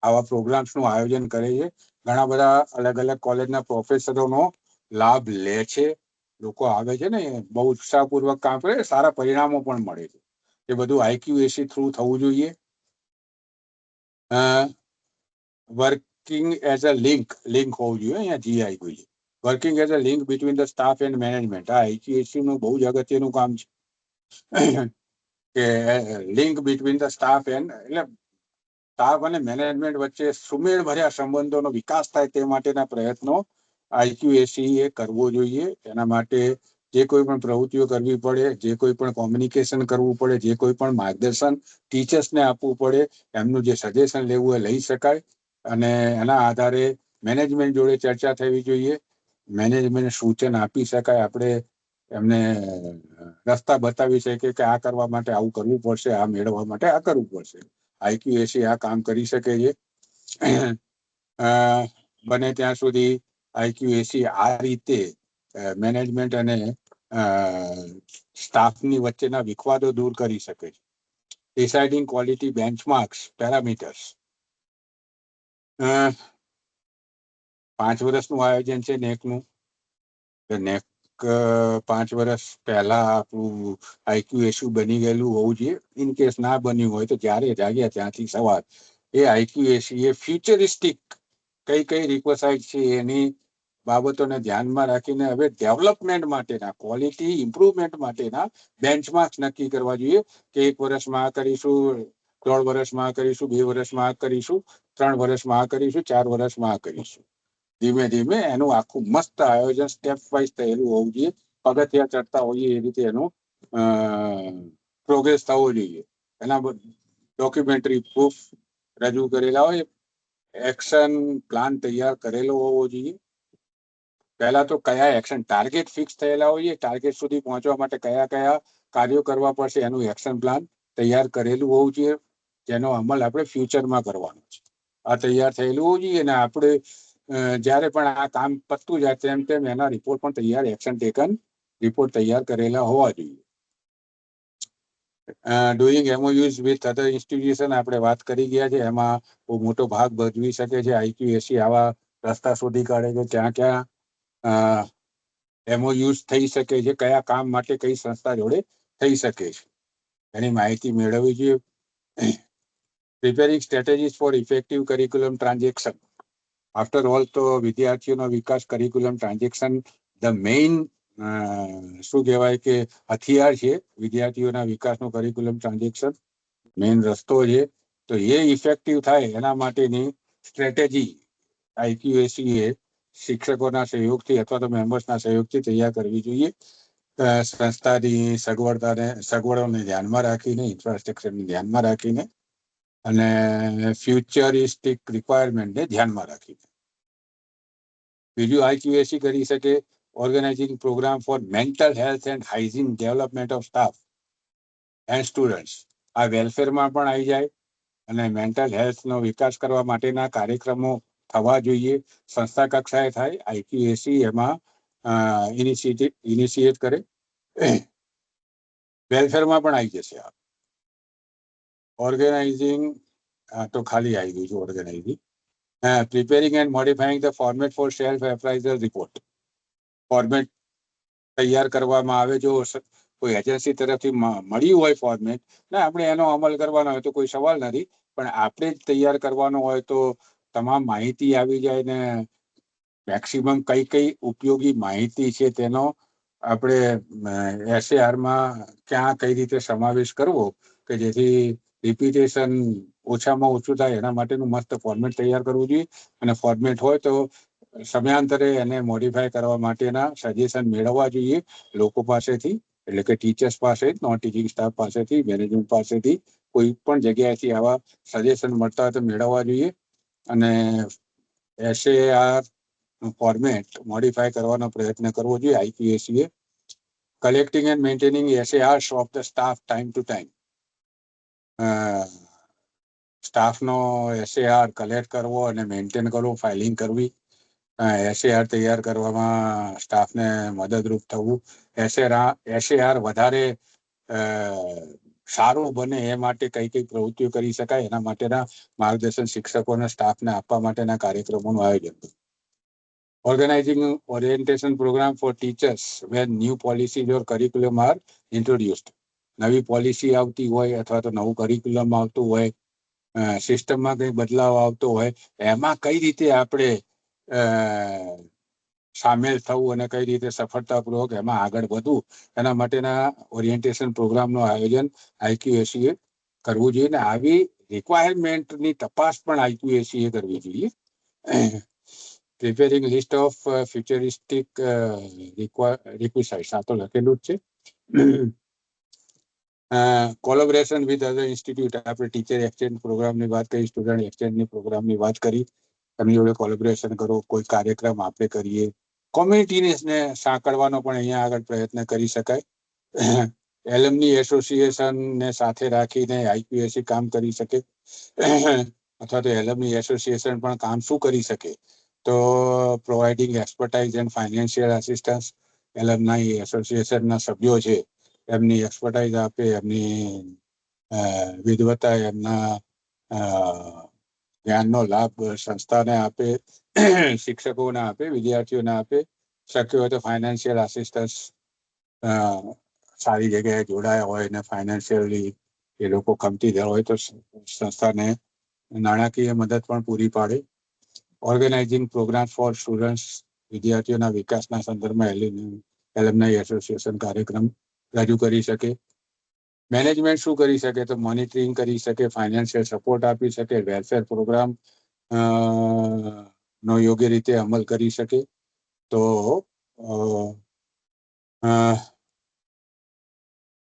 આવા પ્રોગ્રામ્સનું આયોજન કરે છે. ઘણા બધા અલગ અલગ કોલેજના પ્રોફેસરોનો લાભ લે છે. લોકો આવે છે ને બહુ ઉત્સાહપૂર્વક કામ કરે, સારા પરિણામો પણ મળે છે. એ બધું IQAC થ્રુ થવું જોઈએ. વર્કિંગ એઝ અ લિંક હોવું જોઈએ, અહીંયા GI જોઈએ. Working as a link between the staff and management. આ IQAC નું બહુ જ અગત્યનું કામ છે કે link between the staff and, એટલે સ્ટાફ અને મેનેજમેન્ટ વચ્ચે સુમેળ ભર્યા સંબંધોનો વિકાસ થાય તે માટેના પ્રયત્નો IQAC એ કરવો જોઈએ. એના માટે જે કોઈ પણ પ્રવૃત્તિઓ કરવી પડે, જે કોઈ પણ કોમ્યુનિકેશન કરવું પડે, જે કોઈ પણ માર્ગદર્શન ટીચર્સને આપવું પડે, એમનું જે સજેશન લેવું એ લઈ શકાય. અને એના આધારે મેનેજમેન્ટ જોડે ચર્ચા થવી જોઈએ. મેનેજમેન્ટ સૂચન આપી શકાય, આપણે એમને રસ્તા બતાવી શકીએ કે આ કરવા માટે આવું કરવું પડશે, આ મેળવવા માટે આ કરવું પડશે. IQAC આ કામ કરી શકે છે. બને ત્યાં સુધી IQAC આ રીતે મેનેજમેન્ટ અને સ્ટાફની વચ્ચેના વિખવાદો દૂર કરી શકે છે. Deciding quality બેન્ચમાર્ક્સ parameters. 5 વર્ષનું આયોજન છે નેકનું. નેક 5 વર્ષ પહેલા આપણું IQAC બની ગયેલું હોવું જોઈએ. ઇન કેસ ના બન્યું હોય તો જ્યારે જાગ્યા ત્યાંથી સવાર એ IQAC એ ફ્યુચરિસ્ટિક કઈ રિક્વેસાઇટ છે એની બાબતોને ધ્યાનમાં રાખીને હવે ડેવલપમેન્ટ માટેના, ક્વોલિટી ઇમ્પ્રુવમેન્ટ માટેના બેન્ચમાર્ક્સ નક્કી કરવા જોઈએ કે 1 વર્ષમાં આ કરીશું, 3 વર્ષમાં આ કરીશું, 2 વર્ષમાં આ કરીશું, 3 વર્ષમાં આ કરીશું, 4 વર્ષમાં આ કરીશું. ધીમે ધીમે એનું આખું મસ્ત આયોજન સ્ટેપ વાઇઝ થયેલું હોવું જોઈએ. પગથિયા ચડતા હોઈએ એ રીતે એનું પ્રોગ્રેસ થવો જોઈએ. એના ડોક્યુમેન્ટરી પ્રૂફ રજૂ કરેલા હોય, એક્શન પ્લાન તૈયાર કરેલો હોવો જોઈએ. પહેલા તો કયા એક્શન ટાર્ગેટ ફિક્સ થયેલા હોય, ટાર્ગેટ સુધી પહોંચવા માટે કયા કયા કાર્યો કરવા પડશે એનું એક્શન પ્લાન તૈયાર કરેલું હોવું જોઈએ, જેનો અમલ આપણે ફ્યુચરમાં કરવાનો છે. આ તૈયાર થયેલું હોવું જોઈએ. અને આપણે જ્યારે પણ આ કામ પતતું જાય તેમ તેમ એના રિપોર્ટ પણ તૈયાર, એક્શન ટેકન રિપોર્ટ તૈયાર કરેલા હોવા જોઈએ. Doing MOUs with other institution આપણે વાત કરી ગયા છે. એમાં બહુ મોટો ભાગ ભજવી શકે છે. IQAC આવા રસ્તા શોધી કાઢે છે ક્યાં ક્યાં MOUs થઈ શકે છે, કયા કામ માટે કઈ સંસ્થા જોડે થઈ શકે છે એની માહિતી મેળવવી જોઈએ. Preparing strategies for effective curriculum transaction. After all તો વિદ્યાર્થીઓનો વિકાસ કરિક્યુલમ ટ્રાન્ઝેક્શન ધ મેઇન શું કહેવાય કે હથિયાર છે. વિદ્યાર્થીઓના વિકાસનો કરિક્યુલમ ટ્રાન્ઝેક્શન મેઇન રસ્તો છે. તો એ ઇફેક્ટિવ થાય એના માટેની સ્ટ્રેટેજી IQAC એ શિક્ષકોના સહયોગથી અથવા તો મેમ્બર્સના સહયોગથી તૈયાર કરવી જોઈએ. સંસ્થાની સગવડોને ધ્યાનમાં રાખીને, ઇન્ફ્રાસ્ટ્રક્ચરને ધ્યાનમાં રાખીને અને ફ્યુચરિસ્ટિક રિક્વાયરમેન્ટને ધ્યાનમાં રાખીને. બીજું IQAC કરી શકે organising programme for mental health and hygiene development of staff and students. આ વેલફેરમાં પણ આવી જાય અને મેન્ટલ હેલ્થનો વિકાસ કરવા માટેના કાર્યક્રમો થવા જોઈએ. સંસ્થા કક્ષાએ થાય. IQAC એમાં ઇનિશિએટ કરે. વેલફેરમાં પણ આવી જશે. ઓર્ગેનાઇઝિંગ તો ખાલી આવી ગયું છે organising. Preparing and modifying the format for self appraisal report. Format તૈયાર કરવામાં આવે, જો કોઈ એજન્સી તરફથી મળ્યું હોય ફોર્મેટ ને આપણે એનો અમલ કરવાનો હોય તો કોઈ સવાલ નથી, પણ આપણે જ તૈયાર કરવાનો હોય તો તમામ માહિતી આવી જાય ને મેક્સિમમ કઈ કઈ ઉપયોગી માહિતી છે તેનો આપણે SAR-માં ક્યાં કઈ રીતે સમાવેશ કરવો કે જેથી રિપીટેશન ઓછામાં ઓછું થાય, એના માટેનું મસ્ત ફોર્મેટ તૈયાર કરવું જોઈએ. અને ફોર્મેટ હોય તો સમયાંતરે એને મોડિફાય કરવા માટેના સજેશન મેળવવા જોઈએ લોકો પાસેથી, એટલે કે ટીચર્સ પાસે, નોન ટીચિંગ સ્ટાફ પાસેથી, મેનેજમેન્ટ પાસેથી, કોઈ પણ જગ્યાએથી આવા સજેશન મળતા હોય તો મેળવવા જોઈએ. અને SAR ફોર્મેટ મોડિફાય કરવાનો પ્રયત્ન કરવો જોઈએ IQAC. Collecting and maintaining SARs of the staff time to time. સ્ટાફનો SAR કલેક્ટ કરવો અને મેન્ટેન કરવો, ફાઇલિંગ કરવી, SAR તૈયાર કરવામાં સ્ટાફને મદદરૂપ થવું. SAR વધારે સારું બને એ માટે કઈ કઈ પ્રવૃત્તિઓ કરી શકાય એના માટેના માર્ગદર્શન શિક્ષકો અને સ્ટાફને આપવા માટેના કાર્યક્રમોનું આયોજન. Organizing orientation program for teachers when new policies or curriculum are introduced. નવી પોલિસી આવતી હોય અથવા તો નવું કરિક્યુલમ આવતું હોય, સિસ્ટમમાં કંઈ બદલાવ આવતો હોય, એમાં કઈ રીતે આપણે સામેલ થવું અને કઈ રીતે સફળતાપૂર્વક એમાં આગળ વધવું, એના માટેના ઓરિએન્ટેશન પ્રોગ્રામનું આયોજન IQAC કરવું જોઈએ. ને આવી રિક્વાયરમેન્ટની તપાસ પણ IQAC કરવી જોઈએ. પ્રિપેરિંગ લિસ્ટ ઓફ ફ્યુચરિસ્ટિક રિક્વિસાઇટ્સ, આ તો લખેલું જ છે. કોલેબોરેશન વિથ અધર ઇન્સ્ટિટ્યૂટ, આપણે ટીચર એક્સચેન્જ પ્રોગ્રામની વાત કરી, સ્ટુડન્ટ એક્સચેન્જની પ્રોગ્રામની વાત કરી. એમની જોડે કોલેબોરેશન કરો, કોઈ કાર્યક્રમ આપણે કરીએ. કોમ્યુનિટીને સાંકળવાનો પણ અહીંયા આગળ પ્રયત્ન કરી શકાય. એલ્યુમની એસોસિએશનને સાથે રાખીને IQAC કામ કરી શકે, અથવા તો એલ્યુમની એસોસિએશન પણ કામ શું કરી શકે તો providing expertise and financial assistance. Alumni એસોસિએશનના સભ્યો છે એમની એક્સપર્ટાઇઝ આપે, એમની વિદવતા, એમના જ્ઞાનનો લાભ સંસ્થાને આપે, શિક્ષકોને આપે, વિદ્યાર્થીઓને આપે. શક્ય હોય તો ફાઇનાન્શિયલ આસિસ્ટન્સ, સારી જગ્યાએ જોડાયા હોય ને ફાઇનાન્શિયલી એ લોકો કમતીદાર હોય તો સંસ્થાને નાણાકીય મદદ પણ પૂરી પાડે. ઓર્ગેનાઇઝિંગ પ્રોગ્રામ ફોર સ્ટુડન્ટ્સ, વિદ્યાર્થીઓના વિકાસના સંદર્ભમાં એલ્યુમની એસોસિએશન કાર્યક્રમ રજૂ કરી શકે. મેનેજમેન્ટ શું કરી શકે તો મોનિટરિંગ કરી શકે, ફાઇનાન્શિયલ સપોર્ટ આપી શકે, વેલફેર પ્રોગ્રામ નો યોગ્ય રીતે અમલ કરી શકે. તો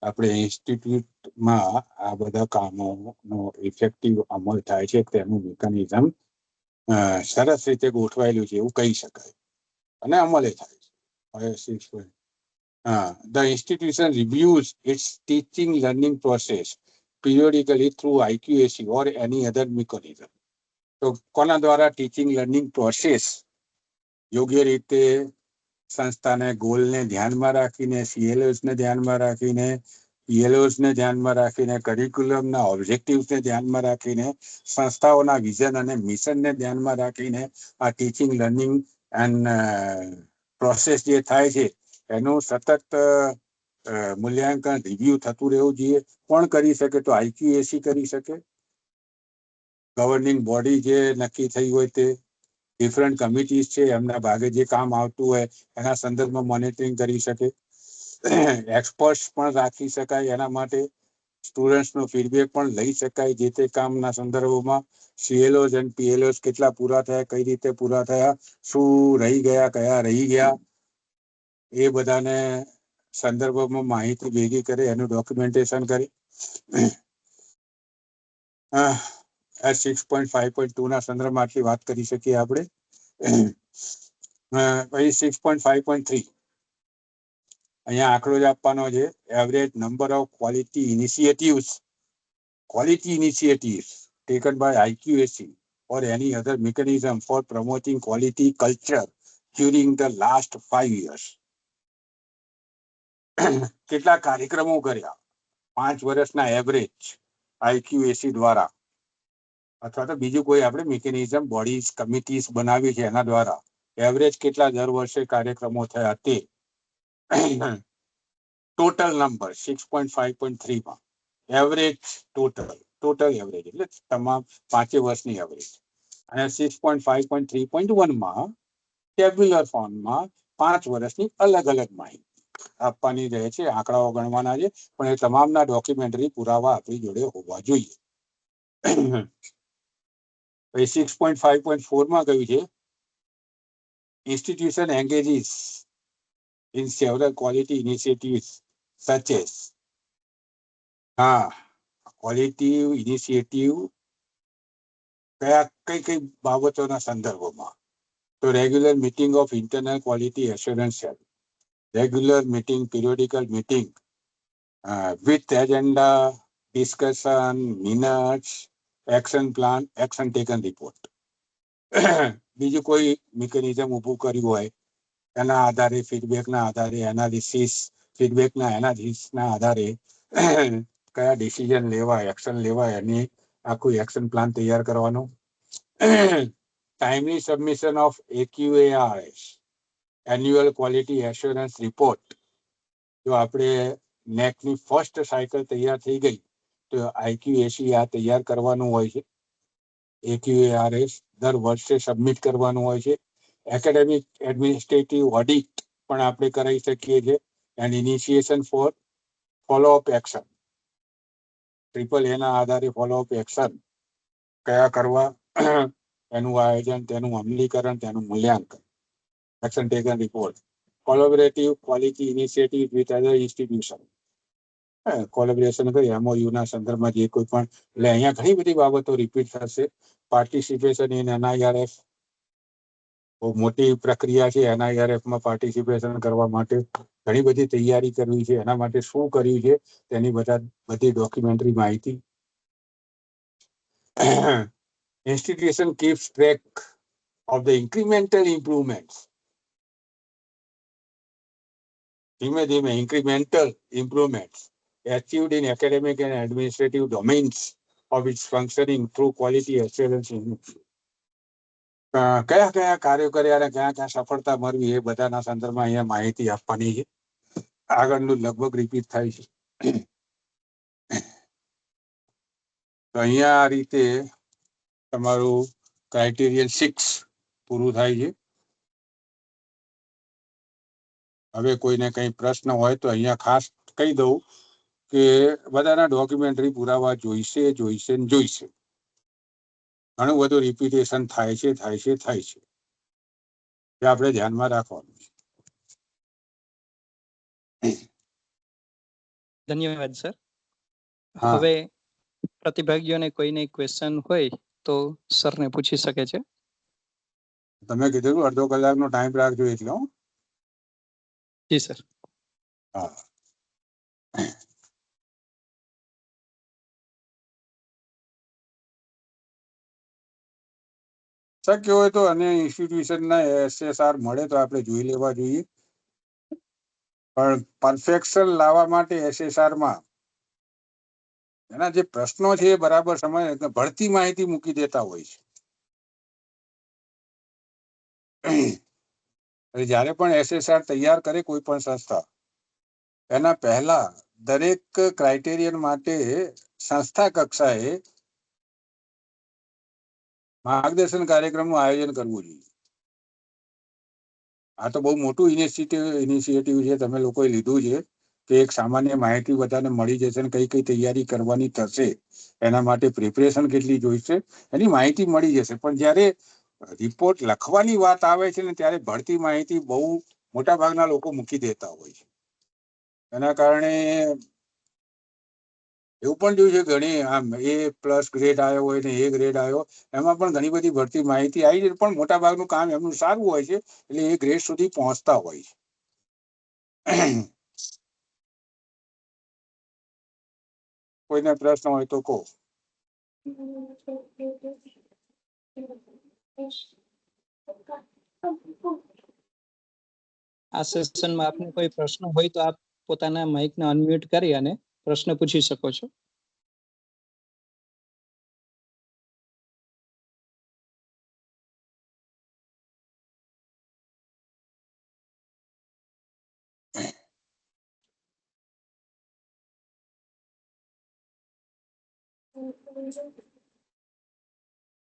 આપણે ઇન્સ્ટિટ્યૂટમાં આ બધા કામોનો ઇફેક્ટિવ અમલ થાય છે તેનું મિકેનિઝમ સરસ રીતે ગોઠવાયેલું છે એવું કહી શકાય, અને અમલે થાય છે. The institution reviews its teaching learning process periodically through IQAC or any other mechanism. તો કોના દ્વારા ટીચિંગ લર્નિંગ પ્રોસેસ યોગ્ય રીતે સંસ્થાને ગોલને ધ્યાનમાં રાખીને, CLOsને ધ્યાનમાં રાખીને, PLOsને ધ્યાનમાં રાખીને, કરિક્યુલમના ઓબ્જેક્ટિવ્સને ધ્યાનમાં રાખીને, સંસ્થાઓના વિઝન અને મિશનને ધ્યાનમાં રાખીને આ ટીચિંગ લર્નિંગ એન્ડ પ્રોસેસ જે થાય છે એનું સતત મૂલ્યાંકન, રિવ્યુ થતું રહેવું જોઈએ. કોણ કરી શકે તો IQAC કરી શકે. ગવર્નિંગ બોડી જે નક્કી થઈ હોય તે, ડિફરન્ટ કમિટીઝ છે એમના ભાગે જે કામ આવતું હોય એના સંદર્ભમાં મોનિટરિંગ કરી શકે. એક્સપર્ટ્સ પણ રાખી શકાય એના માટે. સ્ટુડન્ટ્સનો ફીડબેક પણ લઈ શકાય જે તે કામના સંદર્ભમાં. CLOs અને PLOs કેટલા પૂરા થયા, કઈ રીતે પૂરા થયા, શું રહી ગયા, કયા રહી ગયા, એ બધાને સંદર્ભમાં માહિતી ભેગી કરે, એનું ડોક્યુમેન્ટેશન કરે. 6.5.2 ના સંદર્ભમાં આટલી વાત કરી શકીએ આપણે. પછી 6.5.3 અહીંયા આંકડો જ આપવાનો છે. Average number of quality initiatives taken by IQAC or any other mechanism for promoting quality culture during the last 5 years. કેટલા કાર્યક્રમો કર્યા 5 વર્ષના એવરેજ, આઈક્યુએસી દ્વારા અથવા તો બીજું કોઈ આપણે મિકેનિઝમ બોડીઝ કમિટીઝ બનાવી છે એના દ્વારા એવરેજ કેટલા દર વર્ષે કાર્યક્રમો થયા તે ટોટલ નંબર 6.5.3 માં એવરેજ ટોટલ એવરેજ એટલે તમામ 5 વર્ષની એવરેજ અને 6.5.3.1 માં ટેબ્યુલર ફોર્મમાં 5 વર્ષની અલગ અલગ માહિતી આપવાની રહે છે, આંકડાઓ ગણવાના છે, પણ એ તમામના ડોક્યુમેન્ટરી પુરાવા આપણી જોડે હોવા જોઈએ. 6.5.4 માં કહ્યું છે institution engages in several quality initiatives such as quality initiative કઈ બાબતોના સંદર્ભમાં તો regular meeting of internal quality assurance cell, regular meeting, periodical meeting with agenda, discussion, minutes, action plan, action taken report. બીજું કોઈ મિકેનિઝમ ઊભું કર્યું હોય એના આધારે ફીડબેકના આધારે એનાલિસિસના આધારે કયા ડિસિઝન લેવાય, એક્શન લેવાય એની આખું એક્શન પ્લાન તૈયાર કરવાનો. Timely submission of AQARS annual quality assurance report. જો આપણે નેકની ફર્સ્ટ સાયકલ તૈયાર થઈ ગઈ તો આઈક્યુએસી આ તૈયાર કરવાનું હોય છે. AQARS દર વર્ષે સબમિટ કરવાનું હોય છે. એકેડેમિક એડમિનિસ્ટ્રેટિવ ઓડિટ પણ આપણે કરાવી શકીએ છીએ and initiation for follow up action. AAA ના આધારે ફોલોઅપ એક્શન કયા કરવા એનું આયોજન, તેનું અમલીકરણ, તેનું મૂલ્યાંકન, action taken report. Collaborative quality initiative with other institution, collaboration કરી MOU ના સંદર્ભમાં જે કોઈ પણ, એટલે અહીંયા ઘણી બધી બાબતો રિપીટ થશે. પાર્ટિસિપેશન ઇન NIRF બહુ મોટી પ્રક્રિયા છે. NIRF માં પાર્ટિસિપેશન કરવા માટે ઘણી બધી તૈયારી કરવી છે. એના માટે શું કર્યું છે તેની બધી ડોક્યુમેન્ટરી માહિતી. Institution keeps track of the incremental improvements. ધીમે incremental improvements achieved in academic and administrative domains of its functioning through quality assurance. કયા કયા કાર્યો કર્યા અને ક્યાં સફળતા મળવી એ બધાના સંદર્ભમાં અહીંયા માહિતી આપવાની છે. આગળનું લગભગ રિપીટ થાય છે. તો અહીંયા આ રીતે તમારું ક્રાઇટેરિયન 6 પૂરું થાય છે. હવે કોઈને કઈ પ્રશ્ન હોય તો અહીંયા ખાસ કહી દઉં કે બધાના ડોક્યુમેન્ટરી પુરાવા જોઈશે. ઘણું બધું રિપીટેશન થાય છે એ આપણે ધ્યાનમાં રાખવાનું છે. ધન્યવાદ સર. હા. હવે પ્રતિભાગીઓને કોઈને ક્વેશ્ચન હોય તો સરને પૂછી શકે છે. તમે કીધું અડધો કલાકનો ટાઈમ રાખજો એટલે. જી સર. હા. શક્ય હોય તો અને ઇન્સ્ટિટ્યુશનના SSR મળે તો આપણે જોઈ લેવા જોઈએ. પણ પરફેક્શન લાવવા માટે SSRમાં એના જે પ્રશ્નો છે એ બરાબર સમય ભરતી માહિતી મૂકી દેતા હોય છે. જ્યારે પણ SSR તૈયાર કરે કોઈ પણ સંસ્થા એના પહેલા દરેક ક્રાઇટેરિયન માટે સંસ્થા કક્ષાએ માર્ગદર્શન કાર્યક્રમનું આયોજન કરવું જોઈએ. આ તો બહુ મોટું ઇનિશિયેટિવ છે. તમે લોકોએ લીધું છે કે એક સામાન્ય માહિતી બધાને મળી જશે ને કઈ તૈયારી કરવાની થશે, એના માટે પ્રિપરેશન કેટલી જોઈશે એની માહિતી મળી જશે. પણ જ્યારે રિપોર્ટ લખવાની વાત આવે છે ને ત્યારે ભરતી માહિતી બહુ મોટા ભાગના લોકો મૂકી દેતા હોય છે. એના કારણે એવું પણ જોયું છે ઘણી આમ A+ ગ્રેડ આવ્યો હોય ને A ગ્રેડ આવ્યો, એમાં પણ ઘણી બધી ભરતી માહિતી આવી છે. પણ મોટા ભાગનું કામ એમનું સારું હોય છે એટલે A ગ્રેડ સુધી પહોંચતા હોય છે. કોઈને પ્રશ્ન હોય તો કહો. આ સેશનમાં આપને કોઈ પ્રશ્ન હોય તો આપ પોતાના માઇકને અનમ્યુટ કરી અને પ્રશ્ન પૂછી શકો છો.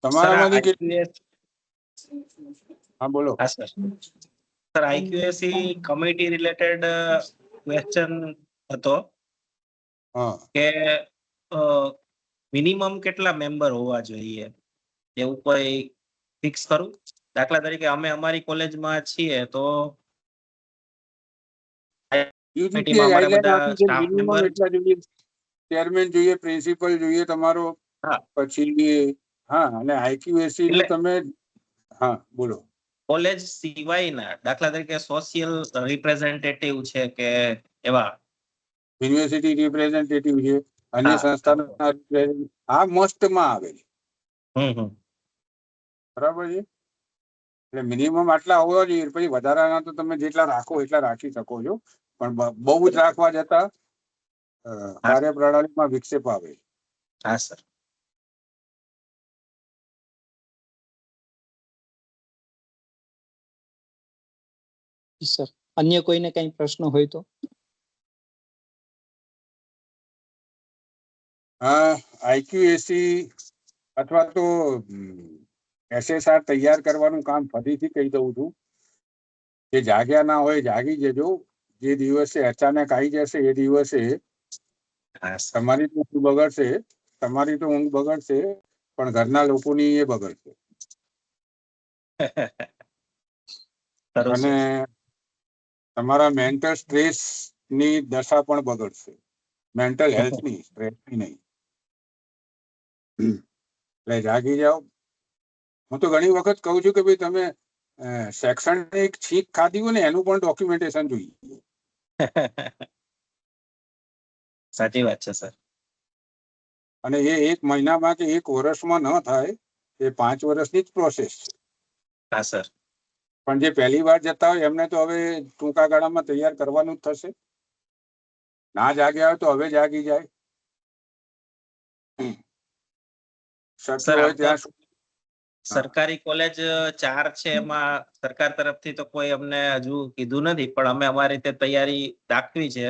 તમારામાંથી કેટલી? હા બોલો. હા sir. Sir IQAC community related question હતો હા કે મિનિમમ કેટલા મેમ્બર હોવા જોઈએ એવું કોઈ ફિક્સ કરું? દાખલા તરીકે અમે અમારી કોલેજમાં છીએ તો યુજીસીએ કમિટીમાં અમારે ગાઈડલાઈન બધા આપી છે સ્ટાફ મિનિમમ મેમ્બર એટલા જોઈએ, ચેરમેન જોઈએ, પ્રિન્સિપલ જોઈએ તમારો, હા. પછી હા અને આઈક્યુએસી નું એટલે તમે હા બોલો. કોલેજ સિવાયના દાખલા તરીકે સોશિયલ રિપ્રેઝેન્ટેટિવ છે કે એવા યુનિવર્સિટી રિપ્રેઝેન્ટેટિવ છે, અન્ય હા. સંસ્થાના આ મસ્ટમાં આવે છે. હમ. બરાબર છે. એટલે મિનિમમ આટલા હોવા જોઈએ, પછી વધારાના તો તમે જેટલા રાખો એટલા રાખી શકો છો, પણ બહુ જ રાખવા જતા કાર્યપ્રણાલીમાં વિક્ષેપ આવે. હા સર. સર અન્ય કોઈને કઈ પ્રશ્ન હોય તો? આઈક્યુએસી અથવા તો એસએસઆર તૈયાર કરવાનું કામ ફરીથી કહી દઉં છું કે જાગ્યા ના હોય જાગી જજો. જે દિવસે અચાનક આવી જશે એ દિવસે તમારી તો ઊંઘ બગડશે, પણ ઘરના લોકોની એ બગડશે. અને તમારા મેન્ટલ સ્ટ્રેસ ની દશા પણ બગડશે, મેન્ટલ હેલ્થ ની, સ્ટ્રેસની નહીં. એટલે જાગી જાઓ. હું તો ઘણી વખત કહું છું કે ભાઈ તમે શૈક્ષણિક છીક ખાધી હોય ને એનું પણ ડોક્યુમેન્ટેશન જોઈએ. સાચી વાત છે સર. અને એ 1 મહિનામાં કે 1 વર્ષમાં ન થાય, એ 5 વર્ષની જ પ્રોસેસ છે. હા સર. પણ જે પહેલી વાર જતા હોય એમને તો હવે ટૂંકા ગાળામાં તૈયાર કરવાનું જ થશે. ના જાગ્યા હોય તો હવે જાગી જાય. શક્ય સર હોય આમ તો ત્યાં સુધી. સરકારી કોલેજ 4 છે, એમાં સરકાર તરફથી તો કોઈ અમને હજુ કીધું નથી, પણ અમે અમારી રીતે તૈયારી દાખવી છે.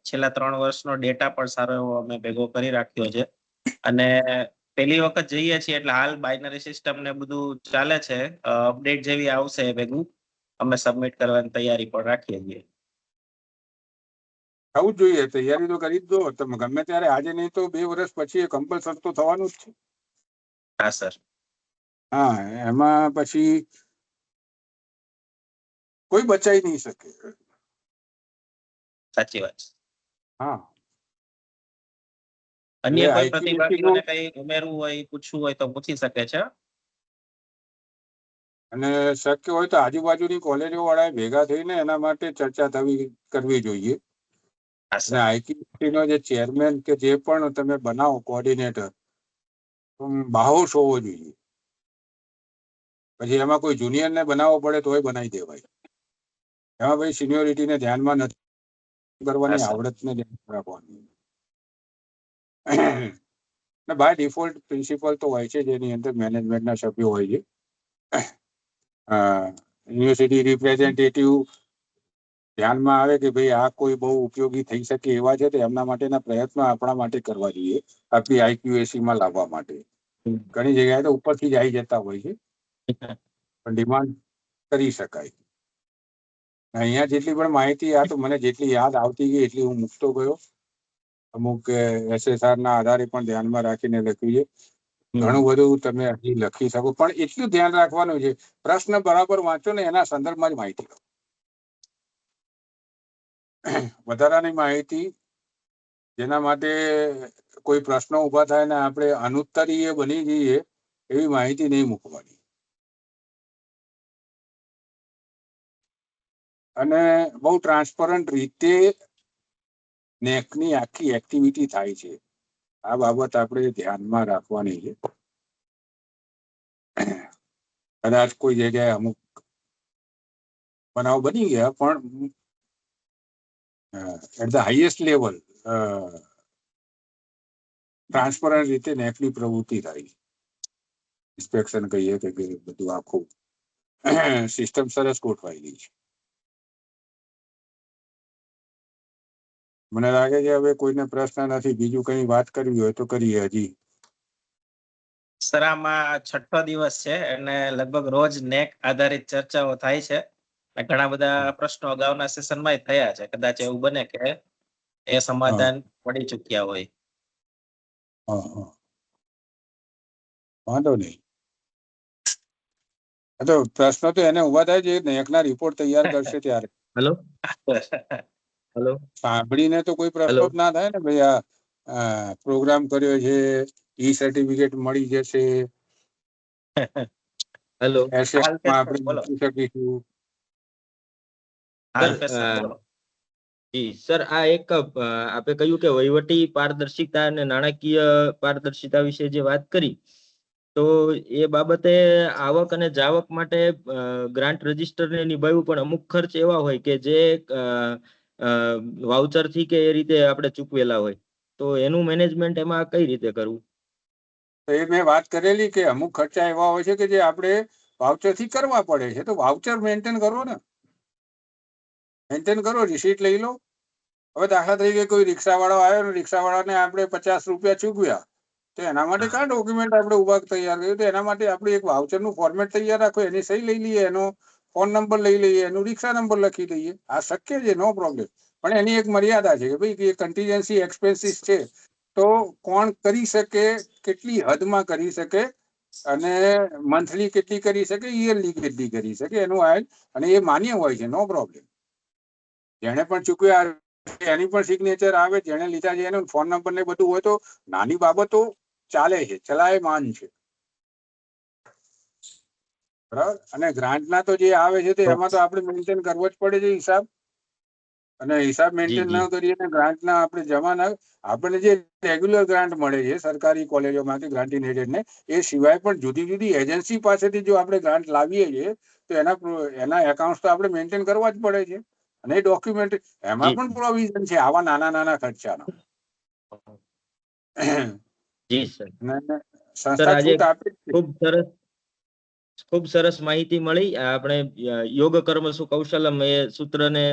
છેલ્લા 3 વર્ષનો ડેટા પણ સારો એવો અમે ભેગો કરી રાખ્યો છે. અને પહેલી વખત જઈએ છીએ એટલે હાલ બાઇનરી સિસ્ટમ ને બધું ચાલે છે. અપડેટ જેવી આવશે ભેગું અમે સબમિટ કરવાની તૈયારી પણ રાખીએ છીએ. થવું જ જોઈએ, તૈયારી તો કરી જ દો તમે. ગમે ત્યારે આજે નહીં તો 2 વર્ષ પછી એ કમ્પલસરી તો થવાનું જ છે. હા સર. હા, એમાં પછી કોઈ બચાઈ નહીં શકે. સાચી વાત છે. હા. અન્ય એટલે કોઈ આઈક્યુએસી નું પ્રતિભાગીઓને કઈ ઉમેરવું હોય, પૂછવું હોય તો પૂછી શકે છે. અને શક્ય હોય તો આજુબાજુની કોલેજો વાળા ભેગા થઈને એના માટે ચર્ચા કરવી જોઈએ. હા અને સર. આઈક્યુએસી નો જે ચેરમેન કે જે પણ તમે બનાવો કોઓર્ડિનેટર, બાહોશ હોવો જોઈએ. પછી એમાં કોઈ જુનિયરને બનાવવો પડે તોય બનાવી દેવાય. એમાં ભાઈ સિનિયોરિટીને ધ્યાનમાં નથી હા કરવાની, સર. આવડતને ધ્યાન રાખવાની. અને બાય ડિફોલ્ટ પ્રિન્સિપલ તો હોય છે, જેની અંદર મેનેજમેન્ટના સભ્યો હોય છે. યુનિવર્સિટી રિપ્રેઝેન્ટેટિવ ધ્યાનમાં આવે કે ભાઈ આ કોઈ બહુ ઉપયોગી થઈ શકે એવા છે, તો એમના માટેના પ્રયત્નો આપણા માટે કરવા જોઈએ, આપણી આઈક્યુએસી માં લાવવા માટે. ઘણી જગ્યાએ તો ઉપરથી જ આવી જતા હોય છે, પણ ડિમાન્ડ કરી શકાય. અહીંયા જેટલી પણ માહિતી, આ તો મને જેટલી યાદ આવતી ગઈ એટલી હું મૂકતો ગયો. અમુક એસએસઆર ના આધારે પણ ધ્યાનમાં રાખીને લખ્યું છે. ઘણું બધું તમે હજી લખી શકો, પણ એટલું ધ્યાન રાખવાનું છે, પ્રશ્ન બરાબર વાંચો ને એના સંદર્ભમાં જ માહિતી લો. વધારાની માહિતી જેના માટે કોઈ પ્રશ્નો ઉભા થાય ને આપણે અનુત્તરીય બની જઈએ એવી માહિતી નહીં મૂકવાની. અને બહુ ટ્રાન્સપરન્ટ રીતે નેકની આખી એક્ટિવિટી થાય છે. આ બાબત આપણે ધ્યાનમાં રાખવાની છે. કદાચ કોઈ જગ્યાએ અમુક બનાવ બની ગયા, પણ at the highest level transparent રીતે નેકની પ્રવૃત્તિ થાય. ઇન્સ્પેક્શન કહીએ કે બધું આખું સિસ્ટમ સરસ ગોઠવાયેલી છે. મને લાગે છે હવે કોઈને પ્રશ્ન નથી, બીજું કઈ વાત કરવી હોય તો કરીએ હજી. સર આમાં 6ઠ્ઠો દિવસ છે અને લગભગ રોજ નેક આધારિત ચર્ચાઓ થાય છે અને ઘણા બધા પ્રશ્નો અગાઉના સેશનમાં થયા છે. કદાચ એવું બને કે એ સમાધાન મળી ચુક્યા હોય. હા હા, વાંધો નહીં. તો પ્રશ્ન તો એને ઉભા થાય છે નેકના રિપોર્ટ તૈયાર કરશે ત્યારે. હેલો હેલો સાંભળીને તો કોઈ પ્રશ્નો જ ના થાય ને ભાઈ, આ પ્રોગ્રામ કર્યો છે, ઈ સર્ટિફિકેટ મળી જશે, હેલો એસેટમાં સર, આપણે બોલો. મૂકી શકીશું. હાલ્પેશ સર, બોલો. જી સર, આ એક આપે કહ્યું કે વહીવટી પારદર્શિતા અને નાણાકીય પારદર્શિતા વિશે જે વાત કરી, તો એ બાબતે આવક અને જાવક માટે ગ્રાન્ટ રજિસ્ટરને નિભાવ્યું, પણ અમુક ખર્ચ એવા હોય કે જે વાઉચર થી કે એ રીતે આપણે ચૂકવેલા હોય, તો એનું મેનેજમેન્ટ એમાં કઈ રીતે કરવું? તો એ મેં વાત કરેલી કે અમુક ખર્ચા એવા હોય છે કે જે આપણે વાઉચર થી કરવા પડે છે, તો વાઉચર મેન્ટેન કરો ને, મેન્ટેન કરો, રિસીટ લઈ લો. હવે દાખલા તરીકે કોઈ રિક્ષાવાળો આવ્યો ને રિક્ષાવાળાને આપણે 50 રૂપિયા ચૂકવ્યા, તો એના માટે કયા ડોક્યુમેન્ટ આપણે ઉભા તૈયાર કર્યું? તો એના માટે આપણે એક વાઉચરનું ફોર્મેટ તૈયાર રાખો, એની સહી લઈ લઈએ, એનો ફોન નંબર લઈ લઈએ, એનું રિક્ષા નંબર લખી દઈએ. આ શક્ય છે, નો પ્રોબ્લેમ. પણ એની એક મર્યાદા છે કે ભાઈ કન્ટીજન્સી એક્સપેન્સીસ છે, તો કોણ કરી શકે, કેટલી હદમાં કરી શકે, અને મંથલી કેટલી કરી શકે, યરલી કેટલી કરી શકે, એનું આયલ અને એ માન્ય હોય છે, નો પ્રોબ્લેમ. જેને પણ ચૂકવ્યા એની પણ સિગ્નેચર આવે, જેને લીધા છે એનો ફોન નંબર ને બધું હોય, તો નાની બાબતો ચાલે છે, ચલાયમાન છે, બરાબર. અને ગ્રાન્ટના તો જે આવે છે તો એમાં તો આપણે મેન્ટેન કરવો જ પડે છે હિસાબ, અને હિસાબ મેન્ટેન ન કરીએ ને ગ્રાન્ટના આપણે જમા ના, આપણને જે રેગ્યુલર ગ્રાન્ટ મળે છે સરકારી કોલેજોમાંથી ગ્રાન્ટ ઇન એડેડ ને, એ સિવાય પણ જુદી જુદી એજન્સી પાસેથી જો આપણે ગ્રાન્ટ લાવીએ છીએ તો એના એકાઉન્ટ તો આપણે મેન્ટેન કરવા જ પડે છે. અને એ ડોક્યુમેન્ટ એમાં પણ પ્રોવિઝન છે આવા નાના નાના ખર્ચાનો. જી સર. સંસ્થા છૂટ આપે છે. ખૂબ સરસ માહિતી મળી. આપણે યોગ કર્મસુ કૌશલમ એ સૂત્રને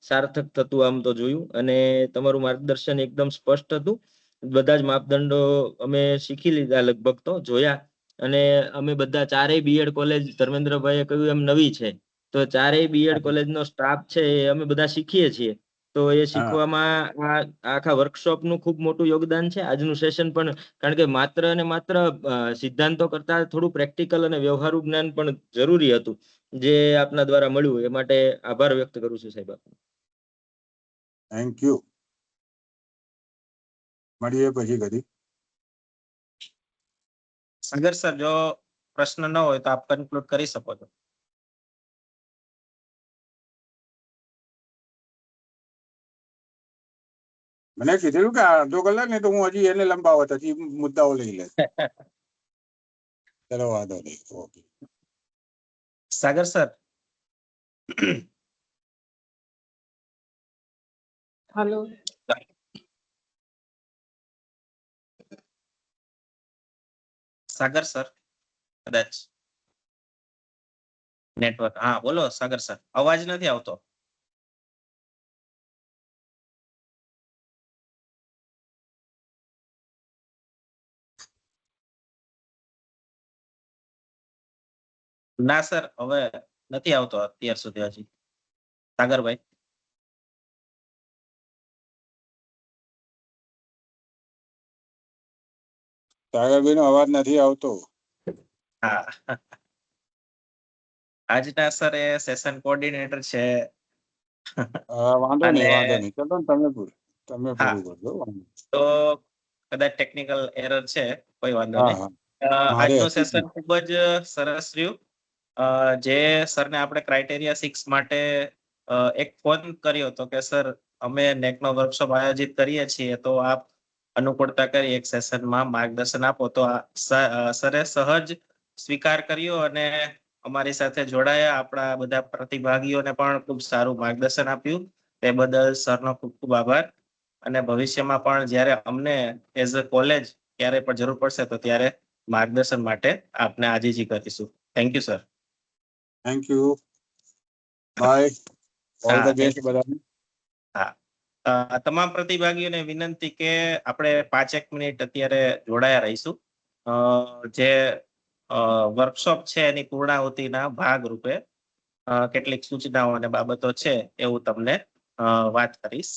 સાર્થક થતું આમ તો જોયું, અને તમારું માર્ગદર્શન એકદમ સ્પષ્ટ હતું. બધા જ માપદંડો અમે શીખી લીધા, લગભગ તો જોયા, અને અમે બધા ચારેય બીએડ કોલેજ ધર્મેન્દ્રભાઈએ કહ્યું એમ નવી છે, તો ચારેય બીએડ કોલેજનો સ્ટાફ છે એ અમે બધા શીખીએ છીએ. તો એ શીખવામાં આખા વર્કશોપનું ખૂબ મોટું યોગદાન છે. આજનું સેશન પણ, કારણ કે માત્ર અને માત્ર સિદ્ધાંતો કરતા થોડું પ્રેક્ટિકલ અને વ્યવહારુ જ્ઞાન પણ જરૂરી હતું, જે આપના દ્વારા મળ્યું. એ માટે આભાર વ્યક્ત કરું છું સાહેબ. Thank you. મળીએ પછી કદી. સાગર સર, જો પ્રશ્ન ન હોય તો આપ કન્ક્લુડ કરી શકો છો. મને કીધેલું કે અડધો કલાક ને, તો હું હજી એને લંબાવત હજી મુદ્દાઓ લઈ લે. ચલો વાંધો નહીં. ઓકે સાગર સર. હેલો. સાગર સર, કદાચ નેટવર્ક. હા બોલો સાગર સર, અવાજ નથી આવતો. ના સર, હવે નથી આવતો અત્યાર સુધી હજી. સાગરભાઈ. સાગરભાઈ નો અવાજ નથી આવતો. હા, આજના સર એ સેશન કોઓર્ડિનેટર છે. વાંધો નહીં, વાંધો નહીં. ચલો તમે પૂરું કરજો. તો કદાચ ટેકનિકલ એરર છે, કોઈ વાંધો હા નહીં. હા, મારે આજનું સેશન ખૂબ જ સરસ રહ્યું. જે સરને આપણે ક્રાઇટેરિયા 6 માટે એક ફોન કર્યો હતો કે સર અમે નેકનો વર્કશોપ આયોજિત કરીએ છીએ, તો આપ અનુકૂળતા કરી એક સેશનમાં માર્ગદર્શન આપો. તો સરે સહજ સ્વીકાર કર્યો અને અમારી સાથે જોડાયા. આપણા બધા પ્રતિભાગીઓને પણ ખૂબ સારું માર્ગદર્શન આપ્યું. તે બદલ સરનો ખૂબ ખૂબ આભાર. અને ભવિષ્યમાં પણ જ્યારે અમને એઝ અ કોલેજ ક્યારે પણ જરૂર પડશે તો ત્યારે માર્ગદર્શન માટે આપને આજીજી કરીશું. Thank you sir. Thank you. Bye. All the best બધાને. હા. તમામ પ્રતિભાગીઓને વિનંતી કે આપણે 5 મિનિટ અત્યારે જોડાયા રહીશું. જે વર્કશોપ છે એની પૂર્ણાહુતિના ભાગ રૂપે કેટલીક સૂચનાઓ અને બાબતો છે એવું તમને વાત કરીશ.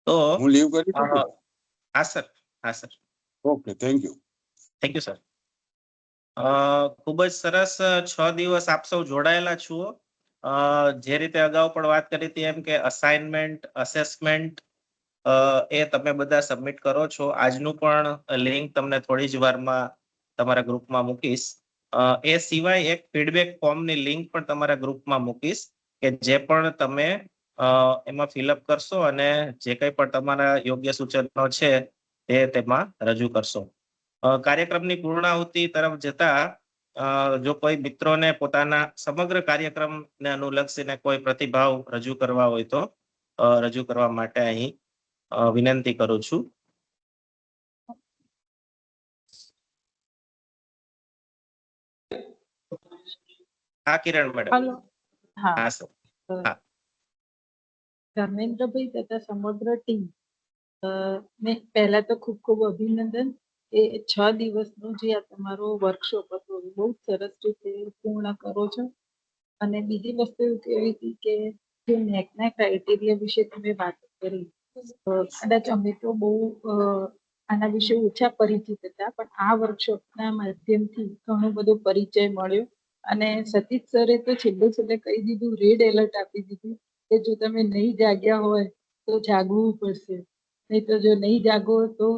તો હું લીવ કરી શકું? હા સર, હા sir. Okay, thank you. Thank you sir. ખૂબ જ સરસ 6 દિવસ આપ સૌ જોડાયેલા છો. જે રીતે અગાઉ પણ વાત કરી હતી એમ કે અસાઇનમેન્ટ, અસેસમેન્ટ એ તમે બધા સબમિટ કરો છો. આજનું પણ લિંક તમને થોડી જ વારમાં તમારા ગ્રુપમાં મૂકીશ. એ સિવાય એક ફીડબેક ફોર્મની લિંક પણ તમારા ગ્રુપમાં મૂકીશ કે જે પણ તમે એમાં ફિલઅપ કરશો અને જે કંઈ પણ તમારા યોગ્ય સૂચનો છે તે તેમાં રજૂ કરશો. કાર્યક્રમની પૂર્ણાહુતિ તરફ જતા જો કોઈ મિત્રોને પોતાના સમગ્ર કાર્યક્રમને અનુલક્ષીને કોઈ પ્રતિભાવ રજૂ કરવા હોય તો રજૂ કરવા માટે અહીં વિનંતી કરું છું. હા કિરણ મેડમ. હલો. હા હા સર. હા. ધર્મેન્દ્રભાઈ તથા સમગ્ર ટીમ ને પહેલા તો ખૂબ ખૂબ અભિનંદન. એ 6 દિવસનો જે આ તમારો વર્કશોપ હતો એ બહુ સરસ રીતે પૂર્ણ કરો છો. અને બીજી વસ્તુ એવું કહેવી હતી કે જે નેકના ક્રાઇટેરિયા વિશે તમે વાત કરી, કદાચ અમે તો બહુ આના વિશે ઓછા પરિચિત હતા, પણ આ વર્કશોપના માધ્યમથી ઘણો બધો પરિચય મળ્યો. અને સતીશ સરે તો છેલ્લે કહી દીધું, રેડ એલર્ટ આપી દીધું કે જો તમે નહીં જાગ્યા હોય તો જાગવું પડશે, નહીં તો જો નહીં જાગો તો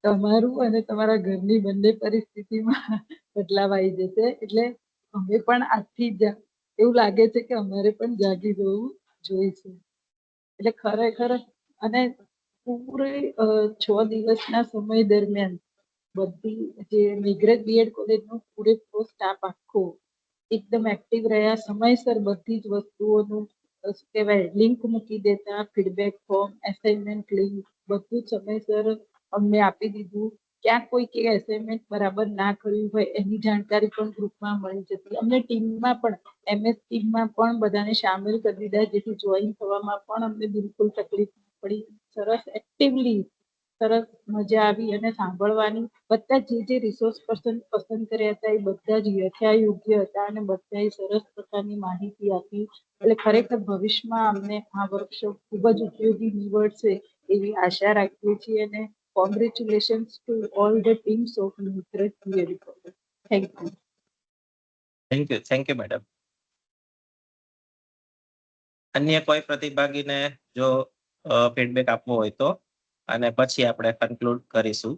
તમારું અને તમારા ઘરની બંને પરિસ્થિતિમાં બદલાવ આવી જશે. એટલે અમે પણ આજથી જ એવું લાગે છે કે અમારે પણ જાગી જવું જોઈશે. એટલે ખરેખર અને પૂરે 6 દિવસના સમય દરમિયાન બધી જે મેઘરજ બીએડ કોલેજનો પૂરેપૂરો સ્ટાફ આખો એકદમ એક્ટિવ રહ્યા, સમયસર બધી જ વસ્તુઓનું શું કહેવાય લિંક મૂકી દેતા, ફીડબેક ફોર્મ, એસાઇનમેન્ટ લિંક બધું જ સમયસર અમને આપી દીધું. ક્યાંક કોઈ કે એસાઇનમેન્ટ બરાબર ના કર્યું હોય એની જાણકારી પણ ગ્રુપમાં મળી જતી. અમને ટીમમાં પણ MS ટીમમાં પણ બધાને સામેલ કરી દીધા, જેથી જોઈન થવામાં પણ અમને બિલકુલ તકલીફ ના પડી. સરસ એક્ટિવલી સરસ મજા આવી અને સાંભળવાની. બધા જે રિસોર્સ પર્સન પસંદ કર્યા હતા એ બધા જ યથાયોગ્ય હતા અને બધાએ સરસ પ્રકારની માહિતી આપી. એટલે ખરેખર ભવિષ્યમાં અમને આ વર્કશોપ ખૂબ જ ઉપયોગી નીવડશે એવી આશા રાખીએ છીએ. અને congratulations to all the teams of Meghraj BEd college. Thank you. Thank you madam. અન્ય કોઈ પ્રતિભાગીને જો ફીડબેક આપવો હોય તો, અને પછી આપણે કન્ક્લુડ કરીશું.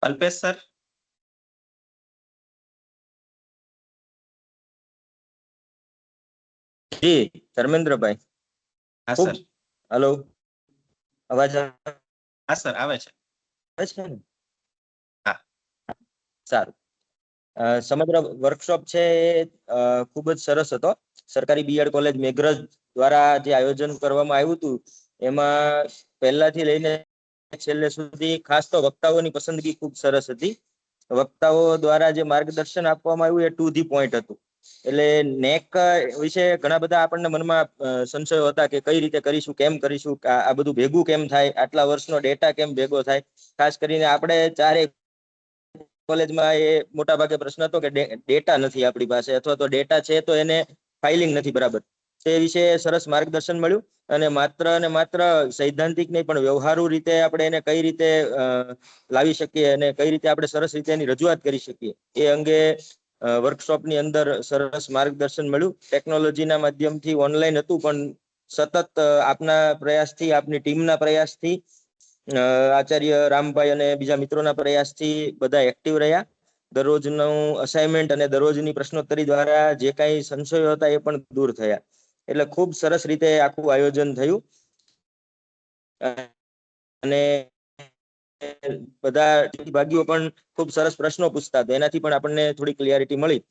અલ્પેશ સર. જી ધર્મેન્દ્રભાઈ. હા ખૂબ સર. હલો, અવાજ હા સર આવે છે. આવે છે ને? હા. સારું. સમગ્ર વર્કશોપ છે એ ખૂબ જ સરસ હતો. સરકારી બીએડ કોલેજ મેઘરજ દ્વારા જે આયોજન કરવામાં આવ્યું હતું એમાં પહેલાથી લઈને છેલ્લે સુધી ખાસ તો વક્તાઓની પસંદગી ખૂબ સરસ હતી. વક્તાઓ દ્વારા જે માર્ગદર્શન આપવામાં આવ્યું એ ટુ ધી પોઈન્ટ હતું. એટલે નેક વિશે ઘણા બધા આપણને મનમાં સંશયો હતા કે કઈ રીતે કરીશું, કેમ કરીશું, આ બધું ભેગું કેમ થાય, આટલા વર્ષનો ડેટા કેમ ભેગો થાય. ખાસ કરીને આપણે ચારે કોલેજમાં એ મોટા ભાગે પ્રશ્ન હતો કે ડેટા નથી આપણી પાસે, અથવા તો ડેટા છે તો એને ફાઇલિંગ નથી બરાબર. તે વિશે સરસ માર્ગદર્શન મળ્યું. અને માત્ર સૈદ્ધાંતિક નહીં પણ વ્યવહારુ રીતે આપણે એને કઈ રીતે લાવી શકીએ અને કઈ રીતે આપણે સરસ રીતે એની રજૂઆત કરી શકીએ એ અંગે વર્કશોપની અંદર સરસ માર્ગદર્શન મળ્યું. ટેકનોલોજીના માધ્યમથી ઓનલાઈન હતું, પણ સતત આપના પ્રયાસથી, આપની ટીમના પ્રયાસથી, આચાર્ય રામભાઈ અને બીજા મિત્રોના પ્રયાસથી બધા એક્ટિવ રહ્યા. દરરોજનું અસાઇનમેન્ટ અને દરરોજની પ્રશ્નોત્તરી દ્વારા જે કાંઈ સંશયો હતા એ પણ દૂર થયા. એટલે ખૂબ સરસ રીતે આખું આયોજન થયું. અને બધા ભાગીઓ પણ ખૂબ સરસ પ્રશ્નો પૂછતા હતા, એનાથી પણ આપણને થોડી ક્લિયરિટી મળી.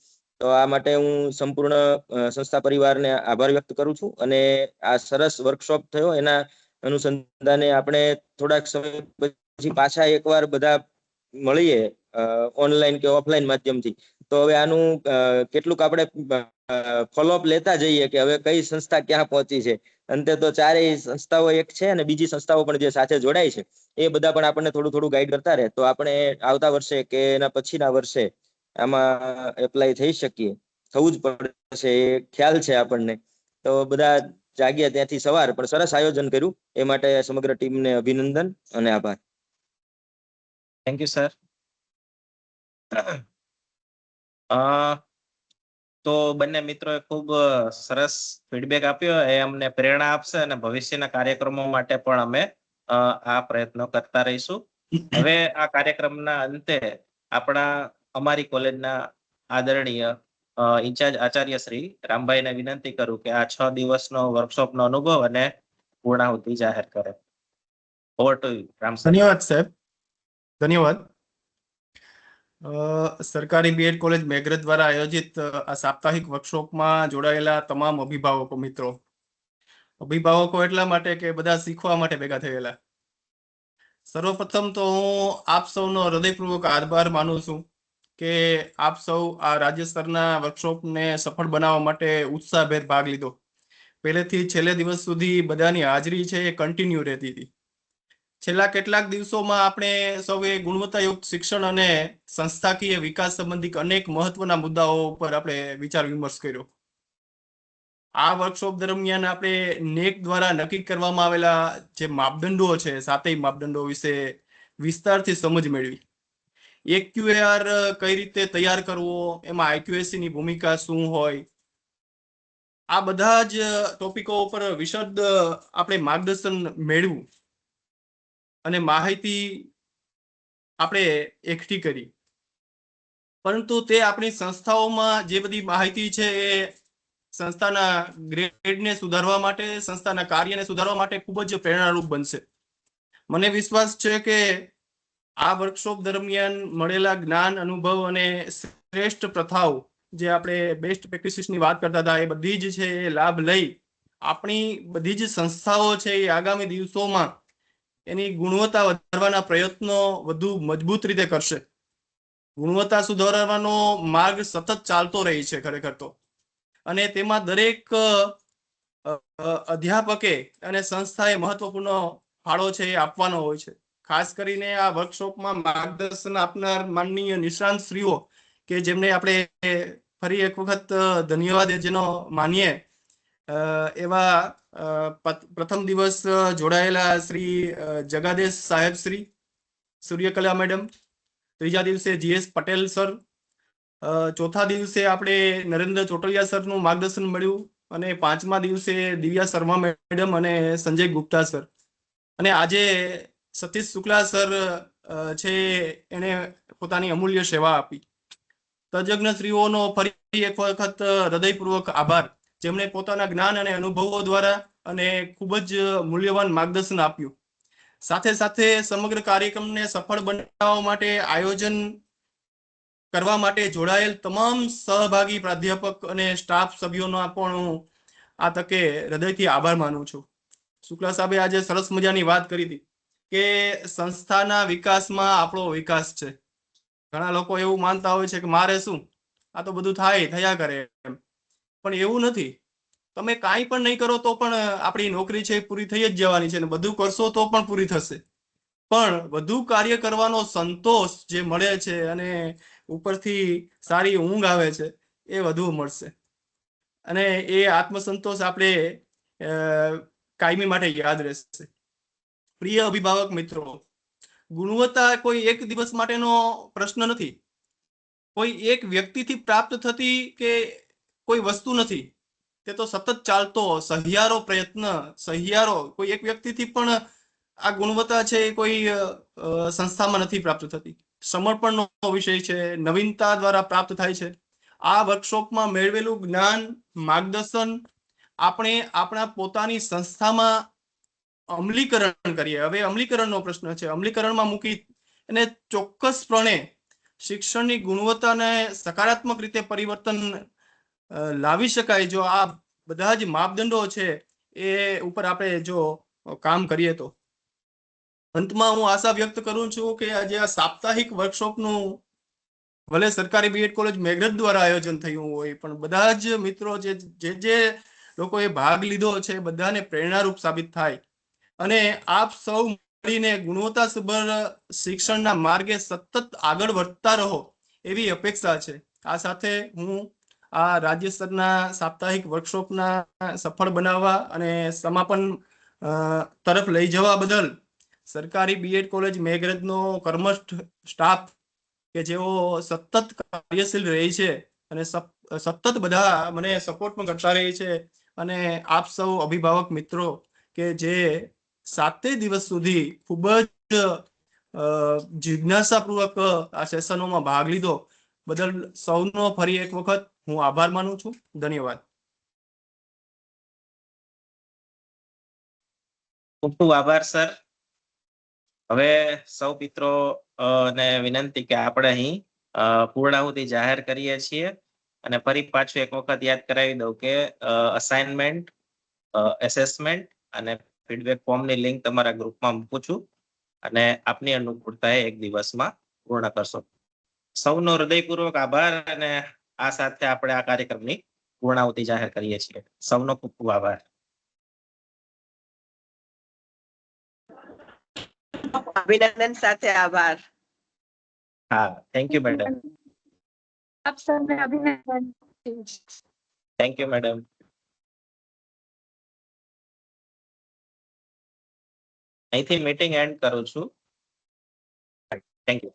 તો આ માટે હું સંપૂર્ણ સંસ્થા પરિવારને આભાર વ્યક્ત કરું છું. અને આ સરસ વર્કશોપ થયો એના અનુસંધાને આપણે થોડાક સમય પછી પાછા એકવાર બધા મળીએ ઓનલાઈન કે ઓફલાઈન માધ્યમથી, તો હવે આનું કેટલુંક આપણે ફોલોઅપ લેતા જઈએ કે હવે કઈ સંસ્થા ક્યાં પહોંચી છે. અંતે તો ચારેય સંસ્થાઓ એક છે અને બીજી સંસ્થાઓ પણ જે સાથે જોડાય છે એ બધા પણ આપણને થોડું થોડું ગાઈડ કરતા રહે તો આપણે આવતા વર્ષે કે એના પછીના વર્ષે આમાં એપ્લાય થઈ શકીએ. થવું જ પડશે એ ખ્યાલ છે આપણને. તો બધા જાગ્યા ત્યાંથી સવાર, પણ સરસ આયોજન કર્યું એ માટે સમગ્ર ટીમને અભિનંદન અને આભાર. Thank you sir. તો બંને મિત્રોએ ખૂબ સરસ ફીડબેક આપ્યો, એ અમને પ્રેરણા આપશે અને ભવિષ્યના કાર્યક્રમો માટે પણ અમે આ પ્રયત્નો કરતા રહીશું. હવે આ કાર્યક્રમના અંતે અમારી કોલેજના આદરણીય ઇન્ચાર્જ આચાર્ય શ્રી રામભાઈને વિનંતી કરું કે આ 6 દિવસનો વર્કશોપનો અનુભવ અને પૂર્ણાહુતિ જાહેર કરે. Over to you Ram sir. ધન્યવાદ સાહેબ, ધન્યવાદ. સરકારી બીએડ કોલેજ મેઘરજ દ્વારા આયોજિત આ સાપ્તાહિક વર્કશોપમાં જોડાયેલા તમામ અભિભાવકો મિત્રો, અભિભાવકો એટલા માટે કે બધા શીખવા માટે ભેગા થયેલા. સર્વપ્રથમ તો હું આપ સૌનો હૃદયપૂર્વક આભાર માનું છું કે આપ સૌ આ રાજ્ય સ્તરના વર્કશોપને સફળ બનાવવા માટે ઉત્સાહભેર ભાગ લીધો. પહેલેથી છેલ્લે દિવસ સુધી બધાની હાજરી છે એ કન્ટિન્યુ રહેતી હતી. છેલ્લા કેટલાક દિવસોમાં આપણે સૌએ ગુણવત્તાયુક્ત શિક્ષણ અને સંસ્થાકીય વિકાસ સંબંધિત અનેક મહત્વના મુદ્દાઓ ઉપર આપણે વિચાર વિમર્શ કર્યો. આ વર્કશોપ દરમિયાન આપણે નેક દ્વારા નક્કી કરવામાં આવેલા જે માપદંડો છે, 7 માપદંડો વિશે વિસ્તારથી સમજ મેળવી. AQAR કઈ રીતે તૈયાર કરવો, એમાં IQAC ની ભૂમિકા શું હોય, આ બધા જ ટોપિકો ઉપર વિશદ આપણે માર્ગદર્શન મેળવ્યું અને માહિતી આપણે એકઠી કરી. પરંતુ તે આપણી સંસ્થાઓમાં જે બધી માહિતી છે એ સંસ્થાના ગ્રેડને સુધારવા માટે, સંસ્થાના કાર્યને સુધારવા માટે ખૂબ જ પ્રેરણારૂપ બનશે. મને વિશ્વાસ છે કે આ વર્કશોપ દરમિયાન મળેલા જ્ઞાન, અનુભવ અને શ્રેષ્ઠ પ્રથાઓ, જે આપણે બેસ્ટ પ્રેક્ટિસીસની વાત કરતા હતા, એ બધી જ છે એ લાભ લઈ આપણી બધી જ સંસ્થાઓ છે એ આગામી દિવસોમાં એની ગુણવત્તા વધારવાના પ્રયત્નો વધુ મજબૂત રીતે કરશે. ગુણવત્તા સુધારવાનો માર્ગ સતત ચાલતો રહી છે ખરેખર તો, અને તેમાં દરેક અધ્યાપકે અને સંસ્થાએ મહત્વપૂર્ણ ફાળો છે એ આપવાનો હોય છે. ખાસ કરીને આ વર્કશોપમાં માર્ગદર્શન આપનાર માનનીય નિષ્ણાંત શ્રીઓ કે જેમને આપણે ફરી એક વખત ધન્યવાદ જેનો માનીએ એવા પ્રથમ દિવસ જોડાયેલા શ્રી જગાદેશ સાહેબ શ્રી, સૂર્યકલા મેડમ, ત્રીજા દિવસે GS પટેલ સર, ચોથા દિવસે આપણે નરેન્દ્ર ચોટલિયા સરનું માર્ગદર્શન મળ્યું, અને પાંચમા દિવસે દિવ્યા શર્મા મેડમ અને સંજય ગુપ્તા સર, અને આજે સતીશ શુક્લા સર છે એને પોતાની અમૂલ્ય સેવા આપી. તજજ્ઞ શ્રીઓનો ફરી એક વખત હૃદયપૂર્વક આભાર, જેમણે પોતાના જ્ઞાન અને અનુભવો દ્વારા અને ખૂબ જ મૂલ્યવાન માર્ગદર્શન આપ્યું. સાથે સાથે સમગ્ર કાર્યક્રમને સફળ બનાવવા માટે આયોજન કરવા માટે જોડાયેલ તમામ સહભાગી પ્રાધ્યાપક અને સ્ટાફ સભ્યોનો પણ હું આ તકે હૃદયથી આભાર માનું છું. શુક્લા સાહેબે આજે સરસ મજાની વાત કરી હતી કે સંસ્થાના વિકાસમાં આપણો વિકાસ છે. ઘણા લોકો એવું માનતા હોય છે કે મારે શું, આ તો બધું થયા કરે એમ, પણ એવું નથી. તમે કાંઈ પણ નહીં કરો તો પણ આપણી નોકરી છે પૂરી થઈ જ જવાની છે, અને બધું કરશો તો પણ પૂરી થશે. પણ વધુ કાર્ય કરવાનો સંતોષ જે મળે છે અને ઉપરથી સારી ઊંઘ આવે છે એ વધુ મળશે, અને એ આત્મસંતોષ આપણે કાયમી માટે યાદ રહેશે. પ્રિય અભિભાવક મિત્રો, ગુણવત્તા કોઈ એક દિવસ માટેનો પ્રશ્ન નથી, કોઈ એક વ્યક્તિથી પ્રાપ્ત થતી કે કોઈ વસ્તુ નથી. તે તો સતત ચાલતો સહિયારો પ્રયત્ન, કોઈ એક વ્યક્તિથી પણ આ ગુણવત્તા છે એ કોઈ સંસ્થામાં નથી પ્રાપ્ત થતી. સમર્પણનો વિષય છે, નવીનતા દ્વારા પ્રાપ્ત થાય છે. આ વર્કશોપમાં મેળવેલું જ્ઞાન, માર્ગદર્શન આપણે આપણા પોતાની સંસ્થામાં અમલીકરણ કરીએ. હવે અમલીકરણનો પ્રશ્ન છે, અમલીકરણમાં મૂકી અને ચોક્કસપણે શિક્ષણની ગુણવત્તાને સકારાત્મક રીતે પરિવર્તન લાવી શકાય જો આ બધા જ માપદંડો છે એ ઉપર આપણે જો કામ કરીએ તો. અંતમાં હું આશા વ્યક્ત કરું છું કે આજે આ સાપ્તાહિક વર્કશોપનું ભલે સરકારી બીએડ કોલેજ મેઘરજ દ્વારા આયોજન થયું હોય, પણ બધા જ મિત્રો જે લોકોએ ભાગ લીધો છે બધાને પ્રેરણારૂપ સાબિત થાય અને આપ સૌ મળીને ગુણવત્તાસભર શિક્ષણના માર્ગે સતત આગળ વધતા રહો એવી અપેક્ષા છે. આ સાથે હું આ રાજ્ય સ્તરના સાપ્તાહિક વર્કશોપના સફળ બનાવવા અને સમાપન તરફ લઈ જવા બદલ સરકારી બીએડ કોલેજ મેઘરજનો કર્મઠ સ્ટાફ કે જેઓ સતત કાર્યશીલ રહી છે અને સતત બધા મને સપોર્ટ પણ કરતા રહી છે, અને આપ સૌ અભિભાવક મિત્રો કે જે 7 દિવસ સુધી ખૂબ જ જિજ્ઞાસાપૂર્વક આ સેશનોમાં ભાગ લીધો બદલ સૌનો ફરી એક વખત હું આભાર માનું છું. ધન્યવાદ. ખૂબ ખૂબ આભાર સર. હવે સૌ મિત્રો ને વિનંતી કે આપણે અહીં પૂર્ણાહુતિ જાહેર કરીએ છીએ, અને ફરી પાછું એક વખત યાદ કરાવી દઉં કે અસાઇનમેન્ટ, એસેસમેન્ટ અને ફીડબેક ફોર્મની લિંક તમારા ગ્રુપમાં મૂકું છું, અને આપની અનુકૂળતાએ 1 દિવસમાં પૂર્ણ કરશો. સૌનો હૃદયપૂર્વક આભાર, અને આ સાથે આપણે આ કાર્યક્રમની પૂર્ણાહુતિ જાહેર કરીએ છીએ. સૌનો ખૂબ ખૂબ આભાર. અભિનંદન સાથે આભાર. હા, થેન્ક યુ મેડમ. આપ સૌને અભિનંદન. Thank you madam. અહીંથી મીટિંગ એન્ડ કરું છું. Thank you.